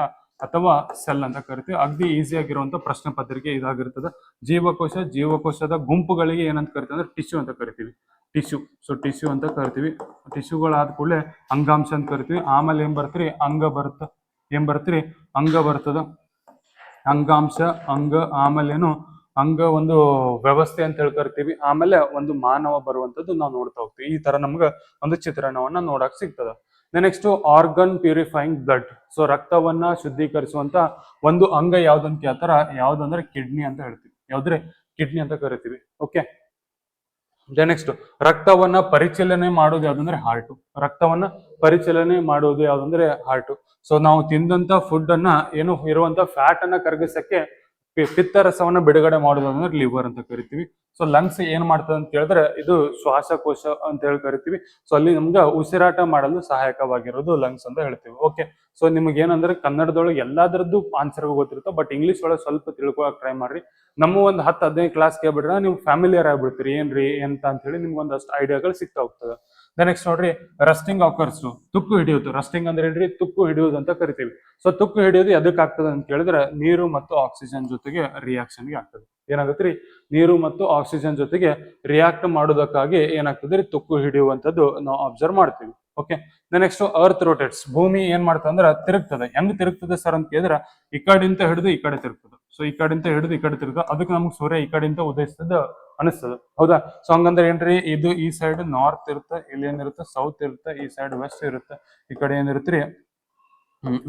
ಅಥವಾ ಸೆಲ್ ಅಂತ ಕರಿತೀವಿ. ಅಗ್ದಿ ಈಸಿ ಆಗಿರುವಂತ ಪ್ರಶ್ನೆ ಪತ್ರಿಕೆ ಇದಾಗಿರ್ತದೆ. ಜೀವಕೋಶದ ಗುಂಪುಗಳಿಗೆ ಏನಂತ ಕರಿತೀವಿ ಅಂದ್ರೆ ಟಿಶ್ಯೂ ಅಂತ ಕರಿತೀವಿ. ಟಿಶ್ಯೂ. ಸೊ ಟಿಶ್ಯೂ ಅಂತ ಕರಿತೀವಿ. ಟಿಶ್ಯೂಗಳಾದ ಕೂಡಲೇ ಅಂಗಾಂಶ ಅಂತ ಕರಿತೀವಿ. ಆಮೇಲೆ ಏನ್ ಬರ್ತೀರಿ? ಅಂಗ ಬರ್ತದ. ಅಂಗಾಂಶ, ಅಂಗ, ಆಮೇಲೆ ಏನು? ಅಂಗ ಒಂದು ವ್ಯವಸ್ಥೆ ಅಂತ ಹೇಳಿ ಕರಿತೀವಿ. ಆಮೇಲೆ ಒಂದು ಮಾನವ ಬರುವಂತದ್ದು ನಾವು ನೋಡ್ತಾ ಹೋಗ್ತೀವಿ. ಈ ತರ ನಮ್ಗೆ ಒಂದು ಚಿತ್ರಣವನ್ನ ನೋಡಕ್ ಸಿಗ್ತದ. Next organ purifying blood. So ರಕ್ತವನ್ನ ಶುದ್ಧೀಕರಿಸುವಂತ ಒಂದು ಅಂಗ ಯಾವ್ದಂತ ಕೇಳ್ತಾರ. ಯಾವ್ದಂದ್ರೆ ಕಿಡ್ನಿ ಅಂತ ಹೇಳ್ತೀವಿ. ಯಾವ್ದ್ರೆ? ಕಿಡ್ನಿ ಅಂತ ಕರಿತೀವಿ. ಓಕೆ, ನೆಕ್ಸ್ಟ್ ರಕ್ತವನ್ನ ಪರಿಚಲನೆ ಮಾಡೋದು ಯಾವ್ದಂದ್ರೆ ಹಾರ್ಟ್. ರಕ್ತವನ್ನ ಪರಿಚಲನೆ ಮಾಡೋದು ಯಾವ್ದಂದ್ರೆ ಹಾರ್ಟ್. ಸೊ ನಾವು ತಿಂದಂತ ಫುಡ್ ಅನ್ನ ಏನು ಇರುವಂತ ಫ್ಯಾಟ್ ಅನ್ನ ಕರಗಿಸಕ್ಕೆ ಪಿತ್ತರಸವನ್ನ ಬಿಡುಗಡೆ ಮಾಡೋದು ಅಂದ್ರೆ ಲಿವರ್ ಅಂತ ಕರಿತೀವಿ. ಸೊ ಲಂಗ್ಸ್ ಏನ್ ಮಾಡ್ತದೆ ಅಂತ ಹೇಳಿದ್ರೆ ಇದು ಶ್ವಾಸಕೋಶ ಅಂತ ಹೇಳಿ ಕರಿತೀವಿ. ಸೊ ಅಲ್ಲಿ ನಮ್ಗೆ ಉಸಿರಾಟ ಮಾಡಲು ಸಹಾಯಕವಾಗಿರೋದು ಲಂಗ್ಸ್ ಅಂತ ಹೇಳ್ತೀವಿ. ಓಕೆ, ಸೊ ನಿಮ್ಗೆ ಏನಂದ್ರೆ ಕನ್ನಡದೊಳಗೆ ಎಲ್ಲಾದ್ರದ್ದು ಆನ್ಸರ್ ಗೊತ್ತಿರುತ್ತೋ, ಬಟ್ ಇಂಗ್ಲಿಷ್ ಒಳಗೆ ಸ್ವಲ್ಪ ತಿಳ್ಕೊಳಕ್ ಟ್ರೈ ಮಾಡ್ರಿ. ನಮ್ಮ ಒಂದು 10-15 ಕ್ಲಾಸ್ ಕೇಳ್ಬಿಟ್ರೆ ನೀವು ಫ್ಯಾಮಿಲಿಯರ್ ಆಗ್ಬಿಡ್ತೀರಿ. ಏನ್ರಿ ಎಂತ ಅಂತ ಹೇಳಿ ನಿಮ್ಗೆ ಒಂದಷ್ಟು ಐಡಿಯಾಗಳು ಸಿಗ್ತಾ ಹೋಗ್ತದೆ. ನೆಕ್ಸ್ಟ್ ನೋಡ್ರಿ, ರಸ್ಟಿಂಗ್ ಆಕರ್ಸ್. ತುಕ್ಕು ಹಿಡಿಯೋದು. ರಸ್ಟಿಂಗ್ ಅಂದ್ರೆ ಏನ್ರಿ? ತುಕ್ಕು ಹಿಡಿಯೋದು ಅಂತ ಕರಿತೀವಿ. ಸೊ ತುಕ್ಕು ಹಿಡಿಯೋದು ಎದಕ್ಕೆ ಆಗ್ತದೆ ಅಂತ ಕೇಳಿದ್ರೆ ನೀರು ಮತ್ತು ಆಕ್ಸಿಜನ್ ಜೊತೆಗೆ ರಿಯಾಕ್ಷನ್ಗೆ ಆಗ್ತದೆ. ಏನಾಗತ್ರಿ? ನೀರು ಮತ್ತು ಆಕ್ಸಿಜನ್ ಜೊತೆಗೆ ರಿಯಾಕ್ಟ್ ಮಾಡೋದಕ್ಕಾಗಿ ಏನಾಗ್ತದೆ? ತುಕ್ಕು ಹಿಡಿಯುವಂತದ್ದು ನಾವು ಅಬ್ಸರ್ವ್ ಮಾಡ್ತೀವಿ. Okay, next earth rotates. ಭೂಮಿ ಏನ್ ಮಾಡ್ತಂದ್ರೆ ತಿರುಗ್ತದೆ. ಹೆಂಗ್ ತಿರುಗ್ತದೆ ಸರ್ ಅಂತ ಕೇಳಿದ್ರೆ ಈ ಕಡೆಯಿಂದ ಹಿಡಿದು ಈ ಕಡೆ ತಿರುಗ್ತದೆ. ಸೊ ಈ ಕಡೆಯಿಂದ ಹಿಡಿದು ಈ ಕಡೆ ತಿರುಗ್ತದೆ. ಅದಕ್ಕೆ ನಮ್ಗೆ ಸೂರ್ಯ ಈ ಕಡೆಯಿಂದ ಉದಯಿಸ್ತದ ಅನಿಸ್ತದ. ಹೌದಾ? ಸೊ ಹಂಗಂದ್ರೆ ಏನ್ರಿ? ಇದು ಈ ಸೈಡ್ ನಾರ್ತ್ ಇರುತ್ತೆ, ಇಲ್ಲಿ ಏನಿರುತ್ತೆ ಸೌತ್ ಇರುತ್ತೆ, ಈ ಸೈಡ್ ವೆಸ್ಟ್ ಇರುತ್ತೆ, ಈ ಕಡೆ ಏನಿರುತ್ತೀರಿ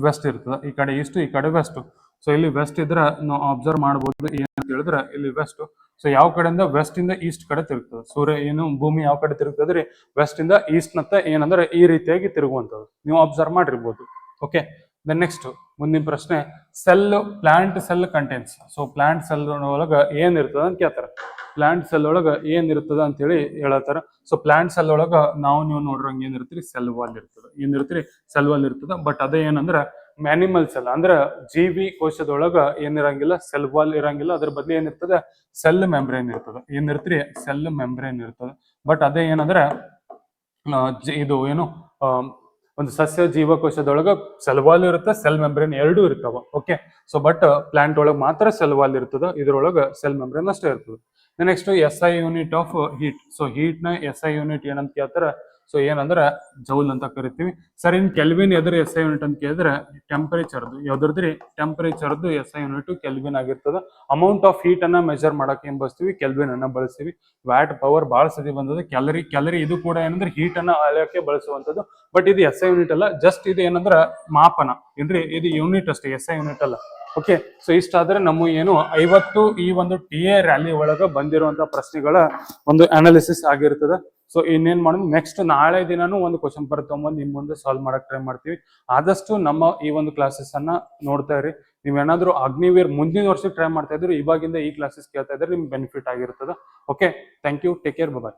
ವೆಸ್ಟ್ ಇರ್ತದ, ಈ ಕಡೆ ಈಸ್ಟ್, ಈ ಕಡೆ ವೆಸ್ಟ್. ಸೊ ಇಲ್ಲಿ ವೆಸ್ಟ್ ಇದ್ರೆ ನಾವು ಅಬ್ಸರ್ವ್ ಮಾಡಬಹುದು. ಏನಂತ ಹೇಳಿದ್ರೆ ಇಲ್ಲಿ ವೆಸ್ಟ್. ಸೊ ಯಾವ ಕಡೆಯಿಂದ? ವೆಸ್ಟ್ ಇಂದ ಈಸ್ಟ್ ಕಡೆ ತಿರುಗ್ತದೆ. ಸೂರ್ಯ ಏನು ಭೂಮಿ ಯಾವ ಕಡೆ ತಿರುಗ್ತದ್ರಿ? ವೆಸ್ಟ್ ಇಂದ ಈಸ್ಟ್ ನತ್ತ ಏನಂದ್ರೆ ಈ ರೀತಿಯಾಗಿ ತಿರುಗುವಂತದ್ದು ನೀವು ಅಬ್ಸರ್ವ್ ಮಾಡಿರ್ಬೋದು. ಓಕೆ, ನೆಕ್ಸ್ಟ್ ಮುಂದಿನ ಪ್ರಶ್ನೆ, cell. Plant cell contents. So plant cell ಒಳಗ ಏನ್ ಇರ್ತದ ಅಂತ ಕೇಳ್ತಾರ. ಪ್ಲಾಂಟ್ ಸೆಲ್ ಒಳಗ ಏನ್ ಇರ್ತದ ಅಂತ ಹೇಳಿ ಹೇಳತ್ತಾರ. ಸೊ ಪ್ಲಾಂಟ್ ಸೆಲ್ ಒಳಗ ನೀವು ನೋಡ್ರಂಗ ಏನಿರ್ತೀರಿ? ಸೆಲ್ ವಾಲ್ ಇರ್ತದ. ಏನಿರ್ತೀರಿ? ಸೆಲ್ ವಾಲ್ ಇರ್ತದ. ಬಟ್ ಅದೇ ಏನಂದ್ರ ಮ್ಯಾನಿಮಲ್ ಸೆಲ್ ಅಂದ್ರ ಜೀವಿ ಕೋಶದೊಳಗ ಏನಿರಂಗಿಲ್ಲ, ಸೆಲ್ ವಾಲ್ ಇರಂಗಿಲ್ಲ. ಅದ್ರ ಬದಲು ಏನಿರ್ತದ? ಸೆಲ್ ಮೆಂಬ್ರೇನ್ ಇರ್ತದ. ಏನಿರ್ತೀರಿ? ಸೆಲ್ ಮೆಂಬ್ರೇನ್ ಇರ್ತದ. ಬಟ್ ಅದೇ ಏನಂದ್ರ ಇದು ಏನು ಒಂದು ಸಸ್ಯ ಜೀವಕೋಶದೊಳಗ ಸೆಲ್ ವಾಲ್ ಇರುತ್ತೆ, ಸೆಲ್ ಮೆಂಬ್ರೇನ್ ಎರಡೂ ಇರ್ತಾವ. ಓಕೆ, ಸೊ ಬಟ್ ಪ್ಲಾಂಟ್ ಒಳಗೆ ಮಾತ್ರ ಸೆಲ್ ವಾಲ್ ಇರ್ತದ. ಇದ್ರೊಳಗ ಸೆಲ್ ಮೆಂಬ್ರೇನ್ ಅಷ್ಟೇ ಇರ್ತದೆ. Next SI unit of heat. So heat ನ SI ಯೂನಿಟ್ ಏನಂತ ಕೇಳ್ತಾರ. ಸೊ ಏನಂದ್ರೆ ಜೌಲ್ ಅಂತ ಕರಿತೀವಿ. ಸರ್ ಇನ್ ಕೆಲ್ವಿನ್ ಎದ್ರ SI ಯೂನಿಟ್ ಅಂತ ಕೇಳಿದ್ರೆ ಟೆಂಪರೇಚರ್ದು. ಯಾವ್ದ್ರಿ? ಟೆಂಪರೇಚರ್ದು SI ಯೂನಿಟ್ ಕೆಲ್ವಿನ್ ಆಗಿರ್ತದ. ಅಮೌಂಟ್ ಆಫ್ ಹೀಟ್ ಅನ್ನ ಮೆಜರ್ ಮಾಡಕ್ ಏನ್ ಬಳಸ್ತೀವಿ? ಕೆಲ್ವಿನ್ ಅನ್ನ ಬಳಸ್ತೀವಿ. ವ್ಯಾಟ್ ಪವರ್ ಬಹಳ ಸತಿ ಬಂದದ. ಕ್ಯಾಲರಿ ಇದು ಕೂಡ ಏನಂದ್ರೆ ಹೀಟ್ ಅನ್ನ ಅಳೆಯಕ್ಕೆ ಬಳಸುವಂತದ್ದು. ಬಟ್ ಇದು SI ಯೂನಿಟ್ ಅಲ್ಲ, ಜಸ್ಟ್ ಇದು ಏನಂದ್ರ ಮಾಪನ ಏನ್ರಿ? ಇದು ಯೂನಿಟ್ ಅಷ್ಟೇ, SI ಯೂನಿಟ್ ಅಲ್ಲ. ಓಕೆ, ಸೊ ಇಷ್ಟಾದ್ರೆ ನಮ್ಮ ಏನು 50 ಈ ಒಂದು ಟಿ ಎ ರ್ಯಾಲಿ ಒಳಗ ಬಂದಿರುವಂತ ಪ್ರಶ್ನೆಗಳ ಒಂದು ಅನಾಲಿಸಿಸ್ ಆಗಿರ್ತದ. ಸೊ ಇನ್ನೇನ್ ಮಾಡೋದು, ನೆಕ್ಸ್ಟ್ ನಾಳೆ ದಿನಾನು ಒಂದು ಕ್ವಶನ್ ಪೇಪರ್ ತಗೊಂಬಂದು ನಿಮ್ ಮುಂದೆ ಸಾಲ್ವ್ ಮಾಡಕ್ ಟ್ರೈ ಮಾಡ್ತೀವಿ. ಆದಷ್ಟು ನಮ್ಮ ಈ ಒಂದು ಕ್ಲಾಸಸ್ ಅನ್ನ ನೋಡ್ತಾ ಇರಿ. ನೀವೇನಾದ್ರೂ ಅಗ್ನಿವೀರ್ ಮುಂದಿನ ವರ್ಷಕ್ಕೆ ಟ್ರೈ ಮಾಡ್ತಾ ಇದ್ರು, ಇವಾಗಿಂದ ಈ ಕ್ಲಾಸಸ್ ಕೇಳ್ತಾ ಇದ್ರೆ ನಿಮ್ಗೆ ಬೆನಿಫಿಟ್ ಆಗಿರ್ತದ. Okay, thank you, take care, bye.